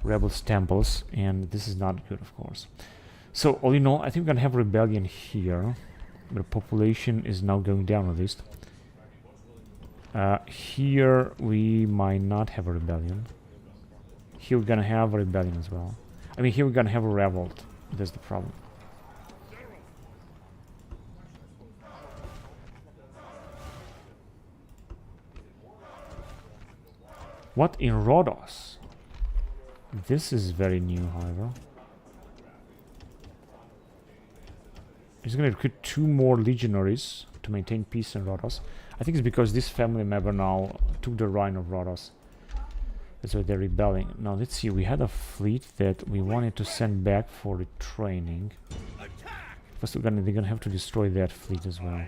rebels temples, and this is not good, of course. So all in all, I think we're going to have a rebellion here. The population is now going down at least. Here we might not have a rebellion. Here we're going to have a rebellion as well. I mean, here we're going to have a revolt. That's the problem. What in Rhodos? This is very new, however. He's going to recruit 2 more legionaries to maintain peace in Rhodos. I think it's because this family member now took the Rhine of Rhodos. That's why they're rebelling. Now let's see, we had a fleet that we wanted to send back for the training. First they're gonna have to destroy that fleet as well.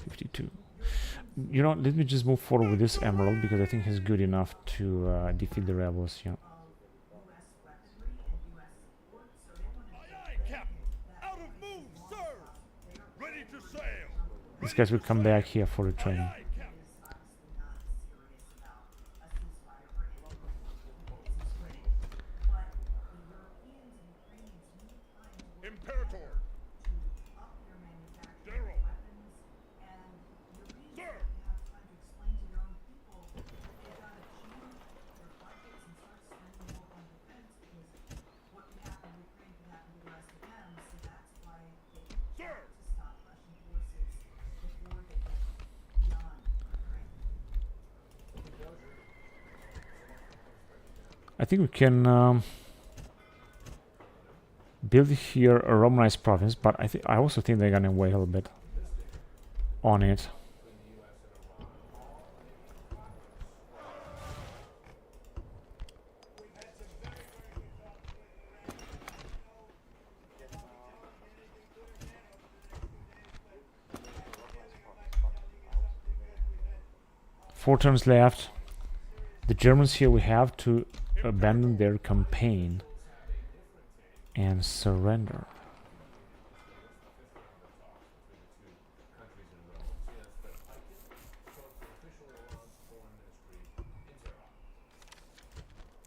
52. You know, let me just move forward with this emerald, because I think he's good enough to defeat the rebels. Yeah. These guys will come back here for the training. Imperator. Daryl. I think we can build here a Romanized province, but I also think they're gonna wait a little bit on it. Four turns left. The Germans here will have to abandon their campaign and surrender.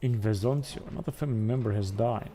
In Vesontio, another family member has died.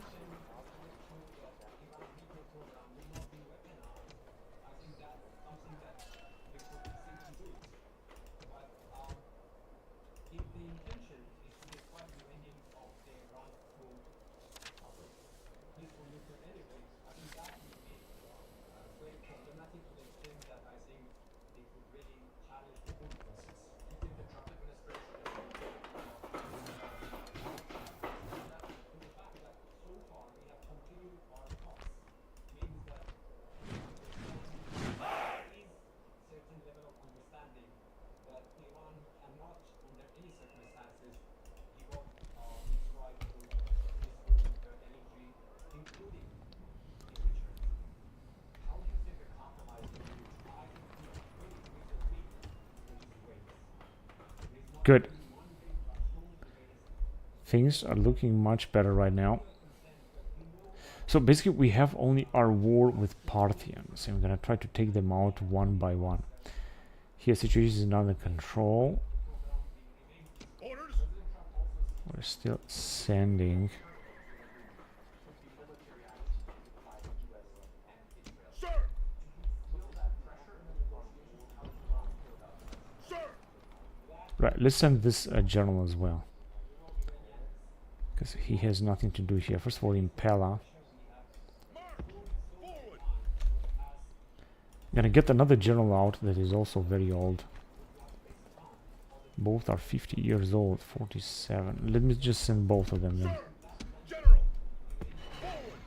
Good. Things are looking much better right now. So basically we have only our war with Parthians, and we're gonna try to take them out one by one. Here situation is under control. Orders. We're still sending. Sir. Sir. Right, let's send this general as well, because he has nothing to do here. First of all, Impella. March. Forward. Gonna get another general out that is also very old. Both are 50 years old, 47. Let me just send both of them then. General. Forward.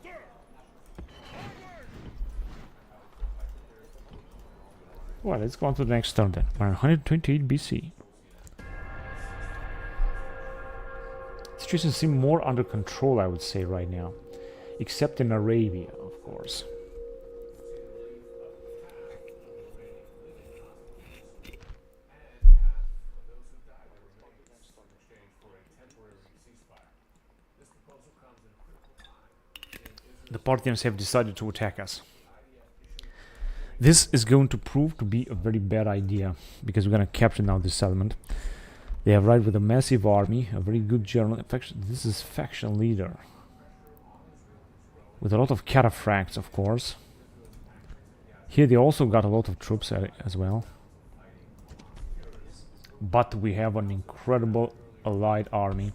Sir. Onward. Well, let's go on to the next turn then. 128 BC. Situation seems more under control, I would say, right now. Except in Arabia, of course. The Parthians have decided to attack us. This is going to prove to be a very bad idea, because we're going to capture now this settlement. They have arrived with a massive army, a very good general. In fact, this is faction leader. With a lot of cataphracts, of course. Here they also got a lot of troops as well. But we have an incredible allied army.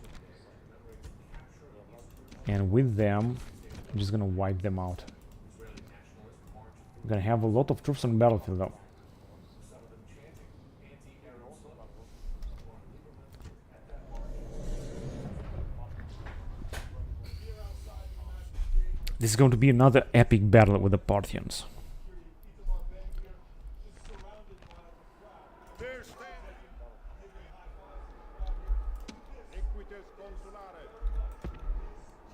And with them, I'm just gonna wipe them out. We're gonna have a lot of troops on the battlefield though. This is going to be another epic battle with the Parthians. There stand. Equites consulare.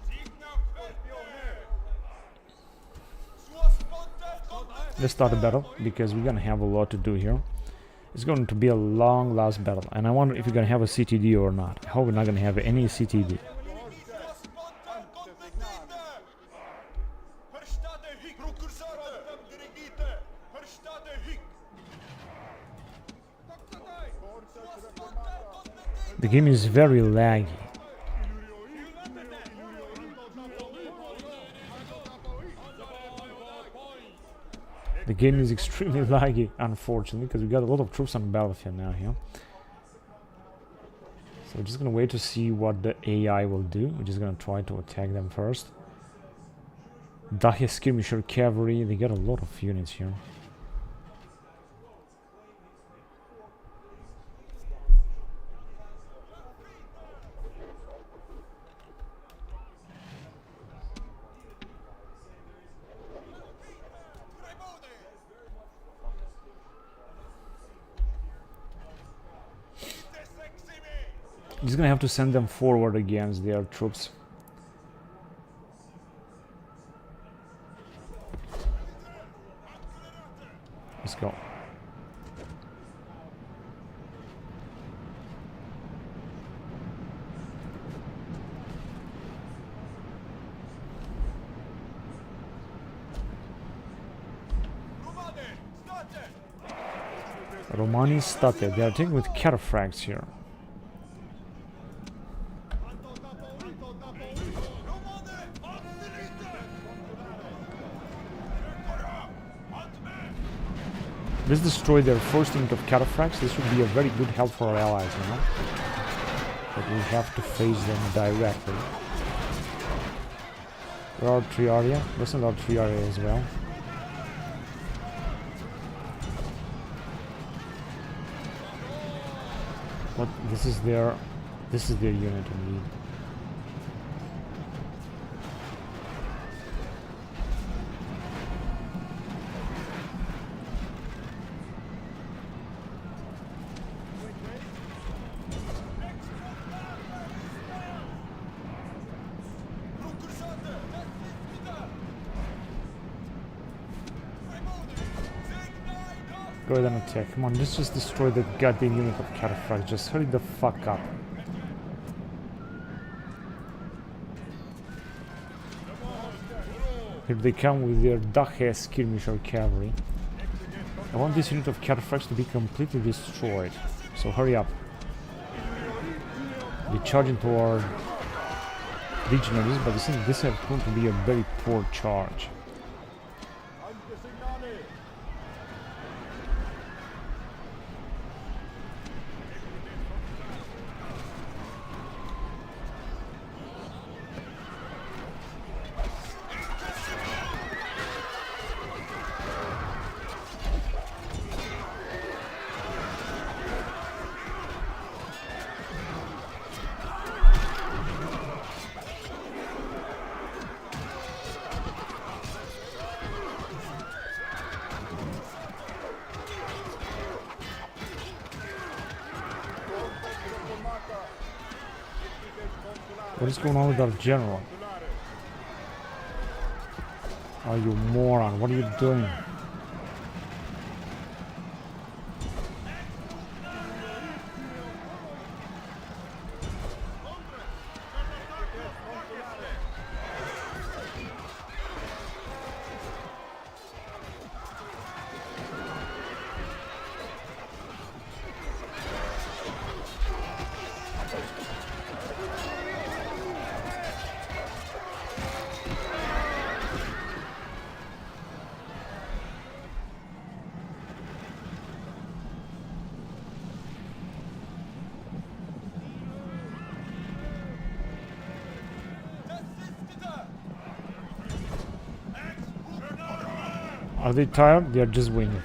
Signa Scorpione. Let's start the battle, because we're gonna have a lot to do here. It's going to be a long last battle, and I wonder if we're gonna have a CTD or not. I hope we're not gonna have any CTD. The game is very laggy. The game is extremely laggy, unfortunately, because we got a lot of troops on the battlefield now here. So we're just gonna wait to see what the AI will do. We're just gonna try to attack them first. Dacia skirmisher cavalry, they got a lot of units here. He's gonna have to send them forward against their troops. Let's go. Romani started. They are taking with cataphracts here. Let's destroy their first unit of cataphracts. This would be a very good help for our allies, you know? But we have to face them directly. There are Triaria. There's another Triaria as well. But this is their unit indeed. Go ahead and attack. Come on, let's just destroy the goddamn unit of cataphracts. Just hurry the fuck up. Here they come with their Dahe skirmisher cavalry. I want this unit of cataphracts to be completely destroyed. So hurry up. They charge into our legionaries, but this has proven to be a very poor charge. What is going on with our general? Oh, you moron, what are you doing? Are they tired? They are just winging.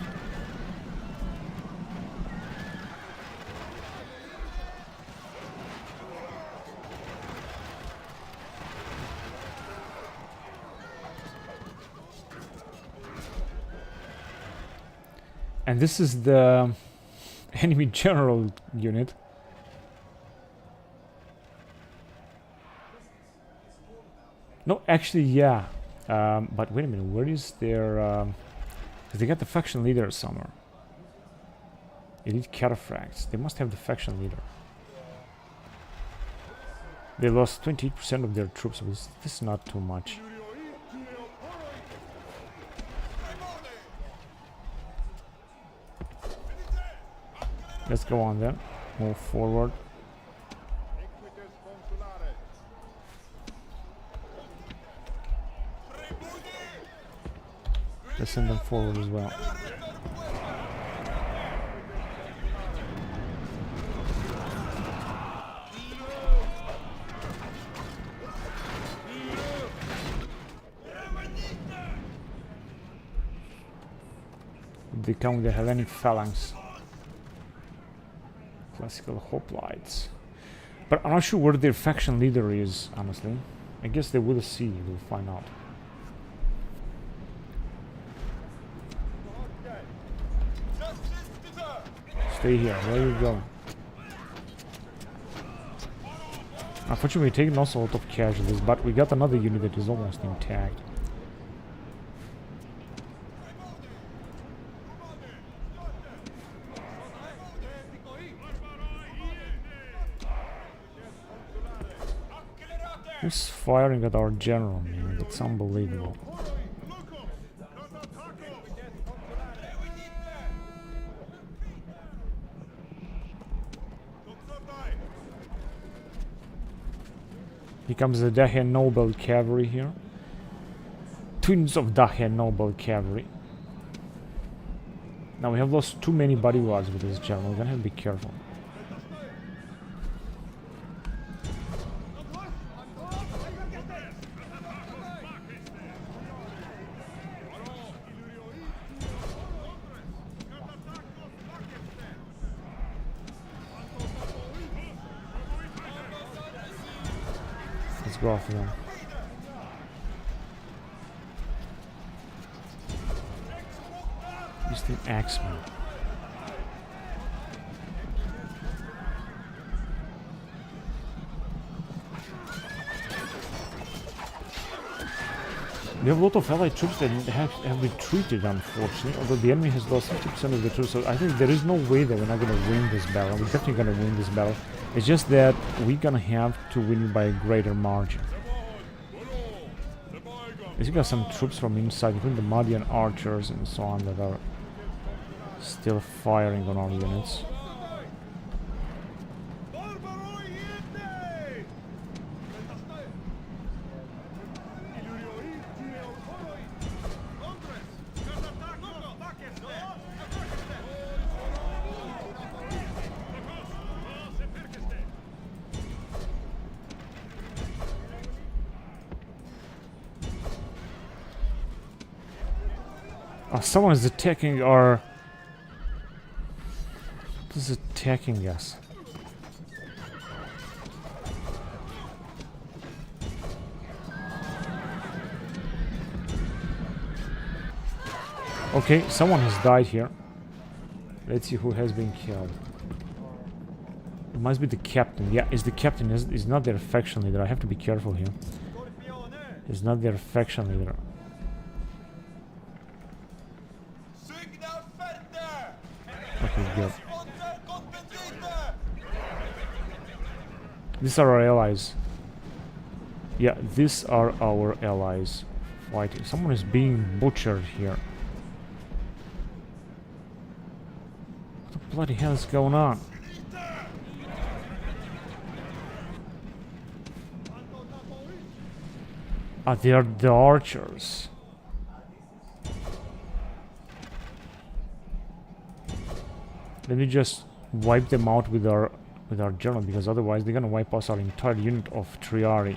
And this is the enemy general unit. No, actually, yeah. But wait a minute, where is their... they got the faction leader somewhere. Elite cataphracts. They must have the faction leader. They lost 28% of their troops. This is not too much. Let's go on then. Move forward. Let's send them forward as well. They come with the Hellenic phalanx. Classical hoplites. But I'm not sure where their faction leader is, honestly. I guess they will see, we'll find out. Stay here, where are you going? Unfortunately, we're taking also a lot of casualties, but we got another unit that is almost intact. Who's firing at our general, man? That's unbelievable. Here comes the Dacian Noble Cavalry here. Twins of Dacian Noble Cavalry. Now we have lost too many bodyguards with this general. We're gonna have to be careful. Let's go after them. Just an axeman. We have a lot of allied troops that have retreated, unfortunately, although the enemy has lost 50% of the troops, so I think there is no way that we're not going to win this battle. We're definitely going to win this battle. It's just that we're going to have to win by a greater margin. As you got some troops from inside, including the Median archers and so on, that are still firing on our units. Someone is attacking our... What is attacking us? Okay, someone has died here. Let's see who has been killed. It must be the captain. Yeah, it's the captain. Is not their faction leader. I have to be careful here. It's not their faction leader. Okay, good. These are our allies. Yeah, these are our allies fighting. Someone is being butchered here. What the bloody hell is going on? Ah, they are the archers. Let me just wipe them out with our general, because otherwise they're gonna wipe us our entire unit of Triari.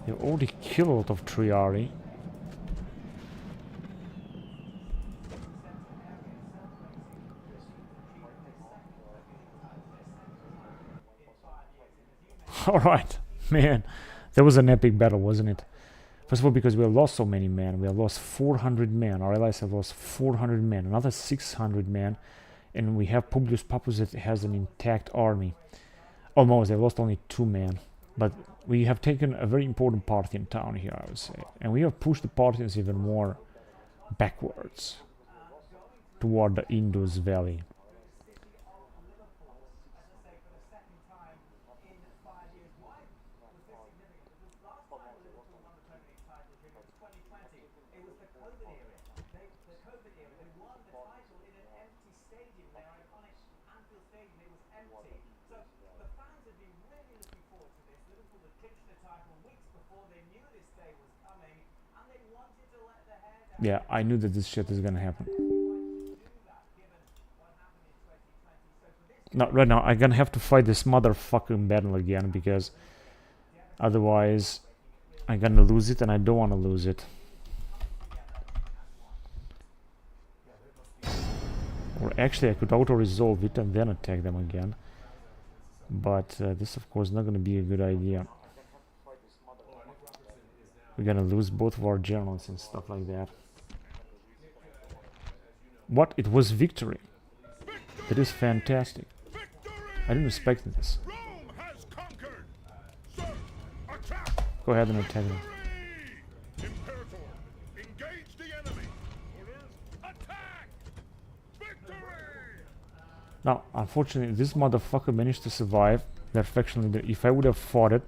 They already killed a lot of Triari. Alright, man. That was an epic battle, wasn't it? First of all, because we have lost so many men. We have lost 400 men. Our allies have lost 400 men. Another 600 men. And we have Publius Pappus that has an intact army. Almost. They lost only 2 men. But we have taken a very important Parthian town here, I would say. And we have pushed the Parthians even more backwards. Toward the Indus Valley. Yeah, I knew that this shit is gonna happen. No, right now I'm gonna have to fight this motherfucking battle again, because otherwise I'm gonna lose it, and I don't want to lose it. Or actually I could auto-resolve it and then attack them again. But this of course is not gonna be a good idea. We're gonna lose both of our generals and stuff like that. What? It was victory. That is fantastic. Victory! I didn't expect this. Rome has conquered! Sir, attack! Go ahead and attack them. Victory! Imperator, engage the enemy! Orders, attack! Victory! Now, unfortunately, this motherfucker managed to survive that faction leader. If I would have fought it,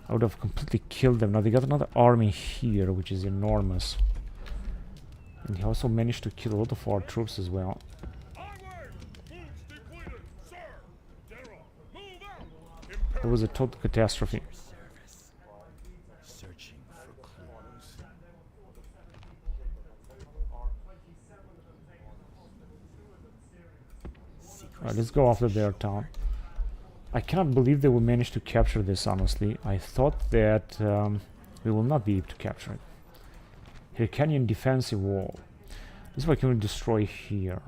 I would have completely killed them. Now, they got another army here, which is enormous. And he also managed to kill a lot of our troops as well. Onward! Moves depleted! Sir! General, move out! It Imperator, was a total catastrophe. Service. Searching for clues. Alright, let's go after their town. I cannot believe they will manage to capture this, honestly. I thought that we will not be able to capture it. Hyrcanian defensive wall. This one can we destroy here.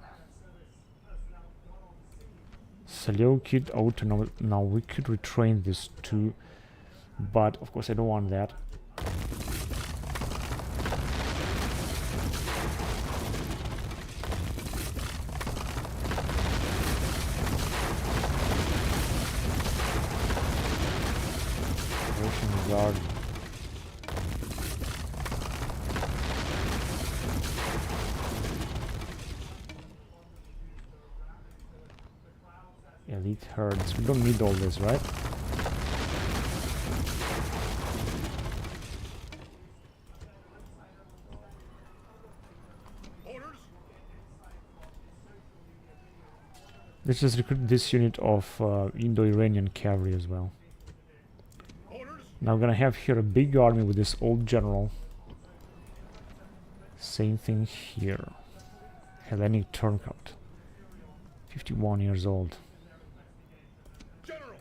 Seleucid autonomous. Now we could retrain this too, but of course I don't want that. Russian Guard. Elite herds. We don't need all this, right? orders, Let's just recruit this unit of Indo-Iranian cavalry as well. orders, Now I'm gonna have here a big army with this old general. Same thing here. Hellenic turncoat. 51 years old. General,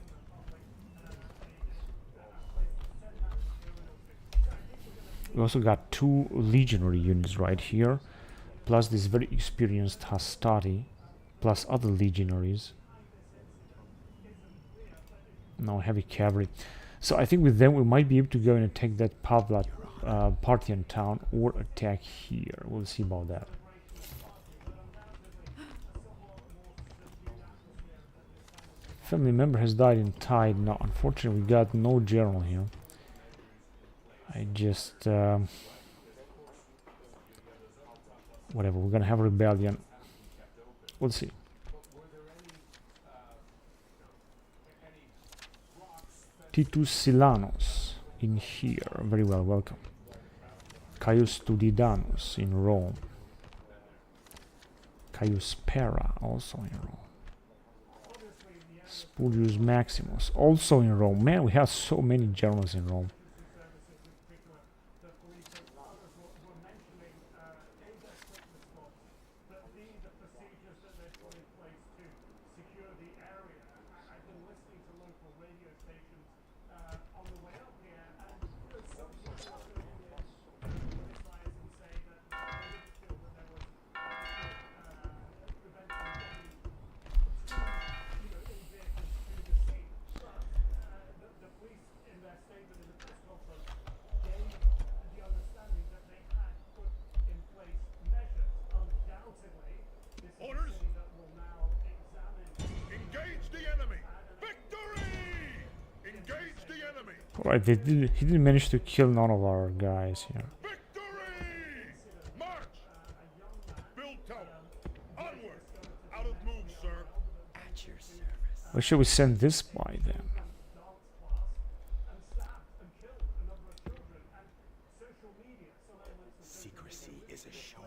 We also got 2 legionary units right here, plus this very experienced Hastati, plus other legionaries. Now heavy cavalry. So I think with them we might be able to go and attack that Parthian town or attack here. We'll see about that. Family member has died in tide. Now unfortunately we got no general here. I just whatever, we're gonna have a rebellion. We'll see. Titus Silanus in here, very well, welcome. Caius Tudidanus in Rome. Caius Pera also in Rome. Spurius Maximus also in Rome. Man, we have so many generals in Rome. orders, engage the enemy! Victory! Engage the enemy! Alright, he didn't manage to kill none of our guys here. Victory! March! Build tower! Onward! Out of move, sir! At your service. Where should we send this by then? Secrecy is assured.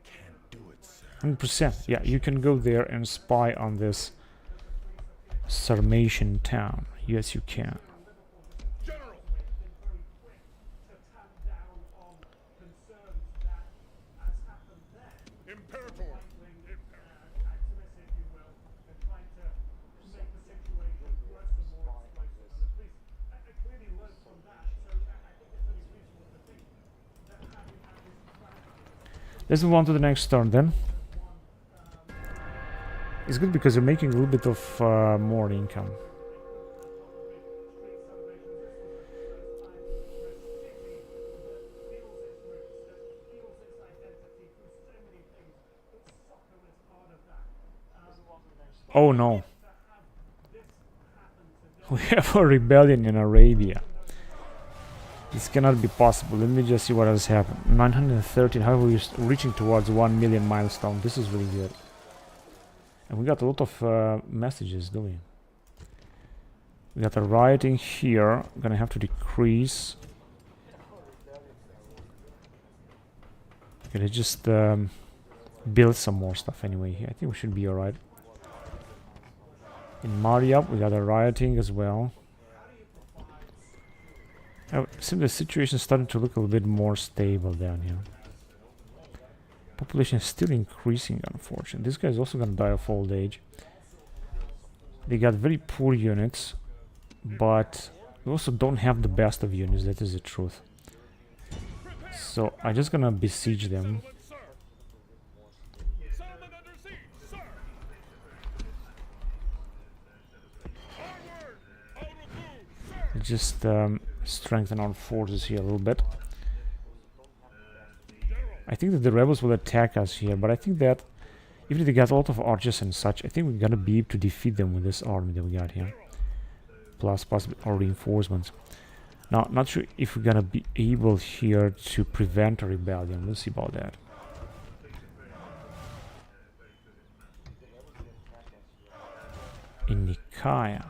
Can't do it, sir. 100%. Yeah, you can go there and spy on this Sarmatian town. Yes, you can. General! Imperator! Let's move on to the next turn then. It's good because you're making a little bit of more income. Oh no. We have a rebellion in Arabia. This cannot be possible. Let me just see what has happened. 913. However, we're reaching towards 1 million milestone. This is really good. And we got a lot of messages, don't we? We got a rioting here. I'm gonna have to decrease. Gonna just build some more stuff anyway here. I think we should be alright. In Mariab, we got a rioting as well. Seems the situation is starting to look a little bit more stable down here. Population is still increasing, unfortunately. This guy is also gonna die of old age. They got very poor units, but we also don't have the best of units, that is the truth. So I'm just gonna besiege them. Just strengthen our forces here a little bit. I think that the rebels will attack us here, but I think that even if they got a lot of archers and such, I think we're gonna be able to defeat them with this army that we got here. Plus possibly our reinforcements. Now, not sure if we're gonna be able here to prevent a rebellion. We'll see about that. In Nicaea.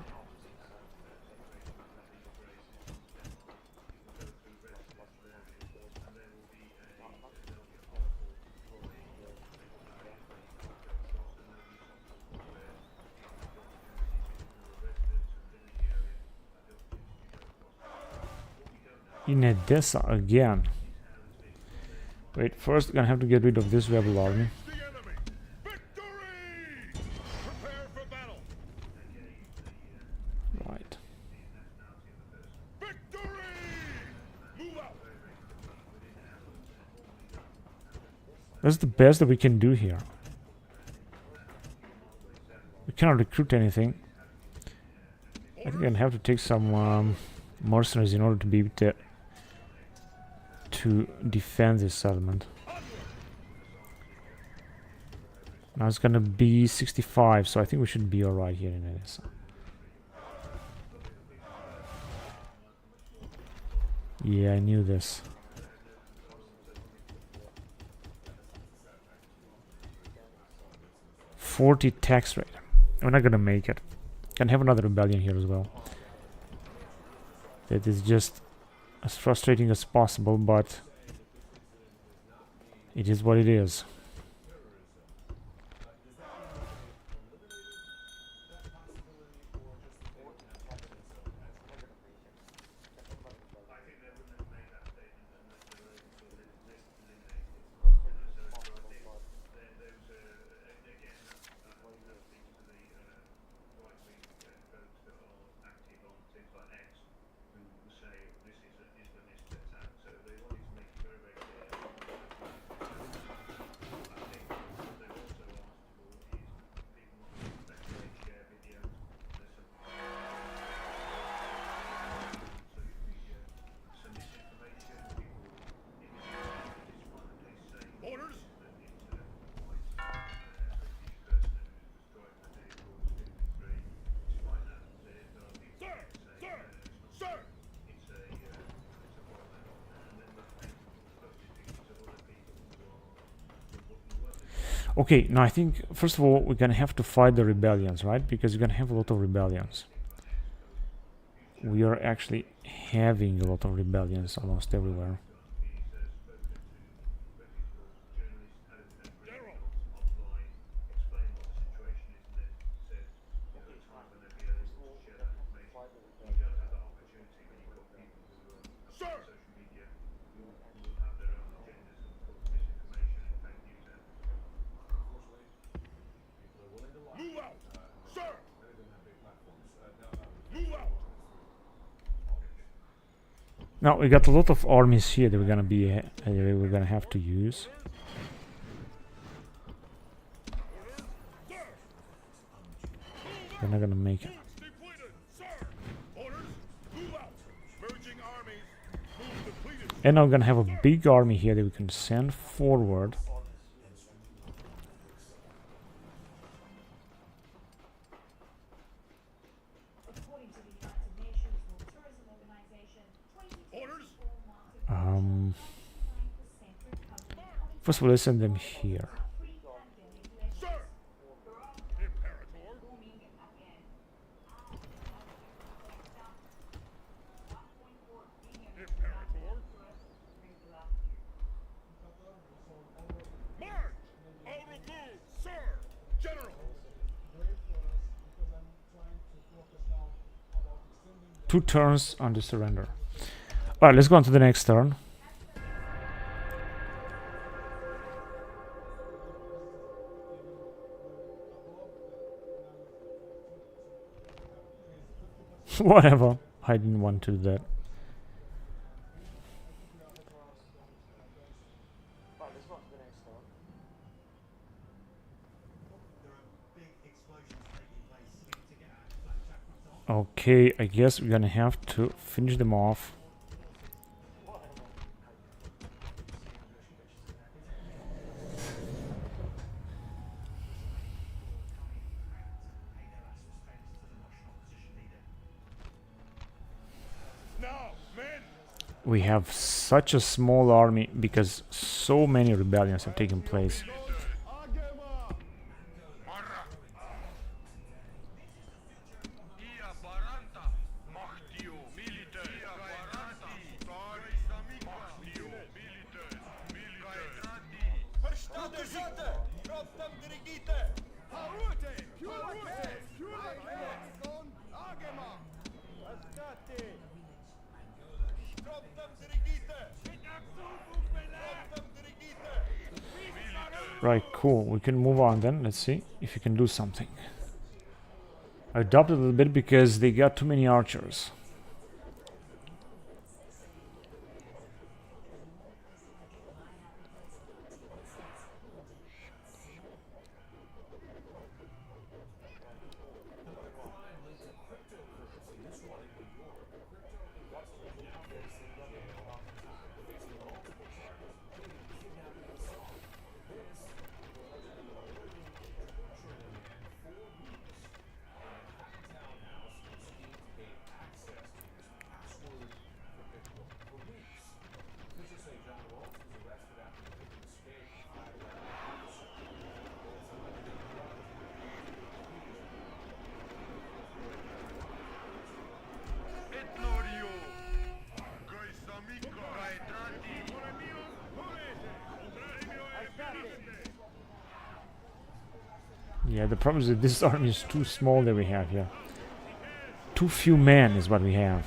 In Edessa again. Wait, first we're gonna have to get rid of this rebel army. The enemy. Victory! Prepare for battle. Right. Victory! Move out. That's the best that we can do here. We cannot recruit anything. I think I'm gonna have to take some mercenaries in order to be able to defend this settlement. Now it's gonna be 65, so I think we should be alright here in Edessa. Yeah, I knew this. $40 tax rate. We're not gonna make it. Can have another rebellion here as well. That is just as frustrating as possible, but it is what it is. Okay, now I think, first of all, we're gonna have to fight the rebellions, right? Because you're gonna have a lot of rebellions. We are actually having a lot of rebellions almost everywhere. Now we got a lot of armies here that we're gonna have to use. We're not gonna make it. And now we're gonna have a big army here that we can send forward. First of all, let's send them here. Sir! Imperator! Imperator! March! Au revoir, sir! General! 2 turns on the surrender. Alright, let's go on to the next turn. Whatever. I didn't want to do that. Okay, I guess we're gonna have to finish them off. Now, men! We have such a small army because so many rebellions have taken place. Agema! Marra! Ia baranta! Machtio! Milite! Ia baranti! Tari! Machtio! Milite! Milite! Verstande Sitte! Proptem dirigite! Parute! Parute! Agema! Ascate! Proptem dirigite! Proptem dirigite! Right, cool. We can move on then. Let's see if you can do something. I adopted a little bit because they got too many archers. Etlorio! Gaisamica! Gaetrati! Yeah, the problem is that this army is too small that we have here. Too few men is what we have.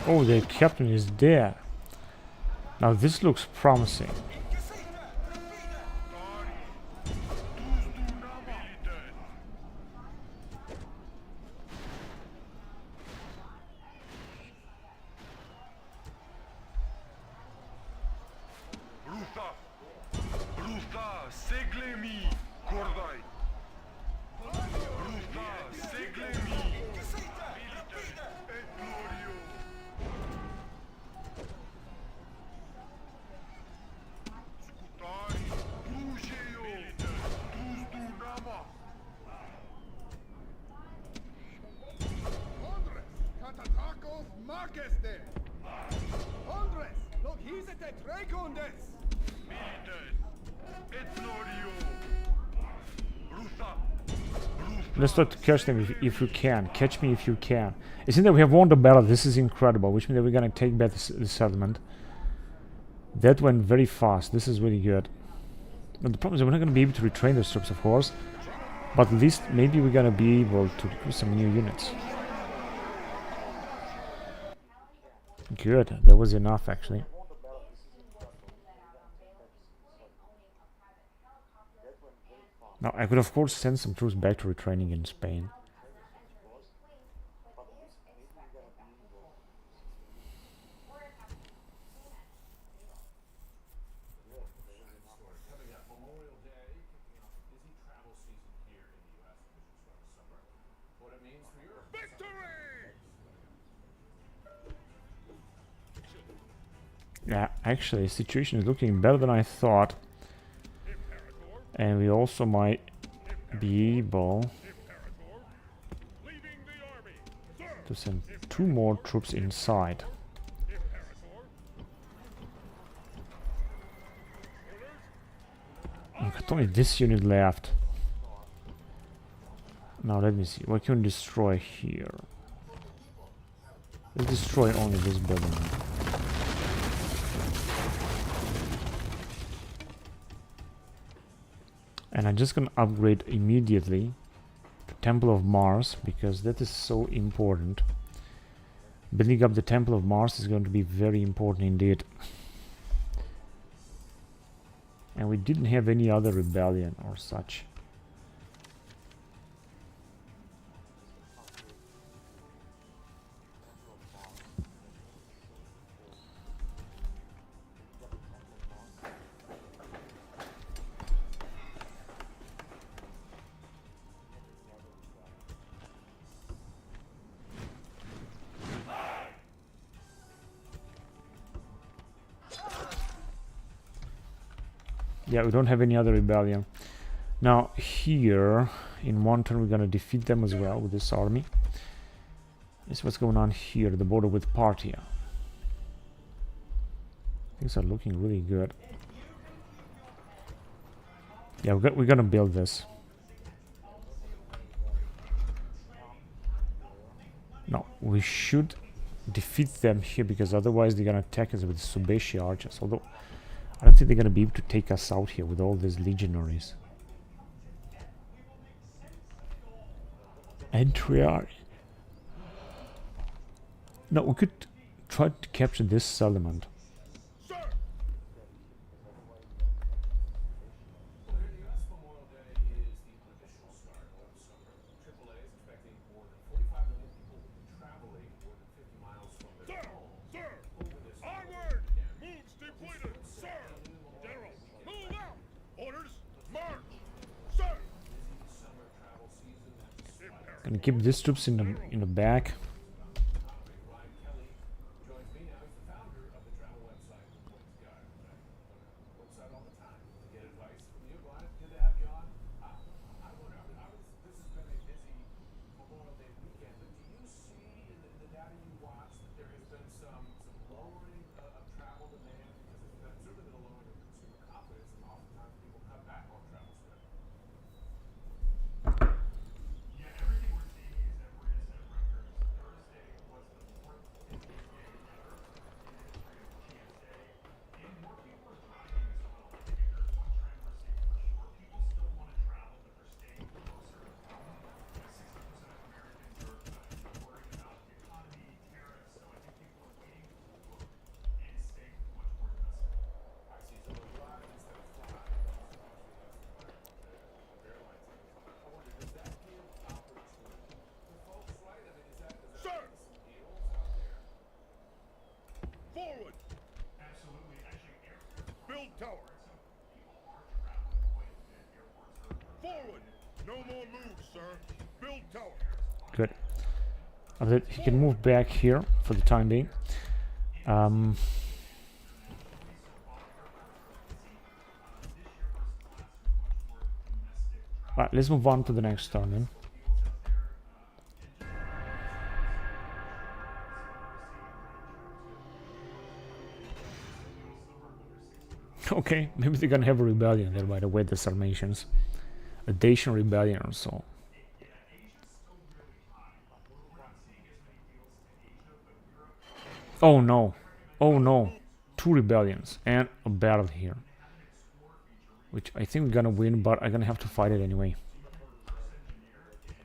Oh, the captain is there. Now this looks promising. Ruta, seglemi, Kordai. Ruta, seglemi. Etlorio. Scutari, Rugeo, Tuzdunama. Andres, Catatakos, Marqueste. Andres, look, he's Let's try to catch them if you can. Catch me if you can. It seems that we have won the battle. This is incredible, which means that we're gonna take back the settlement. That went very fast. This is really good. But the problem is we're not gonna be able to retrain those troops, of course. But at least maybe we're gonna be able to recruit some new units. Good. That was enough, actually. Now, I could, of course, send some troops back to retraining in Spain. Yeah, actually, the situation is looking better than I thought. And we also might be able to send 2 more troops inside. I've got only this unit left. Now let me see, what can we destroy here? Let's destroy only this building. And I'm just gonna upgrade immediately to Temple of Mars, because that is so important. Building up the Temple of Mars is going to be very important indeed. And we didn't have any other rebellion or such. Yeah, we don't have any other rebellion. Now here, in one turn, we're gonna defeat them as well with this army. This is what's going on here, the border with Parthia. Things are looking really good. Yeah, we're gonna build this. No, we should defeat them here, because otherwise they're gonna attack us with Subeshi archers. Although I don't think they're gonna be able to take us out here with all these legionaries. Entriari. No, we could try to capture this settlement. Gonna keep these troops in the back. Good. He can move back here for the time being. Right, let's move on to the next turn then. Okay, maybe they're gonna have a rebellion there, by the way, the Sarmatians. A Dacian rebellion or so. Oh no. Oh no. 2 rebellions and a battle here. Which I think we're gonna win, but I'm gonna have to fight it anyway.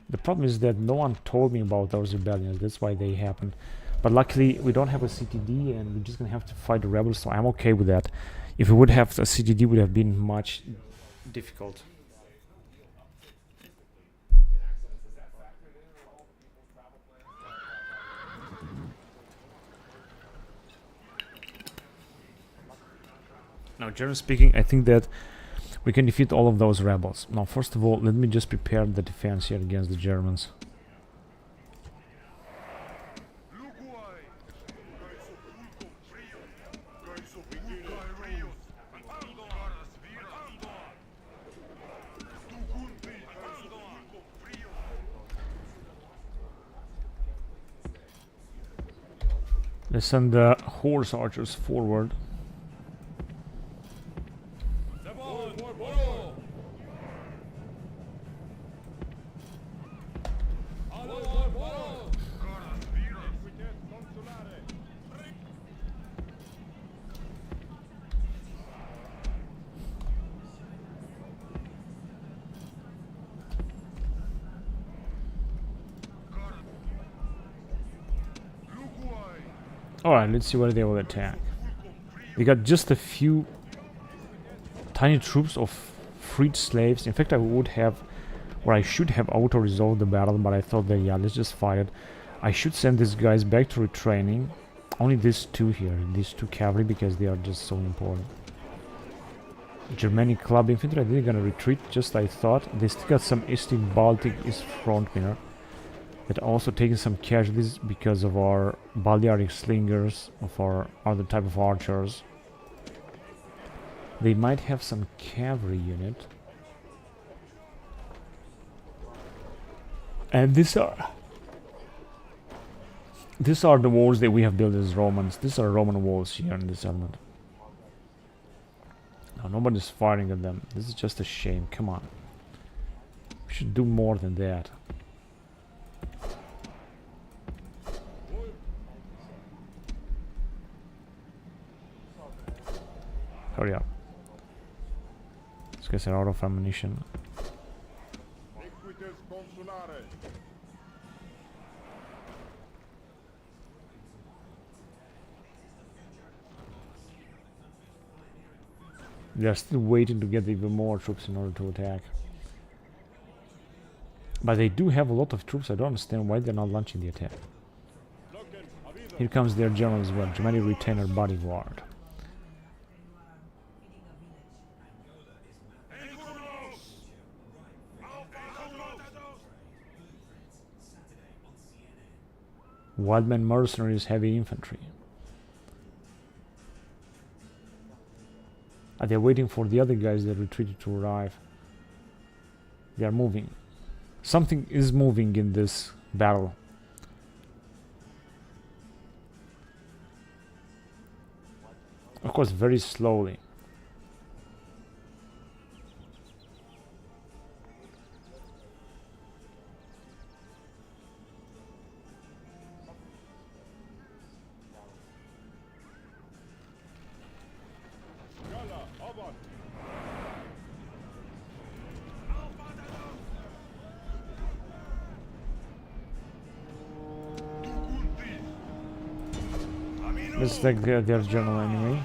The problem is that no one told me about those rebellions, that's why they happened. But luckily we don't have a CTD and we're just gonna have to fight the rebels, so I'm okay with that. If we would have a CTD, it would have been much difficult. Now, generally speaking, I think that we can defeat all of those rebels. Now, first of all, let me just prepare the defense here against the Germans. Let's send the horse archers forward. Alright, let's see where they will attack. They got just a few tiny troops of freed slaves. In fact, I would have, or I should have auto-resolved the battle, but I thought that, yeah, let's just fight it. I should send these guys back to retraining. Only these 2 here, these 2 cavalry, because they are just so important. Germanic club infantry, they're gonna retreat, just I thought. They still got some Eastern Baltic East frontmen. That also taking some casualties because of our Balearic slingers, of our other type of archers. They might have some cavalry unit. And these are the walls that we have built as Romans. These are Roman walls here in this element. Now nobody's firing at them. This is just a shame. Come on. We should do more than that. Hurry up. These guys are out of ammunition. They are still waiting to get even more troops in order to attack. But they do have a lot of troops. I don't understand why they're not launching the attack. Here comes their general as well. Germanic retainer bodyguard. Wildman mercenaries, heavy infantry. Are they waiting for the other guys that retreated to arrive? They are moving. Something is moving in this battle. Of course, very slowly. Let's take their general anyway.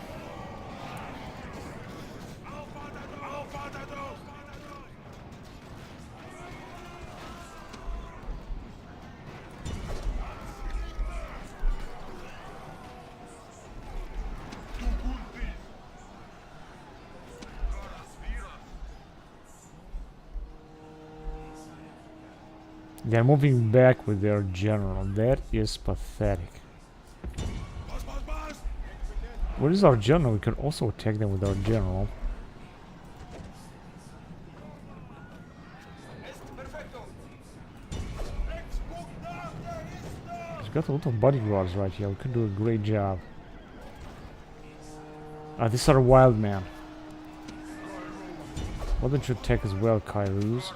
They're moving back with their general. That is pathetic. Where is our general? We can also attack them with our general. He's got a lot of bodyguards right here. We can do a great job. These are wild men. Why don't you attack as well, Kairos?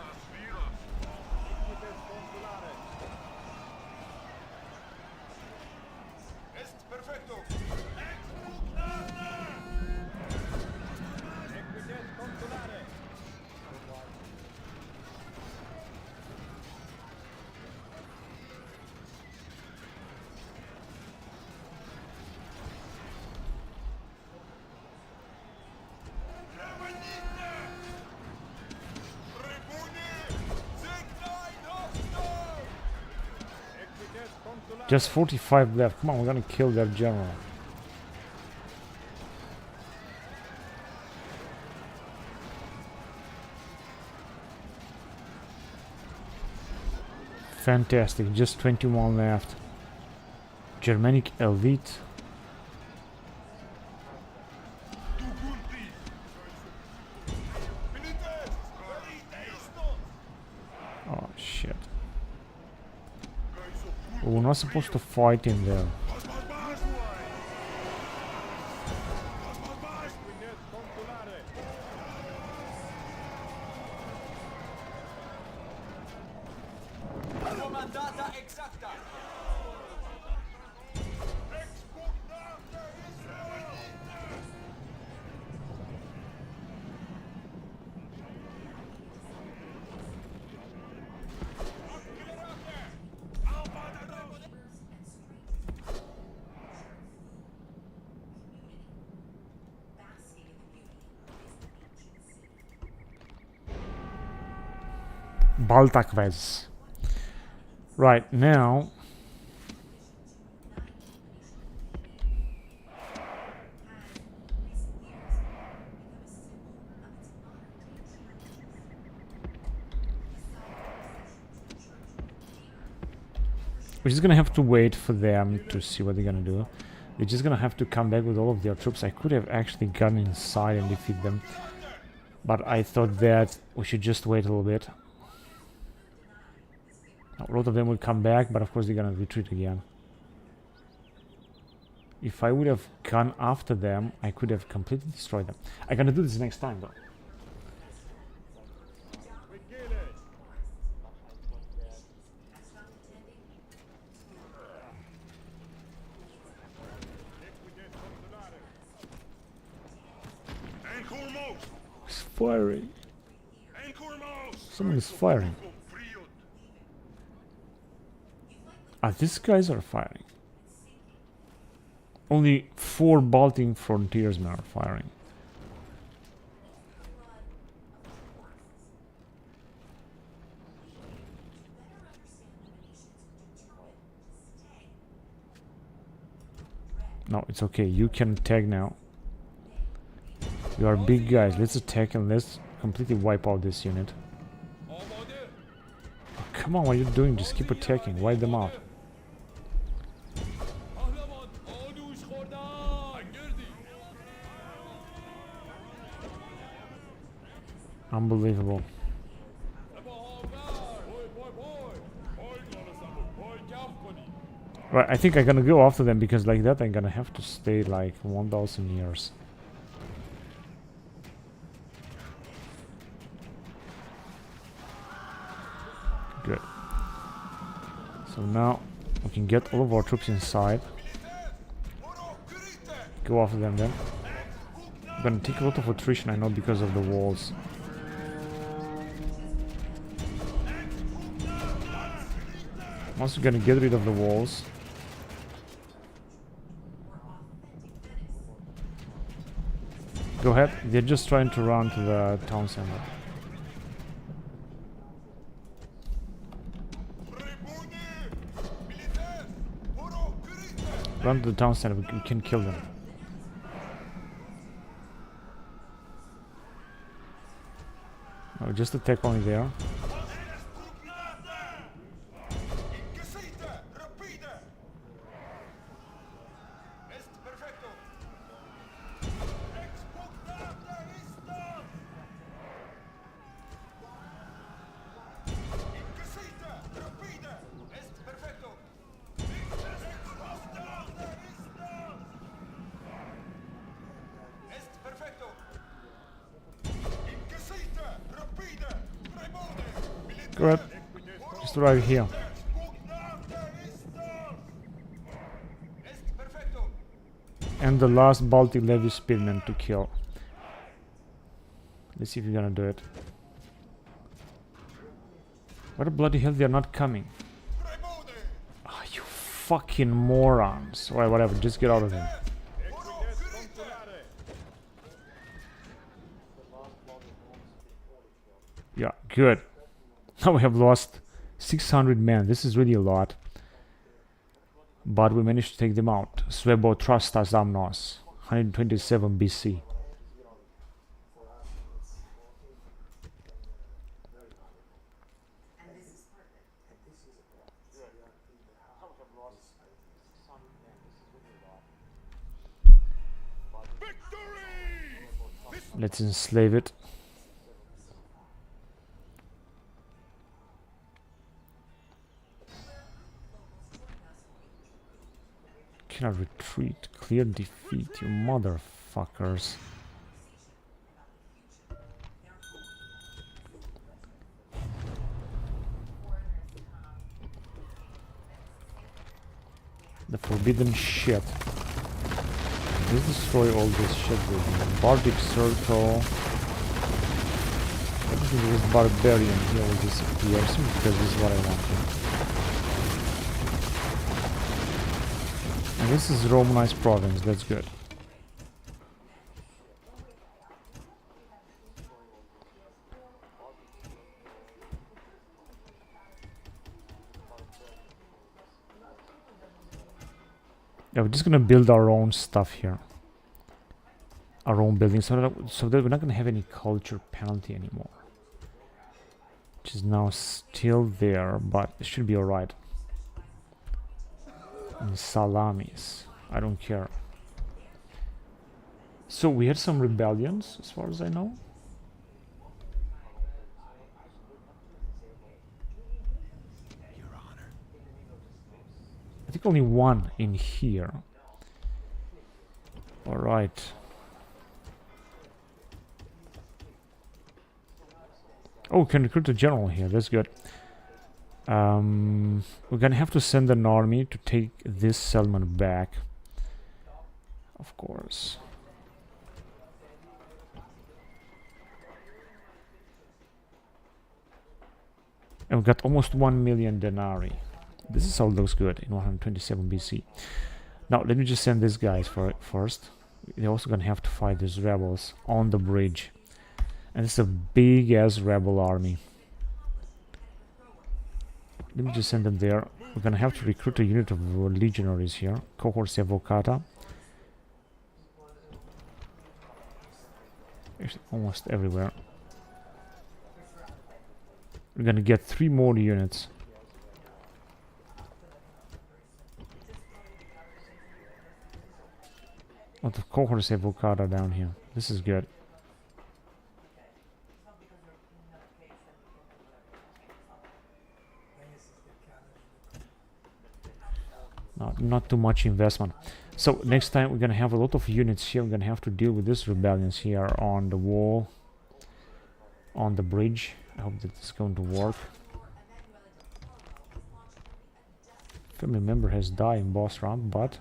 Est perfecto. Just 45 left. Come on, we're gonna kill their general. Fantastic. Just 21 left. Germanic elite. Oh shit. We're not supposed to fight in there. Baltakvez. Right, now we're just gonna have to wait for them to see what they're gonna do. They're just gonna have to come back with all of their troops. I could have actually gone inside and defeat them, but I thought that we should just wait a little bit. A lot of them will come back, but of course they're gonna retreat again. If I would have gone after them, I could have completely destroyed them. I'm gonna do this next time though. He's firing. Someone is firing. Ah, these guys are firing. Only 4 Baltic frontiersmen are firing. No, it's okay. You can attack now. You are big guys. Let's attack and let's completely wipe out this unit. Oh, come on, what are you doing? Just keep attacking. Wipe them out. Unbelievable. Right, I think I'm gonna go after them because like that I'm gonna have to stay like 1000 years. Good. So now we can get all of our troops inside. Go after them then. I'm gonna take a lot of attrition, I know, because of the walls. I'm also gonna get rid of the walls. Go ahead, they're just trying to run to the town center. Run to the town center, we can kill them. No, just attack only there. Good. Just right here. And the last Baltic Levy spearman to kill. Let's see if you're gonna do it. What the bloody hell, they're not coming. Ah, you fucking morons. Alright, whatever, just get out of here. Yeah, good. Now we have lost 600 men. This is really a lot. But we managed to take them out. Svebo Trastas Amnos, 127 BC. Let's enslave it. Cannot retreat. Clear defeat, you motherfuckers. The forbidden shit. Let's destroy all this shit with Bardic Circle. Everything with Barbarian here will disappear soon because this is what I want here. And this is Romanized province, that's good. Yeah, we're just gonna build our own stuff here. Our own buildings, so that we're not gonna have any culture penalty anymore. Which is now still there, but it should be alright. And salamis, I don't care. So we had some rebellions, as far as I know. Your Honor. I think only one in here. Alright. Oh, we can recruit a general here, that's good. We're gonna have to send an army to take this settlement back. Of course. And we got almost 1 million denarii. This is all looks good in 127 BC. Now, let me just send these guys for it first. They're also gonna have to fight these rebels on the bridge. And it's a big-ass rebel army. Let me just send them there. We're gonna have to recruit a unit of legionaries here. Cohorts Evocata. Actually, almost everywhere. We're gonna get 3 more units. Lot of cohorts Evocata down here. This is good. Not too much investment. So next time we're gonna have a lot of units here. We're gonna have to deal with these rebellions here on the wall, on the bridge. I hope that it's going to work. Family member has died in boss round, but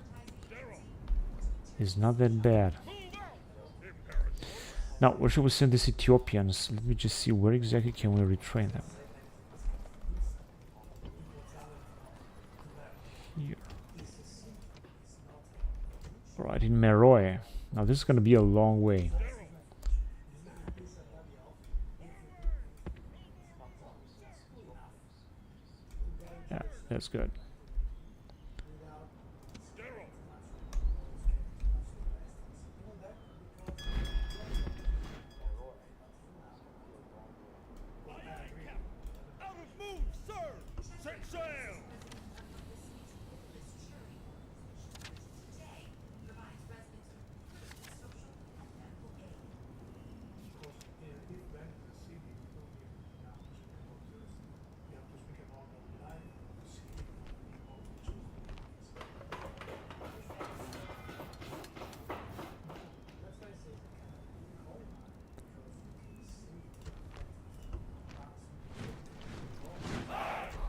it's not that bad. Now, where should we send these Ethiopians? Let me just see, where exactly can we retrain them? Here. Right, in Meroe. Now this is going to be a long way. Yeah, that's good. Out of move, sir! Set sail!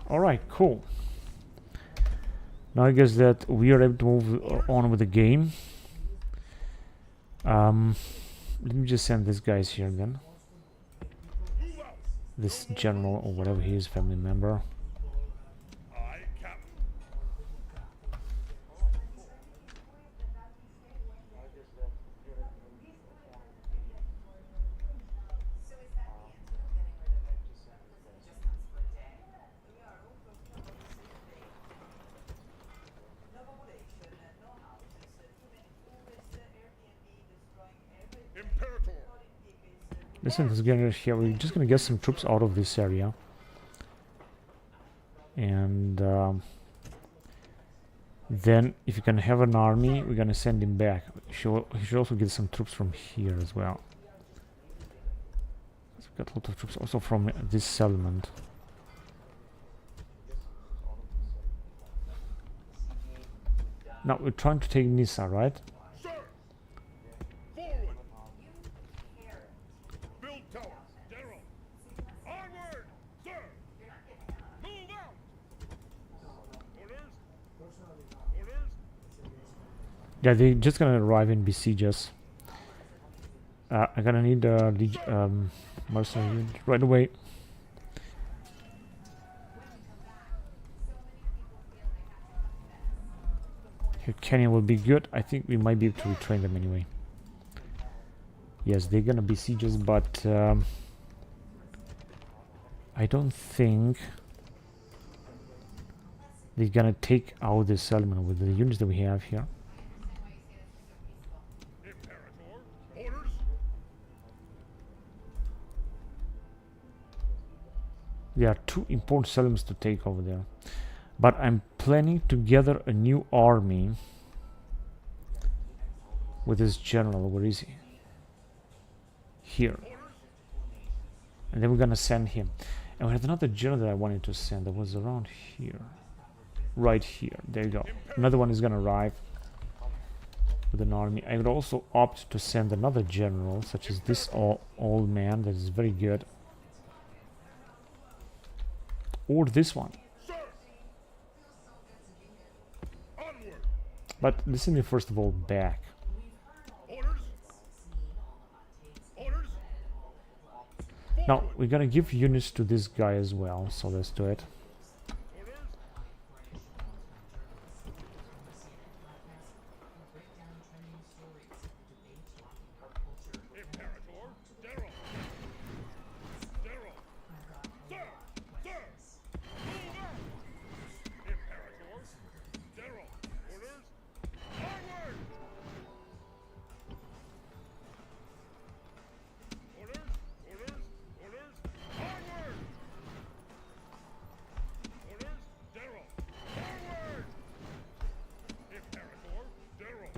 Alright, cool. Now I guess that we are able to move on with the game. Let me just send these guys here then. This general or whatever he is, family member. Aye, Captain. Imperator. Listen, this guy here, we're just gonna get some troops out of this area. And then, if you can have an army, we're gonna send him back. He should also get some troops from here as well. So we've got a lot of troops also from this settlement. Now, we're trying to take Nisa, right? Sir. Forward. Build towers. General. Onward, sir. Move out. Orders. Orders. Yeah, they're just gonna arrive and besiege us. I'm gonna need a mercenary unit right away. Here, Kenya will be good. I think we might be able to retrain them anyway. Yes, they're gonna besiege us, but I don't think they're gonna take out this settlement with the units that we have here. Imperator. Orders. There are two important settlements to take over there. But I'm planning to gather a new army with this general. Where is he? Here. And then we're gonna send him. And we have another general that I wanted to send that was around here. Right here. There you go. Another one is gonna arrive with an army. I would also opt to send another general, such as this old man that is very good. Or this one. Onward. But listen me first of all back. Orders. Orders. Now we're gonna give units to this guy as well, so let's do it. Orders. Imperator. General. General. Sir. Sir. Move out. Imperator. General. Orders. Onward. Orders. Orders. Orders. Onward. Orders. General. Onward. Imperator. General.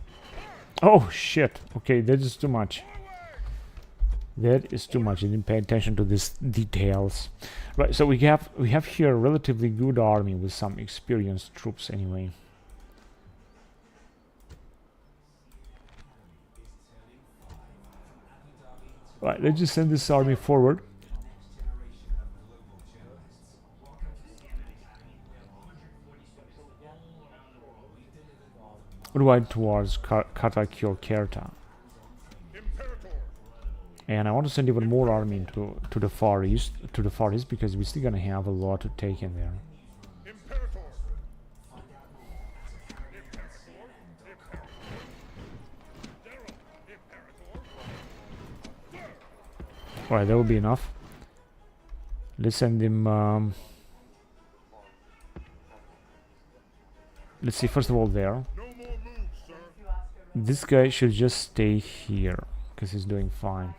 Oh shit! Okay, that is too much. Forward. That is too much. I didn't pay attention to these details. Right, so we have here a relatively good army with some experienced troops anyway. Right, let's just send this army forward. Right towards Carthage or Kerta. Imperator. And I want to send even more army to the far east, because we're still gonna have a lot to take in there. Imperator. Alright, that will be enough. Let's send him. Let's see, first of all, there. No more moves, sir. This guy should just stay here, because he's doing fine.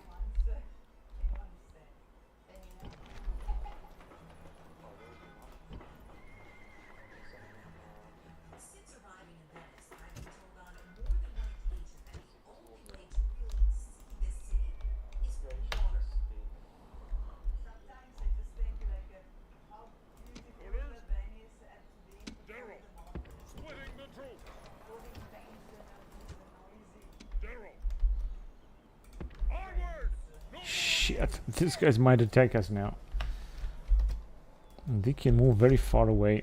General. Splitting the troops. General. Onward. No Shit, these guys might attack us now. And they can move very far away.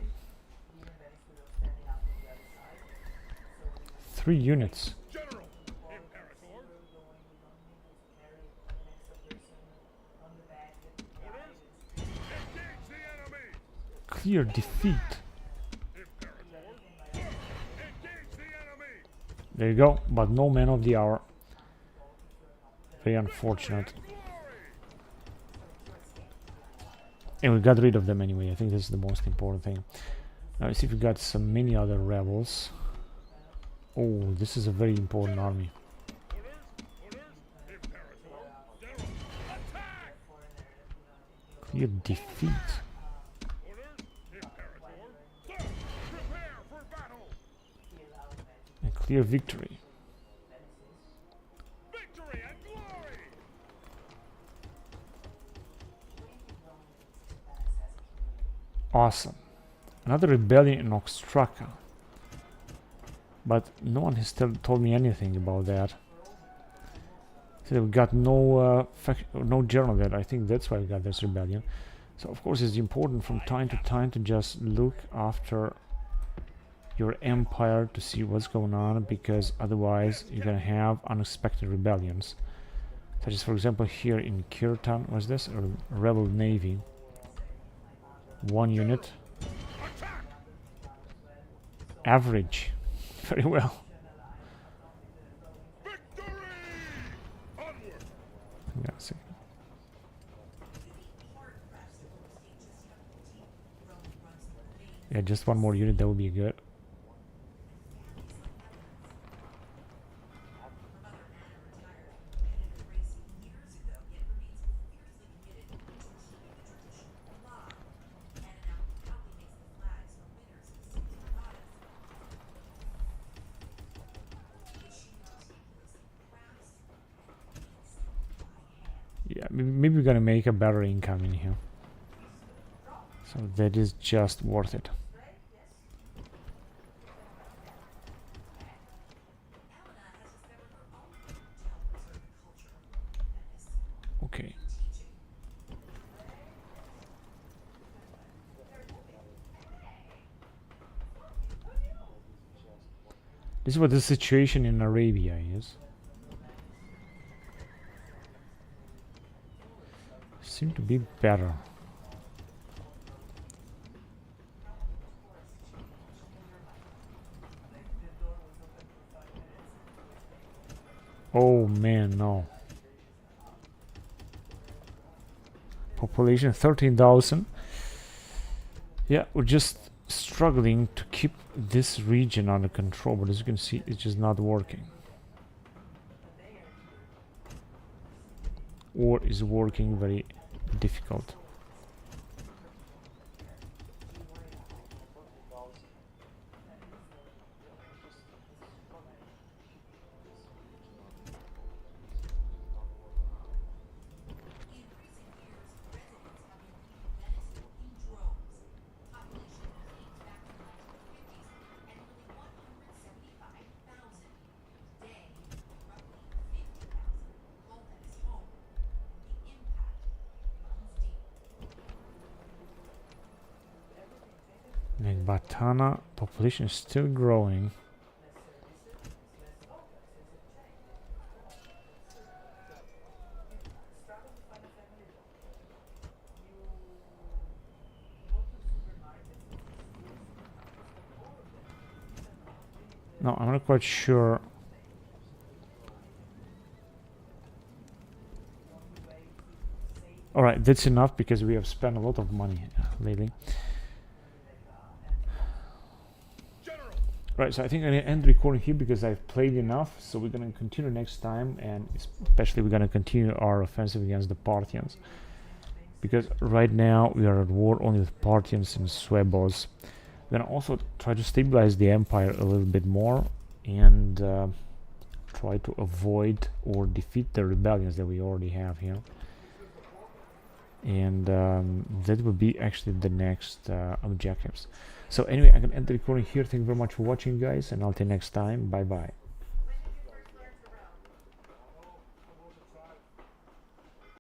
3 units. General, Imperator. Orders. Engage the enemy. Clear defeat. Imperator. Engage the enemy. There you go, but no man of the hour. Very unfortunate. Glory. And we got rid of them anyway. I think this is the most important thing. Now let's see if we got some many other rebels. Oh, this is a very important army. Orders. Orders. Imperator. General. Attack. Clear defeat. Orders. Imperator. Sir, prepare for battle. And clear victory. Victory and glory. Awesome. Another rebellion in Ostraka. But no one has told me anything about that. So we got no no general there. I think that's why we got this rebellion. So of course it's important from time to time to just look after your empire to see what's going on, because otherwise you're gonna have unexpected rebellions. Such as for example here in Kirtan, what's this? A rebel navy. 1 unit. Attack. Average. Very well. Victory. Onward. Hang on a second. Yeah, just 1 more unit, that would be good. Yeah, maybe we're gonna make a better income in here. So that is just worth it. Okay. This is what the situation in Arabia is. Seem to be better. Oh man, no. Population 13,000. Yeah, we're just struggling to keep this region under control, but as you can see, it's just not working. Or is working very difficult. Batana population is still growing. No, I'm not quite sure. Alright, that's enough because we have spent a lot of money lately. Right, so I think I'm going to end the recording here because I've played enough. So we're going to continue next time, and especially we're going to continue our offensive against the Parthians. Because right now we are at war only with Parthians and Suebos. We're going to also try to stabilize the empire a little bit more and try to avoid or defeat the rebellions that we already have here. And that will be actually the next objectives. So anyway, I'm going to end the recording here. Thank you very much for watching, guys, and I'll see you next time. Bye bye.